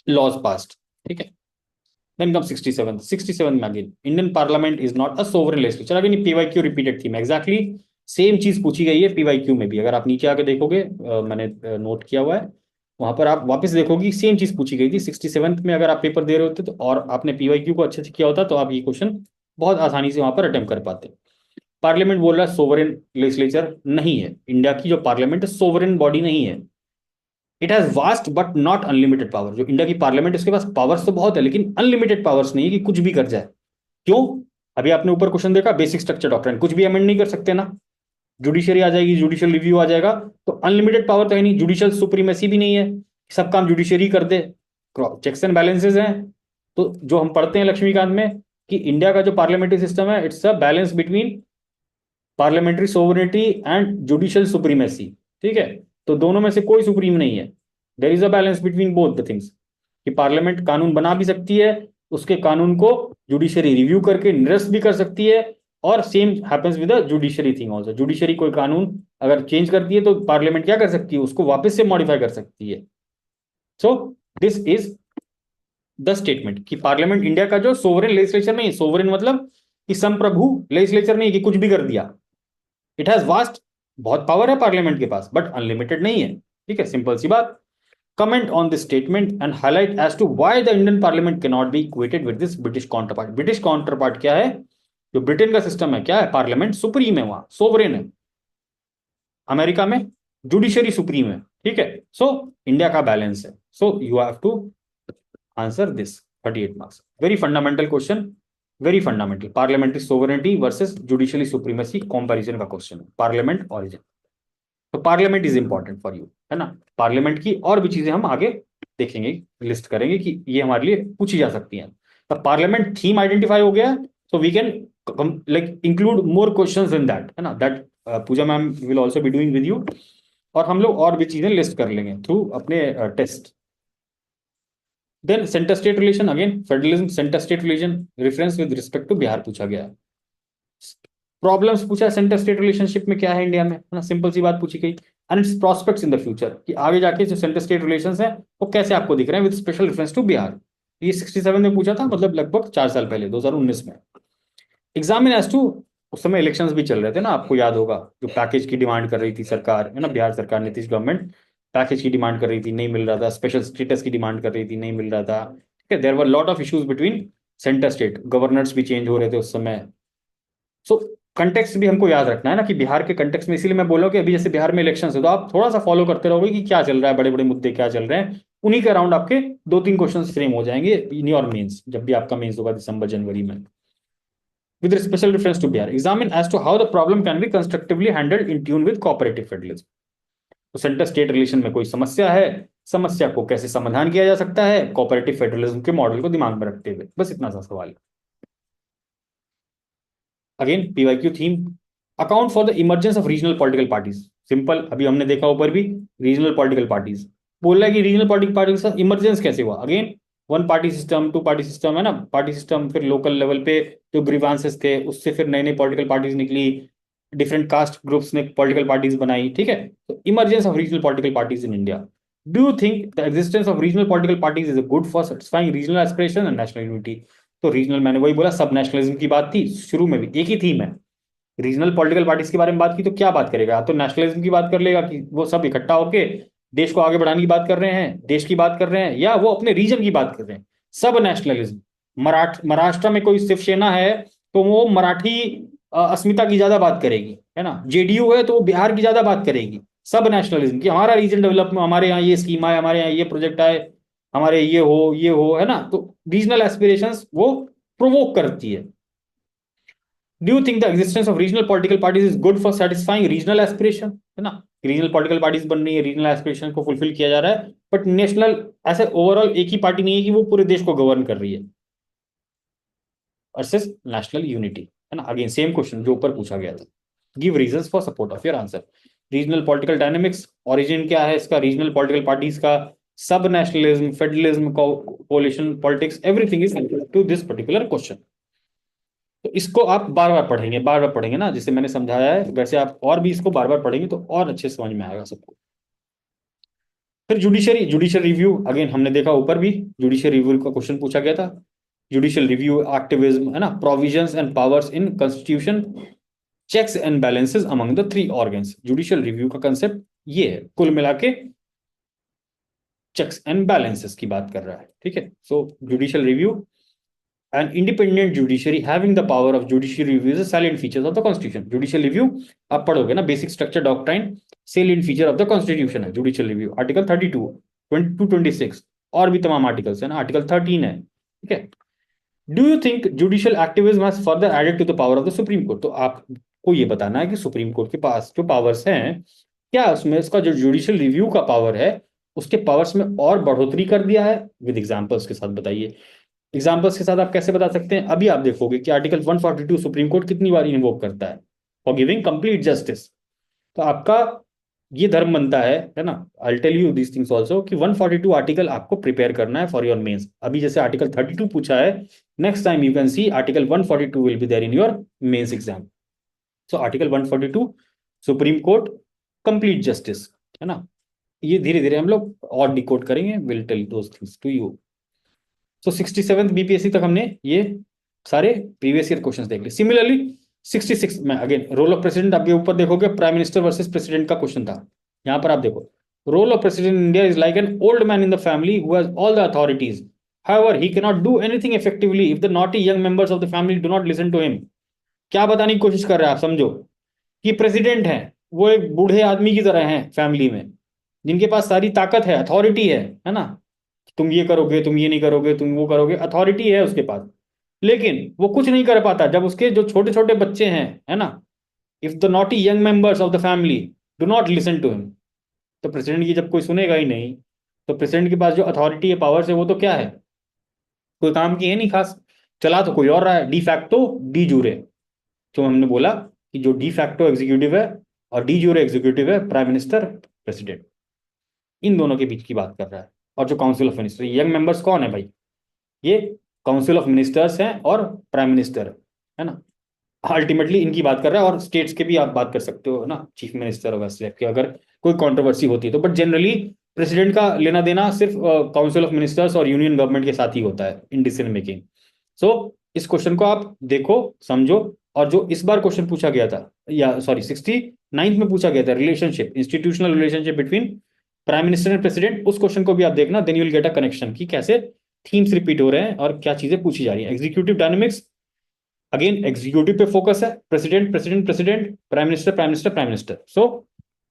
laws passed, ठीक है। Then comes 67. 67 में again, Indian Parliament is not a sovereign legislature. Again PYQ repeated theme, exactly same चीज पूछी गई है PYQ में भी। अगर आप नीचे आके देखोगे, मैंने नोट किया हुआ है, वहां पर आप वापस देखोगे सेम चीज पूछी गई थी 67 में। अगर आप पेपर दे रहे होते तो, और आपने PYQ को अच्छे से किया होता, तो आप ये क्वेश्चन बहुत आसानी से वहां पर अटेम्प्ट कर पाते। पार्लियामेंट बोल रहा है सोवरेन लेजिस्लेचर नहीं है, इंडिया की जो पार्लियामेंट है सोवरेन बॉडी नहीं है। It has vast but not unlimited power. जो इंडिया की पार्लियामेंट, उसके पास पावर्स तो बहुत है, लेकिन अनलिमिटेड पावर्स नहीं है कि कुछ भी कर जाए। क्यों, अभी आपने ऊपर क्वेश्चन देखा, बेसिक स्ट्रक्चर डॉक्ट्रिन, कुछ भी अमेंड नहीं कर सकते ना। जुडिशरी आ जाएगी, जुडिशियल रिव्यू आ जाएगा, तो अनलिमिटेड पावर तो है नहीं। जुडिशियल सुप्रीमेसी भी नहीं है, सब काम जुडिशरी कर दे। चेक्स एंड बैलेंसेज हैं। तो जो हम पढ़ते हैं लक्ष्मीकांत में कि इंडिया का जो पार्लियामेंट्री सिस्टम है, it's a balance between parliamentary sovereignty and judicial supremacy, ठीक है। तो दोनों में से कोई सुप्रीम नहीं है, there is a balance between both the things, कि पार्लियामेंट कानून बना भी सकती है, उसके कानून को जुडिशरी रिव्यू करके निरस्त भी कर सकती है, और same happens with the judiciary thing also. Judiciary कोई कानून अगर चेंज करती है तो पार्लियामेंट क्या कर सकती है, उसको वापस से मॉडिफाई कर सकती है। सो दिस इज द स्टेटमेंट कि पार्लियामेंट इंडिया का जो सोवरेन लेजिस्लेचर नहीं, सोवरेन मतलब कि संप्रभु लेजिस्लेचर नहीं कि कुछ भी कर दिया। इट हैज वास्ट, बहुत पावर है पार्लियामेंट के पास, बट अनलिमिटेड नहीं है, ठीक है, सिंपल सी बात। Comment on this statement and highlight as to why the Indian parliament can not be equated with this British counterpart. British counterpart क्या है, जो ब्रिटेन का सिस्टम है, क्या है, पार्लियामेंट सुप्रीम है, वहां सोवरेन है। अमेरिका में जुडिशरी सुप्रीम है, ठीक है। सो इंडिया का बैलेंस है। So you have to answer this 38 marks, very fundamental question, very fundamental. Parliamentary sovereignty versus judicially supremacy comparison का क्वेश्चन है, पार्लियामेंट ओरिजिन। तो parliament is important for you, है ना। पार्लियामेंट की और भी चीजें हम आगे देखेंगे, लिस्ट करेंगे कि ये हमारे लिए पूछी जा सकती हैं। तो पार्लियामेंट थीम आइडेंटिफाई हो गया, so we can like include more questions in that, है ना, that Pooja ma'am will also be doing with you. और हम लोग और भी चीजें लिस्ट कर लेंगे थ्रू अपने test. Then centre state relation, again federalism, centre state relation, reference with respect to Bihar पूछा गया है। प्रॉब्लम्स पूछा है सेंटर स्टेट रिलेशनशिप में क्या है इंडिया में, है ना, सिंपल सी बात पूछी गई। And it's prospects in the future, कि आगे जाके जो सेंटर स्टेट रिलेशंस हैं वो कैसे आपको दिख रहे हैं, with special reference to Bihar. ये 67 में पूछा था, मतलब लगभग 4 साल पहले, 2019 में। एग्जामिन एज टू, उस समय इलेक्शंस भी चल रहे थे ना, आपको याद होगा, जो पैकेज की डिमांड कर रही थी सरकार, है ना, बिहार सरकार, नीतीश गवर्नमेंट पैकेज की डिमांड कर रही थी, नहीं मिल रहा था। स्पेशल स्टेटस की डिमांड कर रही थी, नहीं मिल रहा था, ठीक है। There were lot of issues between centre state, governors भी चेंज हो रहे थे उस समय। सो कंटेक्स्ट भी हमको याद रखना है ना, कि बिहार के कंटेक्स्ट में, इसीलिए मैं बोला कि अभी जैसे बिहार में इलेक्शन है, तो आप थोड़ा सा फॉलो करते रहोगे कि क्या चल रहा है, बड़े बड़े मुद्दे क्या चल रहे हैं, उन्हीं के अराउंड आपके 2-3 क्वेश्चन फ्रेम हो जाएंगे इन योर मेंस, जब भी आपका मेंस होगा दिसंबर जनवरी में। With special reference to Bihar, examine as to how the problem can be constructively handled in tune with cooperative federalism. तो सेंटर स्टेट रिलेशन में कोई समस्या है, समस्या को कैसे समाधान किया जा सकता है, कोऑपरेटिव फेडरलिज्म के मॉडल को दिमाग में रखते हुए, बस इतना सा सवाल है। Again PYQ theme, account for the emergence of regional political parties. Simple, अभी हमने देखा ऊपर भी, रीजनल पॉलिटिकल पार्टीज बोल रहा है कि रीजनल पॉलिटिकल पार्टीज का इमरजेंस कैसे हुआ। Again one party system, two party system, है ना, पार्टी सिस्टम, फिर लोकल लेवल पे जो ग्रीवांसेस थे उससे फिर नई नई पॉलिटिकल पार्टीज निकली, डिफरेंट कास्ट ग्रुप्स ने पॉलिटिकल पार्टीज बनाई, ठीक है। तो emergence of regional political parties in India. Do you think the existence of regional political parties is good for satisfying regional aspiration and national unity? तो regional, मैंने वही बोला, सब नेशनलिज्म की बात थी शुरू में भी, एक ही थीम है। रीजनल पॉलिटिकल पार्टीज के बारे में बात की तो क्या बात करेगा, तो नेशनलिज्म की बात कर लेगा कि वो सब इकट्ठा होके देश को आगे बढ़ाने की बात कर रहे हैं, देश की बात कर रहे हैं, या वो अपने रीजन की बात कर रहे हैं। सब नेशनलिज्म, महाराष्ट्र में कोई शिवसेना है तो वो मराठी अस्मिता की ज्यादा बात करेगी, है ना, जेडीयू है तो वो बिहार की ज्यादा बात करेगी। सब नेशनलिज्म की, हमारा रीजन डेवलपमेंट, हमारे यहाँ ये स्कीम आए, हमारे यहाँ ये प्रोजेक्ट आए, हमारे ये हो, है ना, तो रीजनल एस्पिरेशंस वो प्रोवोक करती है। Do you think the existence of regional political parties is good for satisfying regional aspiration? है ना, रीजनल पॉलिटिकल पार्टीज बन रही है, रीजनल एस्पिरेशन को फुलफिल किया जा रहा है, बट नेशनल ऐसे ओवरऑल एक ही पार्टी नहीं है कि वो पूरे देश को गवर्न कर रही है, वर्सेस नेशनल यूनिटी, है ना। अगेन सेम क्वेश्चन जो ऊपर पूछा गया था, give reasons for support of your answer. Regional political dynamics, origin क्या है इसका, रीजनल पॉलिटिकल पार्टीज का, सब nationalism, federalism, coalition politics, everything is to this particular question. तो इसको आप बार बार पढ़ेंगे ना, जिसे मैंने समझाया है वैसे आप और भी इसको बार बार पढ़ेंगे तो और अच्छे से समझ में आएगा सबको। फिर जुडिशियल रिव्यू, अगेन हमने देखा ऊपर भी जुडिशियल रिव्यू का क्वेश्चन पूछा गया था। जुडिशियल रिव्यू एक्टिविज्म, है ना, provisions and powers in constitution, checks and balances among the three organs. Judicial review का कंसेप्ट ये है, कुल मिला के चेक्स एंड बैलेंसेस की बात कर रहा है, ठीक है। So judicial review, an independent judiciary having the power of judiciary review is a salient features of the constitution. Judicial review आप पढ़ोगे ना, basic structure doctrine, salient feature of the constitution है judicial review, article 32, 22, 26 और भी तमाम articles है ना, article 13 है, ठीक है। Do you think judicial activism has further added to the power of the Supreme Court? तो आपको ये बताना है कि सुप्रीम कोर्ट के पास जो पावर्स हैं, क्या उसमें इसका जो जुडिशियल रिव्यू का पावर है उसके पावर्स में और बढ़ोतरी कर दिया है? विद एग्जांपल्स के साथ बताइए। एग्जाम्पल्स के साथ आप कैसे बता सकते हैं, अभी आप देखोगे कि आर्टिकल 142 सुप्रीम कोर्ट कितनी बार इन्वोक करता है फॉर गिविंग कंप्लीट जस्टिस। तो आपका ये धर्म बनता है ना, I tell you this things also कि 142 आर्टिकल आपको प्रिपेयर करना है फॉर योर मेंस। अभी जैसे आर्टिकल 32 पूछा है, next time you can see article 142 will be there in your mains exam. So article 142 supreme court complete justice, है ना, ये धीरे धीरे हम लोग और डिकोड करेंगे, will tell those things to you. So 67th BPSC तक हमने ये सारे प्रीवियस ईयर क्वेश्चंस देख लिए। सिमिलरली 66 में अगेन रोल ऑफ प्रेसिडेंट, आपके ऊपर देखोगे प्राइम मिनिस्टर वर्सेस प्रेसिडेंट का क्वेश्चन था। यहां पर आप देखो, role of president in India is like an old man in the family who has all the authorities, however he can not do anything effectively if the naughty young members of the family do not listen to him. क्या बताने की कोशिश कर रहे हैं आप, समझो कि प्रेसिडेंट है वो एक बूढ़े आदमी की तरह है फैमिली में, जिनके पास सारी ताकत है, अथॉरिटी है ना, तुम ये करोगे, तुम ये नहीं करोगे, तुम वो करोगे, अथॉरिटी है उसके पास, लेकिन वो कुछ नहीं कर पाता जब उसके जो छोटे छोटे बच्चे हैं, है ना, if the naughty young members of the family do not listen to him, तो प्रेसिडेंट की जब कोई सुनेगा ही नहीं, तो प्रेसिडेंट के पास जो अथॉरिटी है, पावर्स है, वो तो क्या है, कोई काम की है नहीं खास, चला तो कोई और रहा है, डी फैक्टो डी जूरे। तो हमने बोला कि जो डी फैक्टो एग्जीक्यूटिव है और डी जूरे एग्जीक्यूटिव है, प्राइम मिनिस्टर, प्रेसिडेंट, इन दोनों के बीच की बात कर रहा है। और जो council of minister, young members कौन है भाई, ये काउंसिल ऑफ मिनिस्टर्स हैं और प्राइम मिनिस्टर है ना, अल्टीमेटली इनकी बात कर रहा है। और स्टेट्स के भी आप बात कर सकते हो ना, चीफ मिनिस्टर और वैसे कि अगर कोई कंट्रोवर्सी होती है तो, बट जनरली प्रेसिडेंट का लेना देना सिर्फ काउंसिल ऑफ मिनिस्टर्स और यूनियन गवर्नमेंट के साथ ही होता है इन डिसीजन मेकिंग। सो इस क्वेश्चन को आप देखो, समझो। और जो इस बार क्वेश्चन पूछा गया था, या सॉरी 69th में पूछा गया था, relationship, institutional relationship between prime minister and president, उस क्वेश्चन को भी आप देखना, then you will get a connection कि कैसे थीम्स रिपीट हो रहे हैं और क्या चीजें पूछी जा रही हैं। एग्जीक्यूटिव डायनेमिक्स, अगेन एग्जीक्यूटिव पे फोकस है, president president president, prime minister prime minister prime minister. So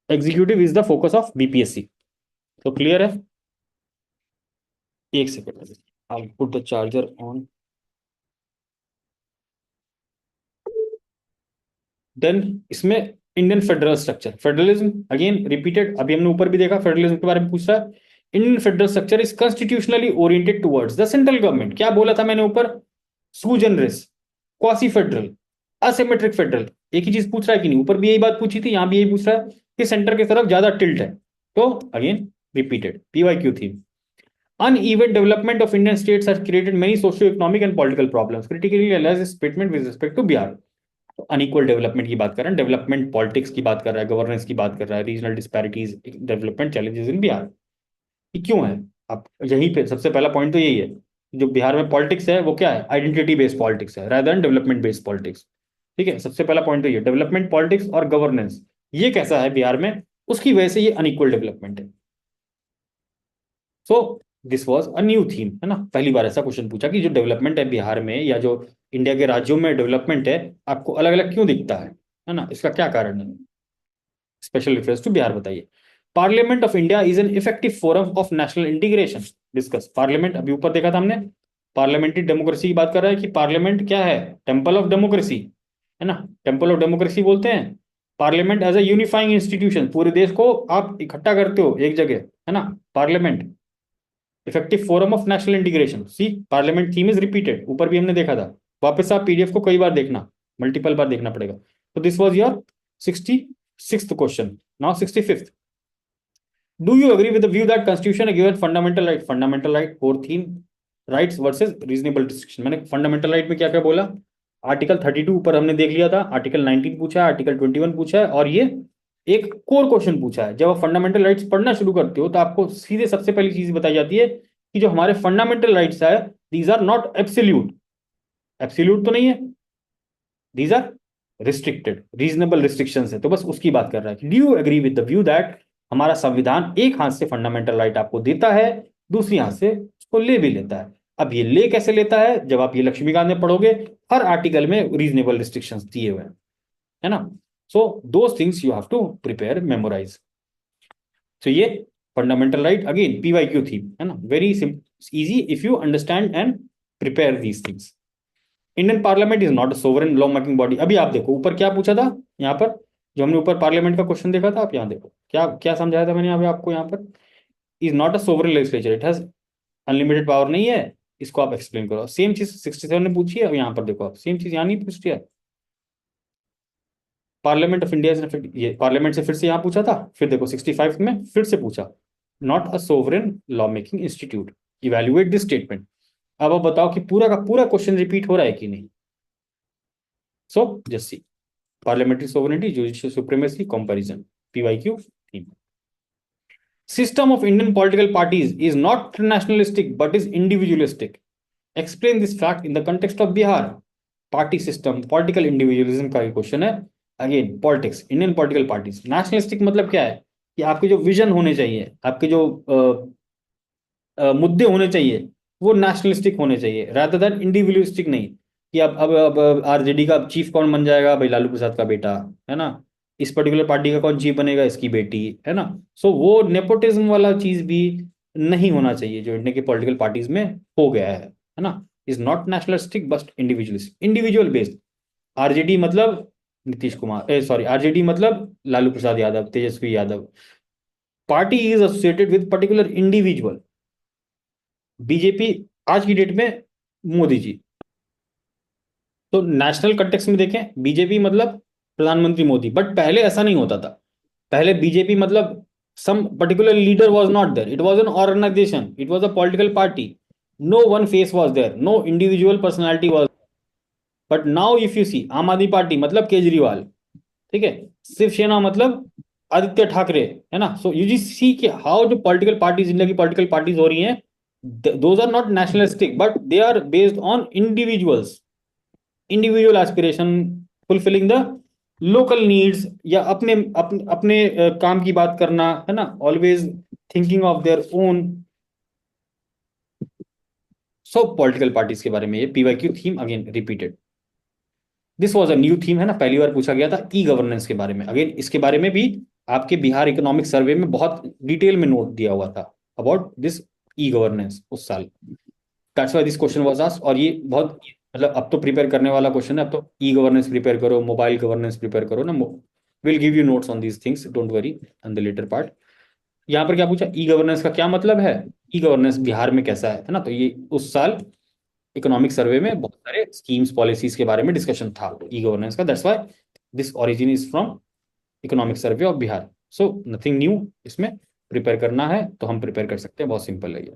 executive is the focus of BPSC. तो क्लियर है? एक second, I put the charger on. Then इसमें Indian federal structure, federalism again repeated, अभी हमने ऊपर भी देखा फेडरलिज्म के बारे में पूछ रहा है। Indian federal structure is constitutionally oriented towards the central government. क्या बोला था मैंने ऊपर, sui generis, quasi federal, asymmetric federal, एक ही चीज पूछ रहा है कि नहीं, ऊपर भी यही बात पूछी थी, यहां भी यही पूछ रहा है कि सेंटर की तरफ ज्यादा टिल्ट है। तो again repeated PYQ theme. uneven development of Indian states has created many socio-economic and political problems. Critically analyze this statement with respect to Bihar. Unequal development की बात कर रहे हैं, डेवलपमेंट पॉलिटिक्स की बात कर रहा है, गवर्नेंस की बात कर रहा है, regional disparities, development challenges in Bihar, ये क्यों है? अब यहीं पे सबसे पहला पॉइंट तो यही है, जो बिहार में पॉलिटिक्स है वो क्या है, आइडेंटिटी बेस्ड पॉलिटिक्स है rather than development based politics. ठीक है, सबसे पहला पॉइंट तो ये डेवलपमेंट पॉलिटिक्स और गवर्नेंस ये कैसा है बिहार में, उसकी वजह से ये अनइक्वल डेवलपमेंट है। So this was a new theme, है ना, पहली बार ऐसा क्वेश्चन पूछा कि जो डेवलपमेंट है बिहार में या जो इंडिया के राज्यों में डेवलपमेंट है आपको अलग अलग क्यों दिखता है ना, इसका क्या कारण है, स्पेशल रेफरेंस टू बिहार बताइए। Parliament of India is an effective forum of national integration. Discuss parliament, अभी ऊपर देखा था हमने, पार्लियामेंट्री डेमोक्रेसी की बात कर रहा है कि पार्लियामेंट क्या है, टेम्पल ऑफ डेमोक्रेसी, है ना, टेम्पल ऑफ डेमोक्रेसी बोलते हैं। Parliament as a unifying institution, पूरे देश को आप इकट्ठा करते हो एक जगह, है ना, parliament. Effective forum of national integration, see parliament theme is repeated, ऊपर भी हमने देखा था, वापस आप पीडीएफ को कई बार देखना, मल्टीपल बार देखना पड़ेगा। तो this was your 66th question. Now 65th, do you agree with the view that constitution है given fundamental right, fundamental right core theme, rights versus reasonable restriction. मैंने फंडामेंटल राइट में क्या क्या बोला, आर्टिकल 32 ऊपर हमने देख लिया था, आर्टिकल 19 पूछा है, आर्टिकल 21 पूछा है, और ये एक कोर क्वेश्चन पूछा है। जब आप फंडामेंटल राइट्स पढ़ना शुरू करते हो तो आपको सीधे सबसे पहली चीज बताई जाती है कि जो हमारे फंडामेंटल राइट्स है these are not absolute, absolute तो नहीं है, these are restricted, reasonable restrictions है। तो बस उसकी बात कर रहा है, do you agree with the view that हमारा संविधान एक हाथ से फंडामेंटल राइट आपको देता है, दूसरी हाथ से उसको ले भी लेता है। अब ये ले कैसे लेता है, जब आप ये लक्ष्मीकांत में पढ़ोगे, हर आर्टिकल में रीजनेबल रिस्ट्रिक्शंस दिए हुए हैं, है ना। So those things you have to prepare, memorise. तो ये fundamental right again PYQ theme, है ना, very easy if you understand and prepare these things. Indian parliament is not a sovereign law making body. अभी आप देखो ऊपर क्या पूछा था, यहाँ पर जो हमने ऊपर पार्लियामेंट का क्वेश्चन देखा था, आप यहाँ देखो क्या क्या समझाया था मैंने यहाँ पे आपको, यहाँ पर is not a sovereign legislature, it has unlimited power नहीं है, इसको आप एक्सप्लेन करो। सेम चीज 67 ने पूछी है, अब यहाँ पर देखो आप सेम चीज यहाँ नहीं पूछती है। पार्लियामेंट ऑफ इंडिया, ये पार्लियामेंट से फिर से यहाँ पूछा था, फिर देखो 65 में फिर से पूछा, not a sovereign law making institute, evaluate this statement. अब आप बताओ कि पूरा का पूरा क्वेश्चन रिपीट हो रहा है कि नहीं। So just see, parliamentary sovereignty, judicial supremacy, comparison, PYQ theme. System of Indian political parties is not nationalistic but is individualistic. Explain this fact in the context of Bihar. Party system, political individualism का question है। Again politics, Indian political parties, nationalistic मतलब क्या है कि आपके जो vision होने चाहिए, आपके जो मुद्दे होने चाहिए वो नेशनलिस्टिक होने चाहिए, रादर देन इंडिविजुअलिस्टिक नहीं कि अब आरजेडी का चीफ कौन बन जाएगा, भाई लालू प्रसाद का बेटा, है ना, इस पर्टिकुलर पार्टी का कौन चीफ बनेगा, इसकी बेटी, है ना। सो वो नेपोटिज्म वाला चीज भी नहीं होना चाहिए जो इंडिया की पॉलिटिकल पार्टीज में हो गया है ना। Is not nationalistic but individualistic, individual based. RJD मतलब नीतीश कुमार, सॉरी, आरजेडी मतलब Lalu Prasad Yadav, Tejashwi Yadav. Party is associated with particular individual. BJP आज की डेट में मोदी जी, तो नेशनल कंटेक्स्ट में देखें बीजेपी मतलब प्रधानमंत्री मोदी, बट पहले ऐसा नहीं होता था। पहले बीजेपी मतलब some particular leader was not there, it was an organisation, it was a political party, no one face was there, no individual personality was. But now if you see, Aam Aadmi party मतलब केजरीवाल, ठीक है, शिवसेना मतलब आदित्य ठाकरे, है ना। So you जी सी कि how जो political parties, India की political parties हो रही हैं, those are not nationalistic but they are based on individuals, individual aspiration, fulfilling the local needs, या अपने काम की बात करना, है ना, always thinking of their own. So political parties के बारे में ये PYQ theme again repeated. This was a new theme, है ना, पहली बार पूछा गया था ई गवर्नेंस के बारे में। अगेन इसके बारे में भी आपके बिहार इकोनॉमिक सर्वे में बहुत डिटेल में नोट दिया हुआ था अबाउट दिस ई गवर्नेंस उस साल। That's why this question was asked, और ये बहुत मतलब अब तो प्रिपेयर करने वाला क्वेश्चन है। अब तो ई गवर्नेंस प्रिपेयर करो, मोबाइल गवर्नेंस प्रिपेयर करो ना, will give you notes on these things, don't worry, on the latter part. यहाँ पर क्या पूछा, ई गवर्नेंस का क्या मतलब है, ई गवर्नेंस बिहार में कैसा है ना। तो ये उस साल इकोनॉमिक सर्वे में बहुत सारे स्कीम्स पॉलिसीज के बारे में डिस्कशन था ई गवर्नेंस का। That's why this origin is from economic survey of Bihar. So nothing new, इसमें प्रिपेयर करना है तो हम प्रिपेयर कर सकते हैं, बहुत सिंपल है ये।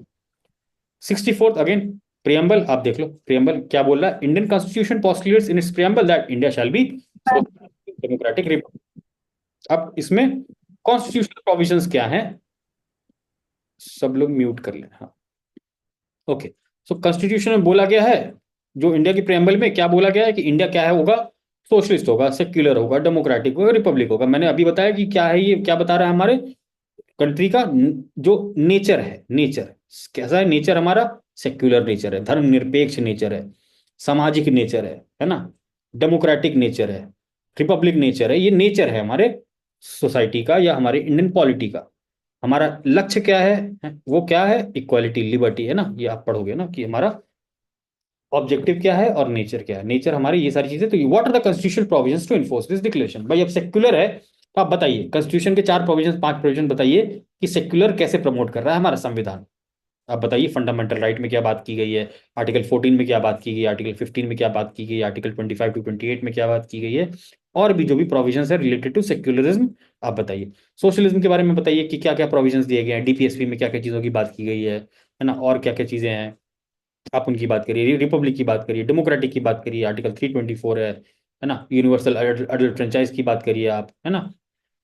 64th अगेन प्रियम्बल, आप देख लो प्रियम्बल क्या बोल रहा है। Indian constitution postulates in its preamble that India shall be democratic Republic. अब इसमें कॉन्स्टिट्यूशनल प्रोविजंस क्या हैं, सब लोग म्यूट कर लें, हाँ ओके। सो कॉन्स्टिट्यूशन में बोला गया है, जो इंडिया की प्रेम्बल में क्या बोला गया है कि इंडिया क्या है होगा, सोशलिस्ट होगा, सेक्युलर होगा, डेमोक्रेटिक होगा, रिपब्लिक होगा। मैंने अभी बताया कि क्या है, ये क्या बता रहा है हमारे कंट्री का जो नेचर है, नेचर कैसा है, नेचर हमारा सेक्युलर नेचर है, धर्मनिरपेक्ष नेचर है, सामाजिक नेचर है ना, डेमोक्रेटिक नेचर है, रिपब्लिक नेचर है। ये नेचर है हमारे सोसाइटी का या हमारे इंडियन पॉलिटी का। हमारा लक्ष्य क्या है, वो क्या है, इक्वालिटी लिबर्टी है ना, ये आप पढ़ोगे ना कि हमारा ऑब्जेक्टिव क्या है और नेचर क्या है। नेचर हमारी ये सारी चीजें। तो what are the constitutional provisions to enforce this declaration. भाई अब सेक्युलर है तो आप बताइए कॉन्स्टिट्यूशन के 4 प्रोविजन 5 प्रोविजन बताइए कि सेक्युलर कैसे प्रमोट कर रहा है हमारा संविधान। आप बताइए फंडामेंटल राइट में क्या बात की गई है, आर्टिकल 14 में क्या बात की गई, आर्टिकल 15 में क्या बात की गई, आर्टिकल 25 to 28 में क्या बात की गई है, और भी जो भी प्रोविजंस है रिलेटेड टू सेक्युलरिज्म आप बताइए। सोशलिज्म के बारे में बताइए कि क्या क्या प्रोविजंस दिए गए हैं, डीपीएसपी में क्या क्या चीज़ों की बात की गई है ना, और क्या क्या चीज़ें हैं आप उनकी बात करिए, रिपब्लिक की बात करिए, डेमोक्रेटिक की बात करिए, आर्टिकल 324 है ना, यूनिवर्सल अडल्ट फ्रेंचाइज की बात करिए आप, है ना।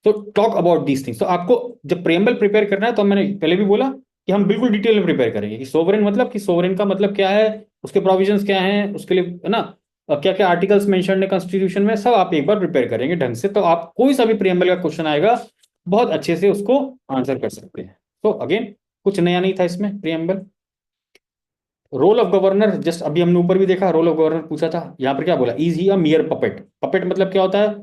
तो टॉक अबाउट दीज थिंग्स। तो आपको जब प्रेम्बल प्रिपेयर करना है तो मैंने पहले भी बोला कि हम बिल्कुल डिटेल में प्रिपेयर करेंगे कि सोवरेन मतलब कि सोवरेन का मतलब क्या है, उसके प्रोविजंस क्या हैं, उसके लिए है ना क्या क्या आर्टिकल्स मेंशन है कॉन्स्टिट्यूशन में, सब आप एक बार प्रिपेयर करेंगे ढंग से, तो आप कोई सा भी प्रेम्बल का क्वेश्चन आएगा बहुत अच्छे से उसको आंसर कर सकते हैं। तो अगेन कुछ नया नहीं था इसमें preamble. Role of governor just अभी हमने ऊपर भी देखा, रोल ऑफ गवर्नर पूछा था, यहाँ पर क्या बोला, is he a मियर puppet. Puppet मतलब क्या होता है,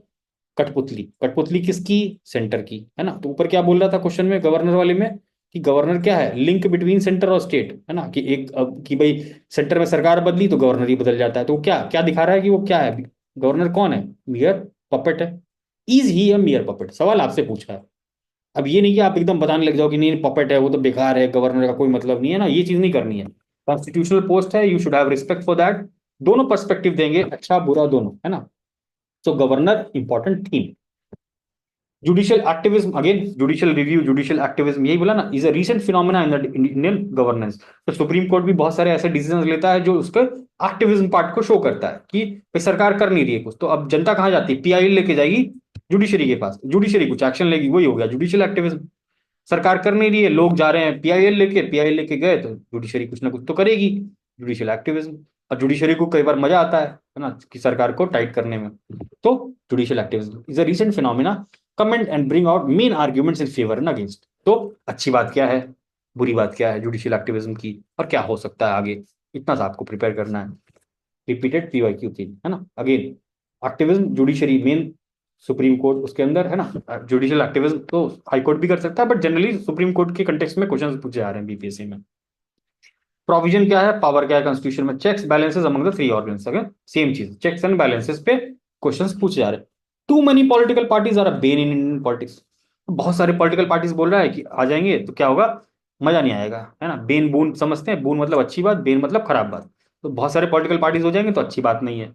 कठपुतली। कठपुतली किसकी, सेंटर की, है ना। तो ऊपर क्या बोल रहा था क्वेश्चन में गवर्नर वाले में कि गवर्नर क्या है, लिंक बिटवीन सेंटर और स्टेट, है ना, कि एक कि भाई सेंटर में सरकार बदली तो गवर्नर ही बदल जाता है। तो क्या क्या दिखा रहा है कि वो क्या है, गवर्नर कौन है, मियर पपेट है। इज ही अ मियर पपेट, सवाल आपसे पूछा है। अब ये नहीं कि आप एकदम बताने लग जाओ कि नहीं पपेट है वो तो बेकार है, गवर्नर का कोई मतलब नहीं है ना, ये चीज नहीं करनी है। कॉन्स्टिट्यूशनल पोस्ट है, you should have respect for that. दोनों पर्सपेक्टिव देंगे, अच्छा बुरा दोनों, है ना। तो governor important theme. Judicial activism, again judicial review, judicial activism, यही बोला ना, is a recent phenomena in the Indian governance. तो सुप्रीम कोर्ट भी बहुत सारे ऐसे डिसीजन लेता है जो उसके एक्टिविज्म पार्ट को शो करता है कि भाई सरकार कर नहीं रही है कुछ, तो अब जनता कहाँ जाती है, पीआईएल लेके जाएगी जुडिशरी के पास, जुडिशरी कुछ एक्शन लेगी, वही हो गया जुडिशियल एक्टिविज्म। सरकार कर नहीं रही है, लोग जा रहे हैं पीआईएल लेके गए तो जुडिशरी कुछ ना कुछ तो करेगी, जुडिशियल एक्टिविज्म। और जुडिशरी को कई बार मजा आता है ना, कि सरकार को टाइट करने में। तो judicial activism is a recent phenomena, comment and bring out main arguments in favour and against. तो अच्छी बात क्या है, बुरी बात क्या है जुडिशियल एक्टिविज्म की, और क्या हो सकता है आगे, इतना सा आपको प्रिपेयर करना है। रिपीटेड पीवाईक्यू थी, है ना। Again activism judiciary main, supreme court उसके अंदर, है ना। जुडिशियल एक्टिविज्म तो हाई कोर्ट भी कर सकता है, बट जनरली सुप्रीम कोर्ट के कंटेक्स्ट में क्वेश्चन पूछे जा रहे हैं बीपीएससी में। प्रोविजन क्या है, पावर क्या है कॉन्स्टिट्यूशन में, checks balances among the 3 organs, again same चीज, चेक्स एंड बैलेंसेस पे क्वेश्चंस पूछे जा रहे हैं। Too many political parties are a bane in Indian politics. बहुत सारे पॉलिटिकल पार्टीज बोल रहा है कि आ जाएंगे तो क्या होगा, मजा नहीं आएगा, है ना। बेन बून समझते हैं, बून मतलब अच्छी बात, बेन मतलब खराब बात। तो बहुत सारे पॉलिटिकल पार्टीज हो जाएंगे तो अच्छी बात नहीं है।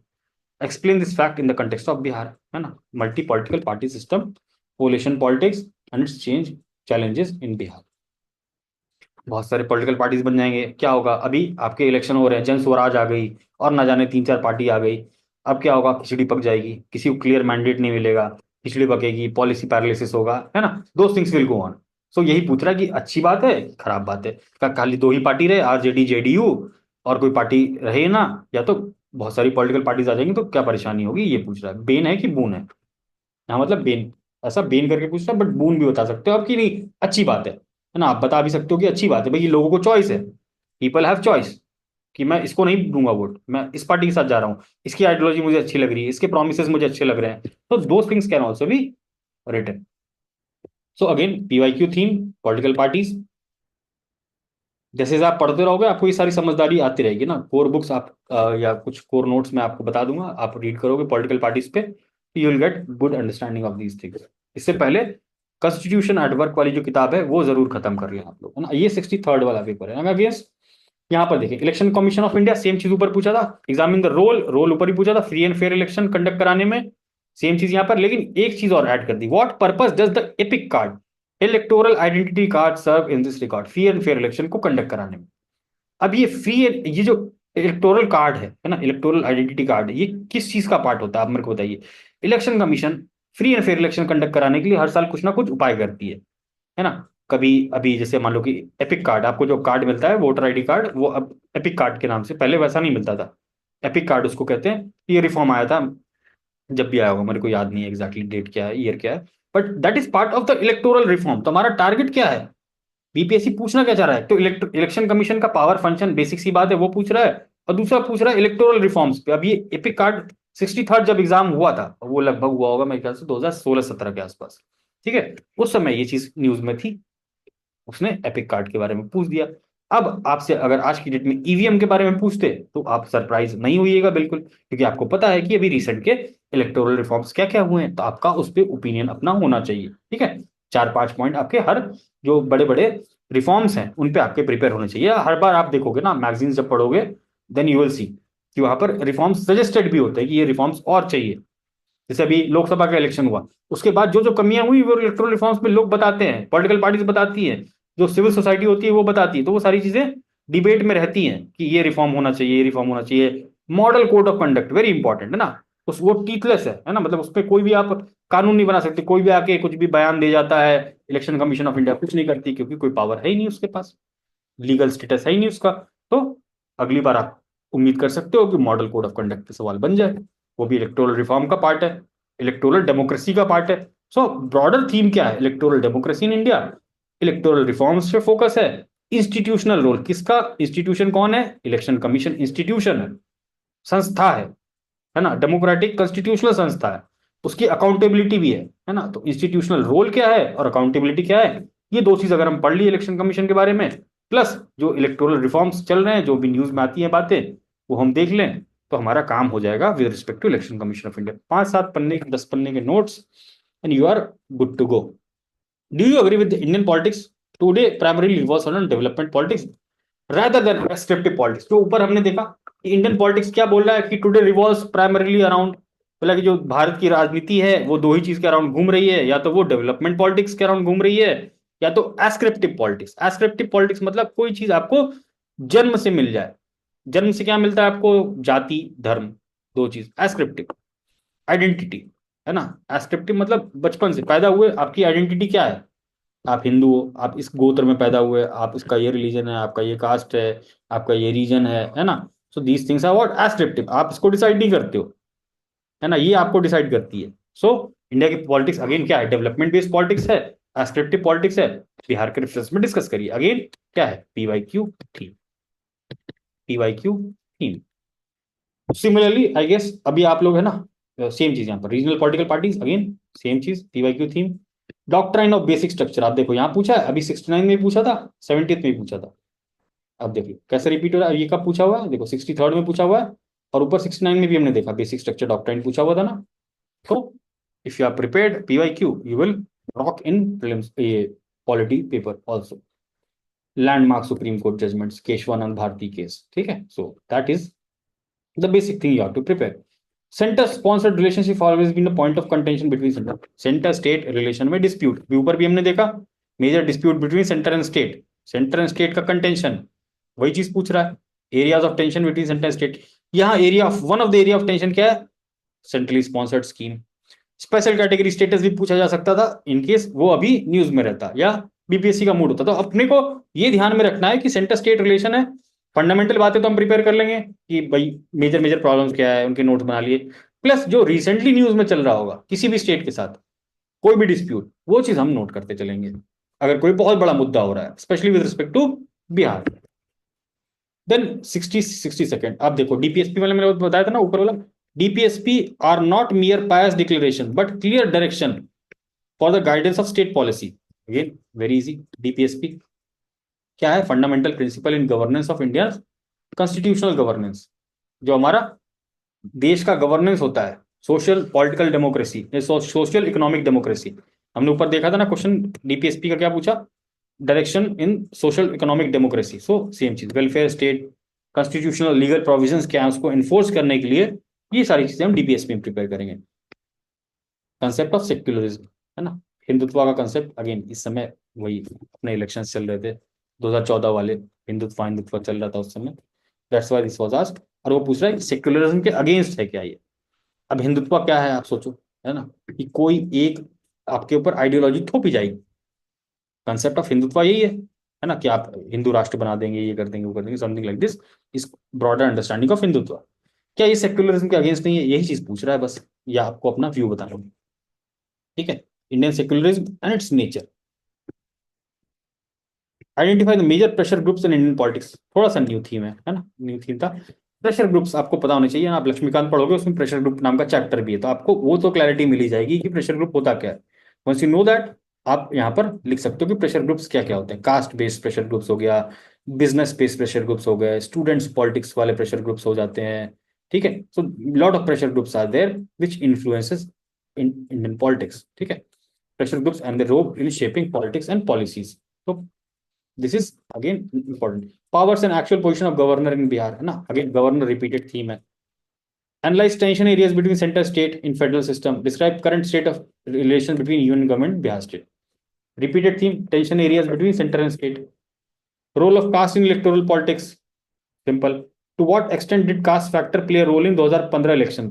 Explain this fact in the context of Bihar, है ना, multi political party system, coalition politics and its change challenges in Bihar. बहुत सारे पॉलिटिकल पार्टीज बन जाएंगे, क्या होगा, अभी आपके इलेक्शन हो रहे हैं, जन स्वराज आ गई और ना जाने 3 4 पार्टी आ गई। अब क्या होगा, खिचड़ी पक जाएगी, किसी को क्लियर मैंडेट नहीं मिलेगा, खिचड़ी पकेगी, पॉलिसी पैरालिसिस होगा, है ना। दो थिंग्स विल गो ऑन। सो यही पूछ रहा है कि अच्छी बात है खराब बात है, क्या खाली 2 ही पार्टी रहे, आरजेडी जेडीयू, और कोई पार्टी रहे ना, या तो बहुत सारी पॉलिटिकल पार्टीज आ जाएंगी तो क्या परेशानी होगी, ये पूछ रहा है। बेन है कि बून है, हाँ मतलब बेन, ऐसा बेन करके पूछ रहा है, बट बून भी बता सकते हो आप कि नहीं अच्छी बात है ना। आप बता भी सकते हो कि अच्छी बात है, भाई ये लोगों को चॉइस है, पीपल हैव चॉइस, कि मैं इसको नहीं दूंगा वोट, मैं इस पार्टी के साथ जा रहा हूँ, इसकी आइडियोलॉजी मुझे अच्छी लग रही है, इसके प्रोमिस मुझे अच्छे लग रहे हैं। तो दो things can also be written. So again PYQ theme, political parties, जैसे जैसे आप पढ़ते रहोगे आपको ये सारी समझदारी आती रहेगी ना। कोर बुक्स आप या कुछ कोर नोट्स मैं आपको बता दूंगा, आप रीड करोगे पॉलिटिकल पार्टीज पे, you will get good understanding of these things. इससे पहले कॉन्स्टिट्यूशन एट वर्क वाली जो किताब है वो जरूर खत्म कर लिया आप लोग, है ना। ये 63rd वाला पेपर है अगेंस्ट। यहाँ पर देखिए election commission of India, same चीज ऊपर पूछा था, एग्जामिन द रोल, रोल ऊपर ही पूछा था, free and fair election conduct कराने में, सेम चीज यहाँ पर, लेकिन एक चीज और ऐड कर दी, what purpose does the EPIC card electoral identity card serve in this record, free and fair election को कंडक्ट कराने में। अब ये जो इलेक्टोरल कार्ड है ना, इलेक्टोरल आइडेंटिटी कार्ड, ये किस चीज का पार्ट होता है, आप मेरे को बताइए। Election commission free and fair election conduct कराने के लिए हर साल कुछ ना कुछ उपाय करती है ना। कभी अभी जैसे मान लो कि एपिक कार्ड, आपको जो कार्ड मिलता है वोटर आईडी कार्ड, वो अब एपिक कार्ड के नाम से, पहले वैसा नहीं मिलता था। एपिक कार्ड उसको कहते हैं। ये रिफॉर्म आया था, जब भी आया होगा, मेरे को याद नहीं है एग्जैक्टली डेट क्या है, ईयर क्या है, but that is part of the electoral reform. तो हमारा टारगेट क्या है, बीपीएससी पूछना क्या चाह रहा है, तो इलेक्शन कमीशन का पावर फंक्शन, बेसिक सी बात है, वो पूछ रहा है। और दूसरा पूछ रहा है इलेक्टोरल रिफॉर्म्स पे। अब ये एपिक कार्ड 63rd जब एग्जाम हुआ था, वो लगभग हुआ होगा मेरे ख्याल से 2016-17 के आसपास, ठीक है, उस समय ये चीज न्यूज में थी, उसने एपिक कार्ड के बारे में पूछ दिया। अब आपसे अगर आज की डेट में ईवीएम के बारे में पूछते तो आप सरप्राइज नहीं होइएगा बिल्कुल, क्योंकि आपको पता है कि अभी रिसेंट के इलेक्टोरल रिफॉर्म्स क्या क्या हुए हैं, तो आपका उस पर ओपिनियन अपना होना चाहिए, ठीक है। 4-5 पॉइंट आपके हर जो बड़े बड़े रिफॉर्म्स हैं उन पे आपके प्रिपेयर होने चाहिए। हर बार आप देखोगे ना मैगजीन जब पढ़ोगे, देन यू विल सी कि वहां पर रिफॉर्म्स सजेस्टेड भी होते हैं कि ये रिफॉर्म्स और चाहिए। जैसे अभी लोकसभा का इलेक्शन हुआ, उसके बाद जो जो कमियां हुई वो इलेक्टोरल रिफॉर्म्स में लोग बताते हैं, पॉलिटिकल पार्टीज बताती हैं, जो सिविल सोसाइटी होती है वो बताती है, तो वो सारी चीजें डिबेट में रहती हैं कि ये रिफॉर्म होना चाहिए, ये रिफॉर्म होना चाहिए। Model code of conduct very important है ना, उस वो टीथलेस है ना, मतलब उस पर कोई भी आप कानून नहीं बना सकते, कोई भी आके कुछ भी बयान दे जाता है। इलेक्शन कमीशन ऑफ इंडिया कुछ नहीं करती, क्योंकि कोई पावर है ही नहीं उसके पास, लीगल स्टेटस है ही नहीं उसका। तो अगली बार आप उम्मीद कर सकते हो कि मॉडल कोड ऑफ कंडक्ट पे सवाल बन जाए, वो भी इलेक्टोरल रिफॉर्म का पार्ट है, इलेक्टोरल डेमोक्रेसी का पार्ट है। सो ब्रॉडर थीम क्या है, electoral democracy in India, electoral reforms पे फोकस है। इंस्टीट्यूशनल रोल किसका, इंस्टीट्यूशन कौन है, इलेक्शन कमीशन इंस्टीट्यूशन है, संस्था है ना, डेमोक्रेटिक कॉन्स्टिट्यूशनल संस्था है, उसकी अकाउंटेबिलिटी भी है ना। तो इंस्टीट्यूशनल रोल क्या है और अकाउंटेबिलिटी क्या है, ये दो चीज अगर हम पढ़ लिए इलेक्शन कमीशन के बारे में, प्लस जो इलेक्टोरल रिफॉर्म्स चल रहे हैं, जो भी न्यूज में आती हैं बातें, वो हम देख लें, तो हमारा काम हो जाएगा with respect to election commission of India. 5-7 पन्ने 10 पन्ने के notes and you are good to go. Do you agree with Indian politics today primarily revolves on development politics rather than prescriptive politics? जो ऊपर हमने देखा कि इंडियन पॉलिटिक्स क्या बोल रहा है कि टुडे रिवॉल्व्स प्राइमरीली अराउंड, बोला कि जो भारत की राजनीति है वो दो ही चीज के अराउंड घूम रही है, या तो वो डेवलपमेंट पॉलिटिक्स के अराउंड घूम रही है, या तो एस्क्रिप्टिव पॉलिटिक्स। एस्क्रिप्टिव पॉलिटिक्स मतलब कोई चीज आपको जन्म से मिल जाए। जन्म से क्या मिलता है आपको, जाति धर्म, दो चीज। एस्क्रिप्टिव आइडेंटिटी, है ना, एस्क्रिप्टिव मतलब बचपन से पैदा हुए आपकी आइडेंटिटी क्या है, आप हिंदू हो, आप इस गोत्र में पैदा हुए, आप इसका ये रिलीजन है, आपका ये कास्ट है, आपका ये रीजन है ना। So these things are what ascriptive, आप इसको डिसाइड नहीं करते हो, है ना, ये आपको डिसाइड करती है। सो इंडिया की पॉलिटिक्स अगेन क्या है, डेवलपमेंट बेस्ड पॉलिटिक्स है, एस्क्रिप्टिव पॉलिटिक्स है। बिहार के रेफरेंस में डिस्कस करिए अगेन क्या है, PYQ theme, PYQ theme. Similarly I guess अभी आप लोग है ना, सेम चीज यहाँ पर regional political parties, again same चीज, PYQ theme. Doctrine of basic structure आप देखो यहाँ पूछा है, अभी 69 में पूछा था, 70th में पूछा था। अब देखिए कैसे रिपीट हो रहा है, ये कब पूछा हुआ है, देखो 63rd में पूछा हुआ है, और ऊपर 69 में भी हमने देखा बेसिक स्ट्रक्चर डॉक्ट्राइन पूछा हुआ था ना। तो if you are prepared PYQ you will rock in prelims, ये polity paper also. Landmark supreme court judgments, Kesavananda Bharati case, ठीक है, so that is the basic thing you have to prepare. Center sponsored relationship always been a point of contention between center state relation में dispute भी ऊपर भी हमने देखा, major dispute between centre and state, centre and state का contention, वही चीज पूछ रहा है, areas of tension between centre and state. यहाँ area of one of the area of tension क्या है, centrally sponsored scheme. Special category status भी पूछा जा सकता था इन केस वो अभी न्यूज में रहता या बीपीएससी का मूड होता। तो अपने को ये ध्यान में रखना है कि सेंटर स्टेट रिलेशन है, फंडामेंटल बातें तो हम प्रिपेयर कर लेंगे कि भाई मेजर मेजर प्रॉब्लम्स क्या है, उनके नोट्स बना लिए, प्लस जो रिसेंटली न्यूज में चल रहा होगा किसी भी स्टेट के साथ कोई भी डिस्प्यूट, वो चीज हम नोट करते चलेंगे अगर कोई बहुत बड़ा मुद्दा हो रहा है, specially with respect to Bihar. Then 60 second आप देखो, डीपीएसपी वाले मैंने बताया था ना ऊपर वाला, DPSP are not mere pious declaration but clear direction for the guidance of state policy. Again very easy, DPSP क्या है, fundamental principle in governance of India, constitutional governance, जो हमारा देश का गवर्नेंस होता है, social political democracy, social economic democracy. हमने ऊपर देखा था ना क्वेश्चन, डीपीएसपी का क्या पूछा, direction in social economic democracy. So same चीज, welfare state, constitutional legal provisions क्या है उसको एनफोर्स करने के लिए, ये सारी चीजें हम डीपीएसपी में प्रिपेयर करेंगे। कंसेप्ट ऑफ सेक्युलरिज्म, है ना, हिंदुत्व का कंसेप्ट, अगेन इस समय वही अपने इलेक्शन चल रहे थे 2014 वाले, हिंदुत्व हिंदुत्व चल रहा था उस समय, that's why this was asked. और वो पूछ रहा है सेक्युलरिज्म के अगेंस्ट है क्या ये। अब हिंदुत्व क्या है आप सोचो, है ना, कि कोई एक आपके ऊपर आइडियोलॉजी थोपी जाएगी। कंसेप्ट ऑफ हिंदुत्व यही है ना, कि आप हिंदू राष्ट्र बना देंगे, ये कर देंगे, वो कर देंगे, something like this is broader understanding of Hindutva. क्या ये सेक्युलरिज्म के अगेंस्ट नहीं है, यही चीज पूछ रहा है बस, या आपको अपना व्यू बताना होगा। ठीक है, Indian secularism and it's nature. Identify the major pressure groups in Indian politics, थोड़ा सा न्यू थीम है ना, न्यू थीम था। प्रेशर ग्रुप्स आपको पता होने चाहिए, आप लक्ष्मीकांत पढ़ोगे उसमें प्रेशर ग्रुप नाम का चैप्टर भी है, तो आपको वो तो क्लैरिटी मिली जाएगी कि प्रेशर ग्रुप होता क्या है। वंस यू नो दैट, आप यहाँ पर लिख सकते हो कि प्रेशर ग्रुप्स क्या क्या होते हैं। कास्ट बेस्ड प्रेशर ग्रुप्स हो गया, बिजनेस बेस्ड प्रेशर ग्रुप्स हो गए, स्टूडेंट्स पॉलिटिक्स वाले प्रेशर ग्रुप्स हो जाते हैं। ठीक है, so lot of pressure groups are there which influences in Indian politics. ठीक है, pressure groups and the role in shaping politics and policies. तो this is again important. Powers and actual position of governor in Bihar, है ना, again governor repeated theme है। Analyze tension areas between center state in federal system. Describe current state of relation between union government and Bihar state. Repeated theme, tension areas between center and state. Role of caste in electoral politics. Simple. To what extent did caste factor play a role in 2015 election?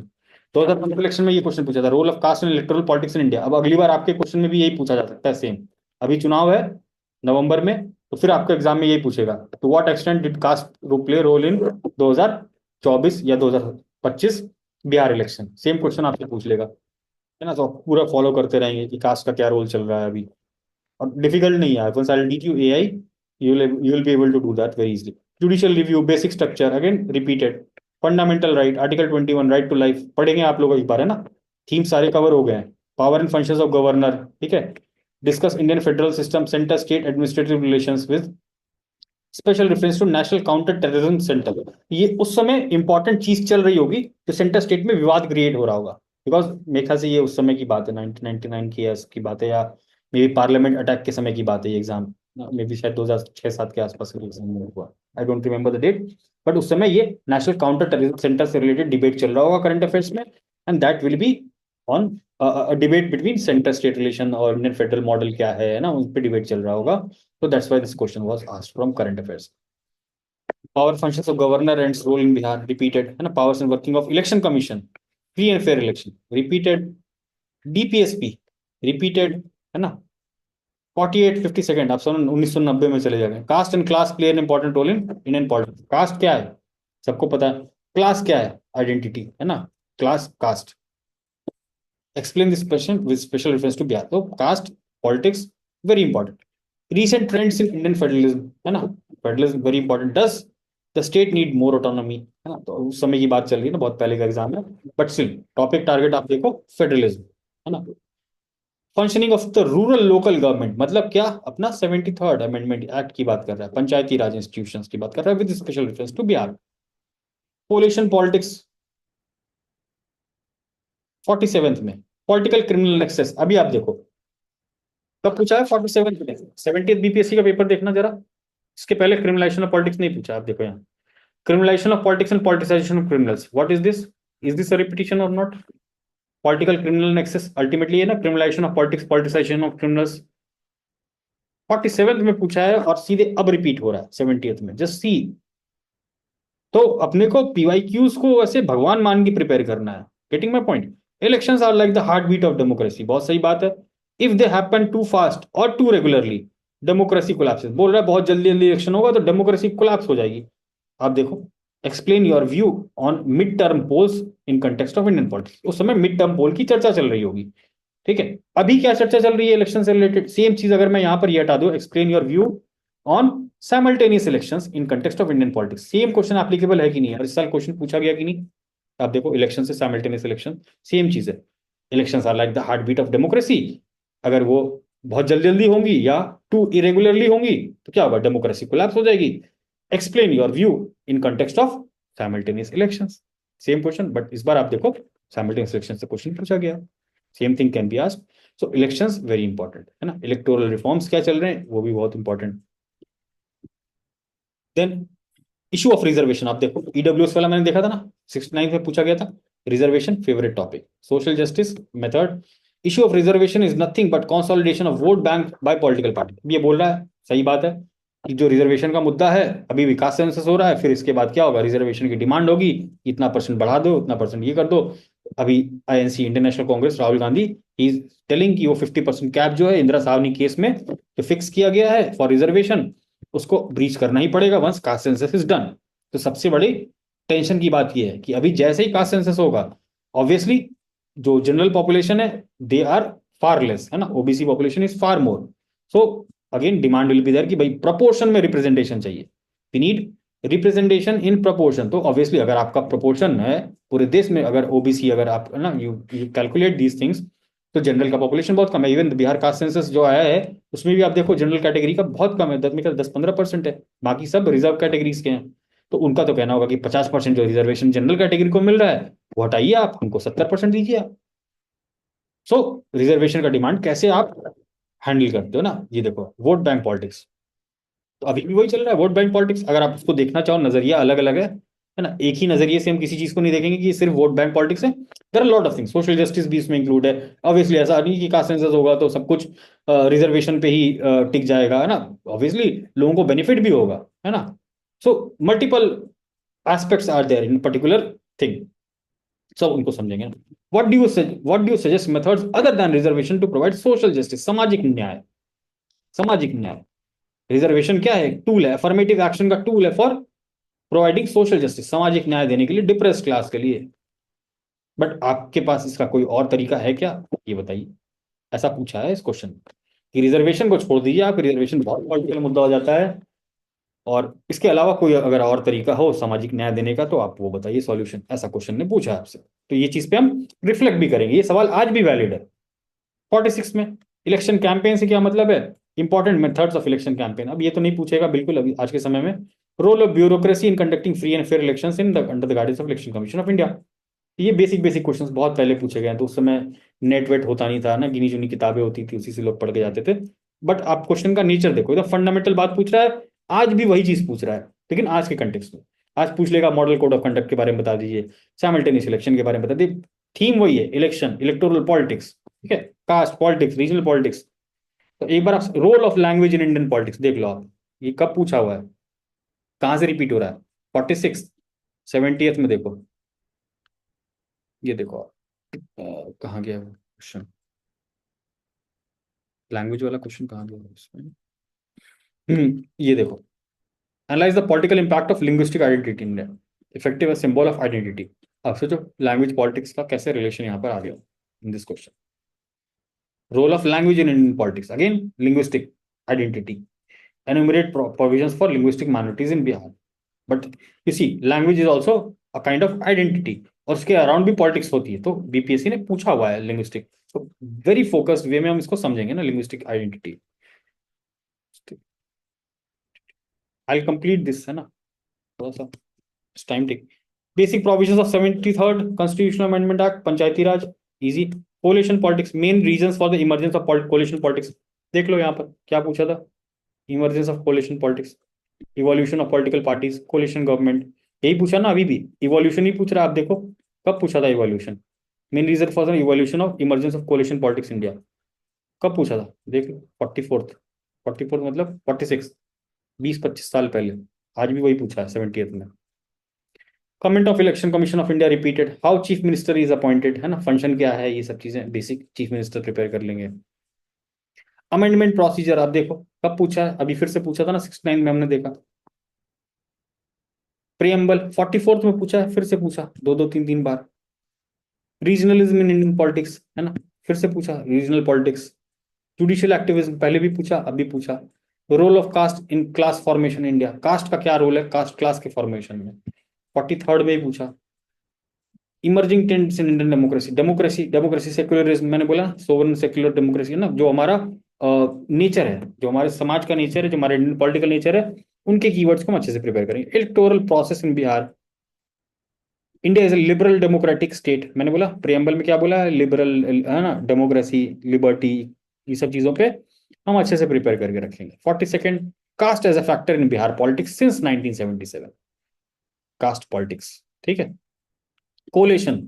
2015 election में ये question पूछा था, role of caste in electoral politics in India. अब अगली बार आपके question में भी यही पूछा जा सकता है सेम। अभी चुनाव है नवंबर में, तो फिर आपके एग्जाम में यही पूछेगा, to what extent did caste play role in 2024 या 2025 बिहार इलेक्शन। सेम क्वेश्चन आपसे पूछ लेगा, है ना, तो आप पूरा फॉलो करते रहेंगे कि कास्ट का क्या रोल चल रहा है अभी। और डिफिकल्ट नहीं है, once I will teach you AI, you will be able to do that very easily. Judicial review, basic structure, again repeated. Fundamental right, article 21, right to life पढ़ेंगे आप लोग एक बार, है ना, थीम सारे कवर हो गए हैं। Power and functions of governor, ठीक है। Discuss Indian federal system, centre state administrative relations with special reference to national counter terrorism centre. ये उस समय इंपॉर्टेंट चीज चल रही होगी जो सेंटर स्टेट में विवाद क्रिएट हो रहा होगा, बिकॉज मेरे ख्याल से ये उस समय की बात है, 1999 की है की बात है, या मे बी पार्लियामेंट अटैक के समय की बात है ये एग्जाम, मे बी शायद 2006-7 के आसपास एग्जाम में हुआ। I don't remember the date, but उस समय ये नेशनल काउंटर टेररिज्म सेंटर से रिलेटेड डिबेट चल रहा होगा करंट अफेयर्स में, and that will be on debate between centre state relation और इंडियन फेडरल मॉडल क्या है ना, उन पर डिबेट चल रहा होगा। So that's why this question was asked from current affairs. Power functions of governor and its role in Bihar, repeated, है ना, powers and working of election commission, free and fair election, repeated, DPSP, repeated, है ना, 48-52 आप सब 1990 में चले जाएंगे। Caste and class play an important role in Indian politics. Caste क्या है सबको पता है, क्लास क्या है आइडेंटिटी, है ना, class caste. Explain this question with special reference to Bihar. तो caste politics very important. Recent trends in Indian federalism, है ना, federalism very important. Does the state need more autonomy, है ना, तो उस समय की बात चल रही है ना, बहुत पहले का एग्जाम है, बट स्टिल टॉपिक टारगेट आप देखो फेडरलिज्म, है ना। Functioning of the rural local government, मतलब क्या, अपना 73rd अमेंडमेंट एक्ट की बात कर रहा है, पंचायती राज इंस्टीट्यूशंस की बात कर रहा है with special reference to Bihar. पोलिशन पॉलिटिक्स 47th में। पॉलिटिकल क्रिमिनल नेक्सस, अभी आप देखो कब पूछा है, 47 में। 70th बीपीएससी का पेपर देखना जरा, इसके पहले क्रिमिनलाइजेशन ऑफ पॉलिटिक्स नहीं पूछा, आप देखो यहाँ, criminalization of politics and politicization of criminals. What is this? Is this a repetition or not? Political criminal nexus ultimately है ना, criminalization of politics, politicization of criminals। 47th में पूछा है और सीधे अब रिपीट हो रहा है 70th में, जस्ट सी। तो अपने को पीवाईक्यूज को ऐसे भगवान मान के प्रिपेयर करना है। Getting my point? Elections are like the heart beat of democracy, बहुत सही बात है। If they happen too fast और टू रेगुलरली, डेमोक्रेसी कोलैप्सेस। बोल रहा है बहुत जल्दी जल्दी इलेक्शन होगा तो डेमोक्रेसी कोलैप्स हो जाएगी। आप देखो, explain your view on mid term polls in context of Indian politics. उस समय मिड टर्म पोल की चर्चा चल रही होगी, ठीक है। अभी क्या चर्चा चल रही है इलेक्शन से रिलेटेड, सेम चीज अगर मैं यहां पर ये हटा दूं, explain your view on simultaneous elections in context of Indian politics. Same question applicable है कि नहीं, हर साल क्वेश्चन पूछा गया कि नहीं। आप देखो, इलेक्शन से साइमल्टेनियस इलेक्शन, सेम चीज है। Elections are like the heart beat of democracy. अगर वो बहुत जल्दी जल्दी होंगी या टू इरेगुलरली होंगी तो क्या होगा, डेमोक्रेसी कोलैप्स हो जाएगी। Explain your view in context of simultaneous elections. Same question, but इस बार आप देखो साइमल्टेनियस इलेक्शन से क्वेश्चन पूछा गया। Same thing can be asked. So elections very important, है ना। इलेक्टोरल रिफॉर्म्स क्या चल रहे हैं वो भी बहुत important. Then issue of reservation, आप देखो ईडब्ल्यूएस वाला मैंने देखा था ना, 69 में पूछा गया था। Reservation favourite topic. Social justice method. Issue of reservation is nothing but consolidation of vote bank by political party. ये बोल रहा है, सही बात है। कि जो रिजर्वेशन का मुद्दा है अभी विकास सेंसस हो रहा है, फिर इसके बाद क्या होगा, रिजर्वेशन की डिमांड होगी, इतना परसेंट बढ़ा दो, उतना परसेंट ये कर दो। अभी INC, Indian national Congress, Rahul Gandhi is telling कि वो 50% कैप जो है इंदिरा साहनी केस में जो फिक्स किया गया है फॉर रिजर्वेशन, उसको ब्रीच करना ही पड़ेगा once caste census is done. तो सबसे बड़ी टेंशन की बात यह है कि अभी जैसे ही कास्ट सेंसस होगा, ऑब्वियसली जो जनरल पॉपुलेशन है दे आर फार लेस, है ना, OBC population is far more. So again demand will be there कि भाई प्रपोर्शन में रिप्रेजेंटेशन चाहिए, we need representation in proportion. तो ऑब्वियसली अगर आपका प्रपोर्शन है पूरे देश में, अगर ओबीसी, अगर आप ना you you calculate these things, तो जनरल का पॉपुलेशन बहुत कम है। इवन बिहार कास्ट सेंसस जो आया है उसमें भी आप देखो जनरल कैटेगरी का बहुत कम है, 10-15% है, बाकी सब रिजर्व कैटेगरीज के हैं। तो उनका तो कहना होगा कि 50% जो रिजर्वेशन जनरल कैटेगरी को मिल रहा है वो हटाइए, आप हमको 70% दीजिए आप। सो रिजर्वेशन का डिमांड कैसे आप हैंडल करते हो ना, ये देखो वोट बैंक पॉलिटिक्स, तो अभी भी वही चल रहा है, वोट बैंक पॉलिटिक्स। अगर आप उसको देखना चाहो, नजरिया अलग अलग है ना, एक ही नजरिए से हम किसी चीज को नहीं देखेंगे कि ये सिर्फ वोट बैंक पॉलिटिक्स है। There are lot of things, social justice भी इसमें इंक्लूड है। ऑब्वियसली ऐसा नहीं कि कास्ट सेंसस होगा तो सब कुछ रिजर्वेशन पे ही टिक जाएगा, है ना, ऑब्वियसली लोगों को बेनिफिट भी होगा, है ना। So multiple aspects are there in particular thing, सब उनको समझेंगे ना। What do you suggest methods other than reservation to provide social justice, सामाजिक न्याय, सामाजिक न्याय। रिजर्वेशन क्या है, टूल है, अफर्मेटिव एक्शन का टूल है फॉर प्रोवाइडिंग सोशल जस्टिस, सामाजिक न्याय देने के लिए डिप्रेस क्लास के लिए। बट आपके पास इसका कोई और तरीका है क्या, ये बताइए। ऐसा पूछा है इस क्वेश्चन कि रिजर्वेशन को छोड़ दीजिए आप, रिजर्वेशन बहुत पॉलिटिकल मुद्दा हो जाता है, और इसके अलावा कोई अगर और तरीका हो सामाजिक न्याय देने का तो आप वो बताइए सॉल्यूशन, ऐसा क्वेश्चन ने पूछा है आपसे। तो ये चीज पे हम रिफ्लेक्ट भी करेंगे, ये सवाल आज भी वैलिड है। 46 में इलेक्शन कैंपेन से क्या मतलब है, important methods of election campaign. अब ये तो नहीं पूछेगा बिल्कुल अभी आज के समय में। Role of bureaucracy in conducting free and fair elections in the under the guidance of election commission of India. ये बेसिक बेसिक क्वेश्चंस बहुत पहले पूछे गए हैं, तो उस समय नेट वेट होता नहीं था ना, गिनी चुनी किताबें होती थी, उसी से लोग पढ़ के जाते थे। बट आप क्वेश्चन का नेचर देखो, एकदम फंडामेंटल बात पूछ रहा है, आज भी वही चीज पूछ रहा है, लेकिन आज के कंटेक्स्ट में। आज पूछ लेगा मॉडल कोड ऑफ कंडक्ट के बारे में बता दीजिए, साइमल्टेनियस इलेक्शन के बारे में बता दीजिए, थीम वही है, इलेक्शन, इलेक्टोरल पॉलिटिक्स, ठीक है, कास्ट पॉलिटिक्स, रीजनल पॉलिटिक्स। तो एक बार आप role of language in Indian politics देख लो आप, ये कब पूछा हुआ है, कहां से रिपीट हो रहा है, 46, 70th में देखो, ये देखो आप, कहाँ गया क्वेश्चन, लैंग्वेज वाला क्वेश्चन कहाँ गया इसमें। ये देखो, analyse the political impact of linguistic identity in India, effective as symbol of identity. अब सोचो लैंग्वेज पॉलिटिक्स का कैसे रिलेशन यहाँ पर आ गया in this question. Role of language in Indian politics, again linguistic identity, enumerate provisions for linguistic minorities in Bihar. But you see, language is also a kind of identity, और उसके around भी politics होती है, तो BPSC ने पूछा हुआ है लिंग्विस्टिक, तो वेरी फोकस्ड वे में हम इसको समझेंगे ना, linguistic identity. I complete this, है ना, थोड़ा सा time take. Basic provisions of 73rd constitutional amendment act, Panchayati Raj, easy. Coalition politics, main reasons for the emergence of coalition politics, देख लो यहाँ पर क्या पूछा था, emergence of coalition politics, evolution of political parties, coalition government, यही पूछा ना, अभी भी इवोल्यूशन ही पूछ रहा है। आप देखो कब पूछा था evolution, main reason for the evolution of emergence of coalition politics India, कब पूछा था, देख लो 44th, 44th मतलब 46, 20-25 साल पहले। आज भी वही पूछा है 70th में। Comment of election commission of India repeated, how chief minister is appointed, है ना, फंक्शन क्या है, ये सब चीजें बेसिक चीफ मिनिस्टर प्रिपेयर कर लेंगे। अमेंडमेंट प्रोसीजर आप देखो कब पूछा है, अभी फिर से पूछा था ना 69 में हमने देखा। प्रियम्बल 44th में पूछा है, फिर से पूछा, दो दो तीन तीन बार। रीजनलिज्म इन इंडियन पॉलिटिक्स, है ना, फिर से पूछा रीजनल पॉलिटिक्स। जुडिशियल एक्टिविज्म पहले भी पूछा, अभी पूछा। Role of caste in class formation India, caste का क्या रोल है कास्ट क्लास के फॉर्मेशन में, 43rd में ही पूछा। Emerging tendencies in Indian democracy, democracy democracy secularism, मैंने बोला सोवरेन सेक्युलर डेमोक्रेसी, है ना, जो हमारा नेचर है, जो हमारे समाज का नेचर है, जो हमारे इंडियन पॉलिटिकल नेचर है, उनके कीवर्ड्स को हम अच्छे से प्रिपेयर करेंगे। Electoral process in Bihar, India is a liberal democratic state, मैंने बोला प्रियम्बल में क्या बोला, लिबरल, है ना, डेमोक्रेसी, लिबर्टी, ये सब चीजों पे हम अच्छे से प्रिपेयर करके रखेंगे। 42nd, caste as a factor in Bihar politics since 1977, caste politics, ठीक है। कोलेशन,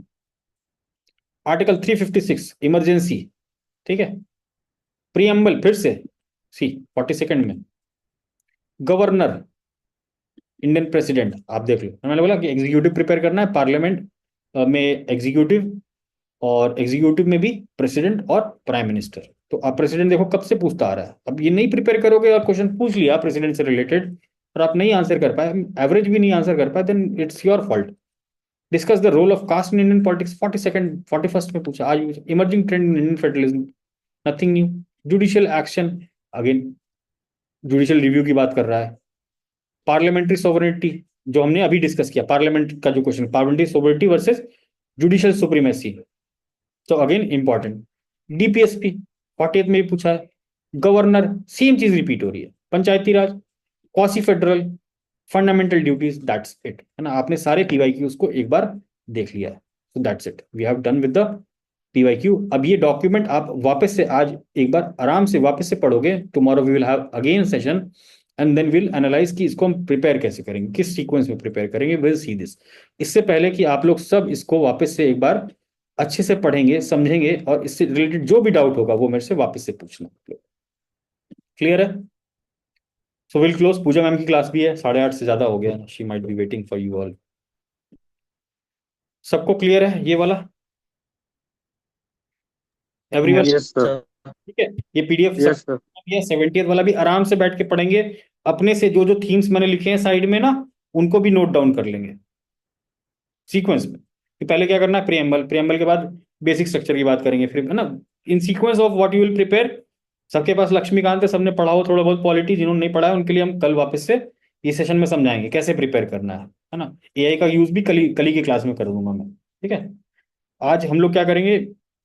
आर्टिकल 356 इमरजेंसी, ठीक है। प्रियम्बल फिर से सी 42nd में, गवर्नर, इंडियन प्रेसिडेंट, आप देख लो, मैंने बोला कि एग्जीक्यूटिव प्रिपेयर करना है, पार्लियामेंट में एग्जीक्यूटिव, और एग्जीक्यूटिव में भी प्रेसिडेंट और प्राइम मिनिस्टर। तो आप प्रेसिडेंट देखो कब से पूछता आ रहा है, अब ये नहीं प्रिपेयर करोगे और क्वेश्चन पूछ लिया प्रेसिडेंट से रिलेटेड और आप नहीं आंसर कर पाए, एवरेज भी नहीं आंसर कर पाए, then it's your fault. Discuss the role of caste in Indian politics, 42nd 41st में पूछा, आज emerging trend in Indian federalism, nothing new. Judicial action, again judicial review की बात कर रहा है। पार्लियामेंट्री सोवरेनिटी, जो हमने अभी डिस्कस किया, पार्लियामेंट का जो question, parliamentary sovereignty versus judicial supremacy, तो अगेन इंपॉर्टेंट। डीपीएसपी 40th में भी पूछा है। गवर्नर, सेम चीज रिपीट हो रही है। Panchayati Raj, quasi federal, fundamental duties, that's it, है ना। आपने सारे पीवाईक्यूज को एक बार देख लिया है, so that's it, we have done with the PYQ. अब ये डॉक्यूमेंट आप वापस से आज एक बार आराम से वापस से पढ़ोगे, tomorrow we will have again session and then will analyse कि इसको हम प्रिपेयर कैसे करेंगे, किस सीक्वेंस में प्रिपेयर करेंगे, विल सी दिस। इससे पहले कि आप लोग सब इसको वापस से एक बार अच्छे से पढ़ेंगे, समझेंगे, और इससे रिलेटेड जो भी डाउट होगा वो मेरे से वापस से पूछना। क्लियर है? So will close. Pooja ma'am की क्लास भी है, 8:30 से ज्यादा हो गया, she might be waiting for you all. सबको क्लियर है ये वाला? एवरीवन? Yes sir. ठीक है, ये पीडीएफ सब यस सर। 70th वाला भी आराम से बैठ के पढ़ेंगे। अपने से जो जो थीम्स मैंने लिखे हैं साइड में ना, उनको भी नोट डाउन कर लेंगे सीक्वेंस में, कि पहले क्या करना है, प्रियम्बल, प्रियम्बल के बाद बेसिक स्ट्रक्चर की बात करेंगे, फिर, है ना, in sequence of what you will prepare. सबके पास लक्ष्मीकांत है, सबने पढ़ा हो थोड़ा बहुत पॉलिटी, जिन्होंने नहीं पढ़ा है उनके लिए हम कल वापस से ये सेशन में समझाएंगे कैसे प्रिपेयर करना है ना। एआई का यूज भी कल ही की क्लास में कर दूंगा मैं, ठीक है। आज हम लोग क्या करेंगे,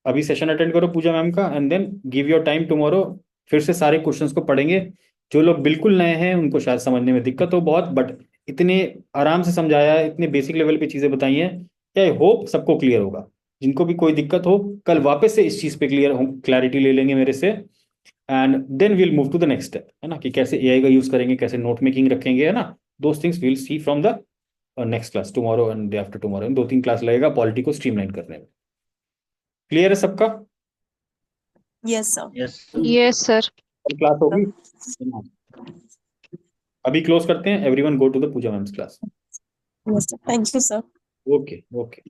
अभी सेशन अटेंड करो पूजा मैम का, and then give your time tomorrow, फिर से सारे क्वेश्चंस को पढ़ेंगे। जो लोग बिल्कुल नए हैं उनको शायद समझने में दिक्कत हो बहुत, बट इतने आराम से समझाया है, इतने बेसिक लेवल पे चीजें बताई हैं, क्या आई होप सबको क्लियर होगा। जिनको भी कोई दिक्कत हो, कल वापस से इस चीज पे क्लैरिटी ले लेंगे मेरे से, and then we'll move to the next step, है ना, कि कैसे एआई का यूज करेंगे, कैसे नोट मेकिंग रखेंगे, है ना। Those things will see from the next class, tomorrow and day after tomorrow, 2-3 class लगेगा पॉलिटी को स्ट्रीमलाइन करने में। क्लियर है सबका? Yes sir. Yes yes sir. Class होगी? अभी क्लोज करते हैं, everyone go to the Pooja ma'am's class. Yes sir, thank you sir. Okay okay.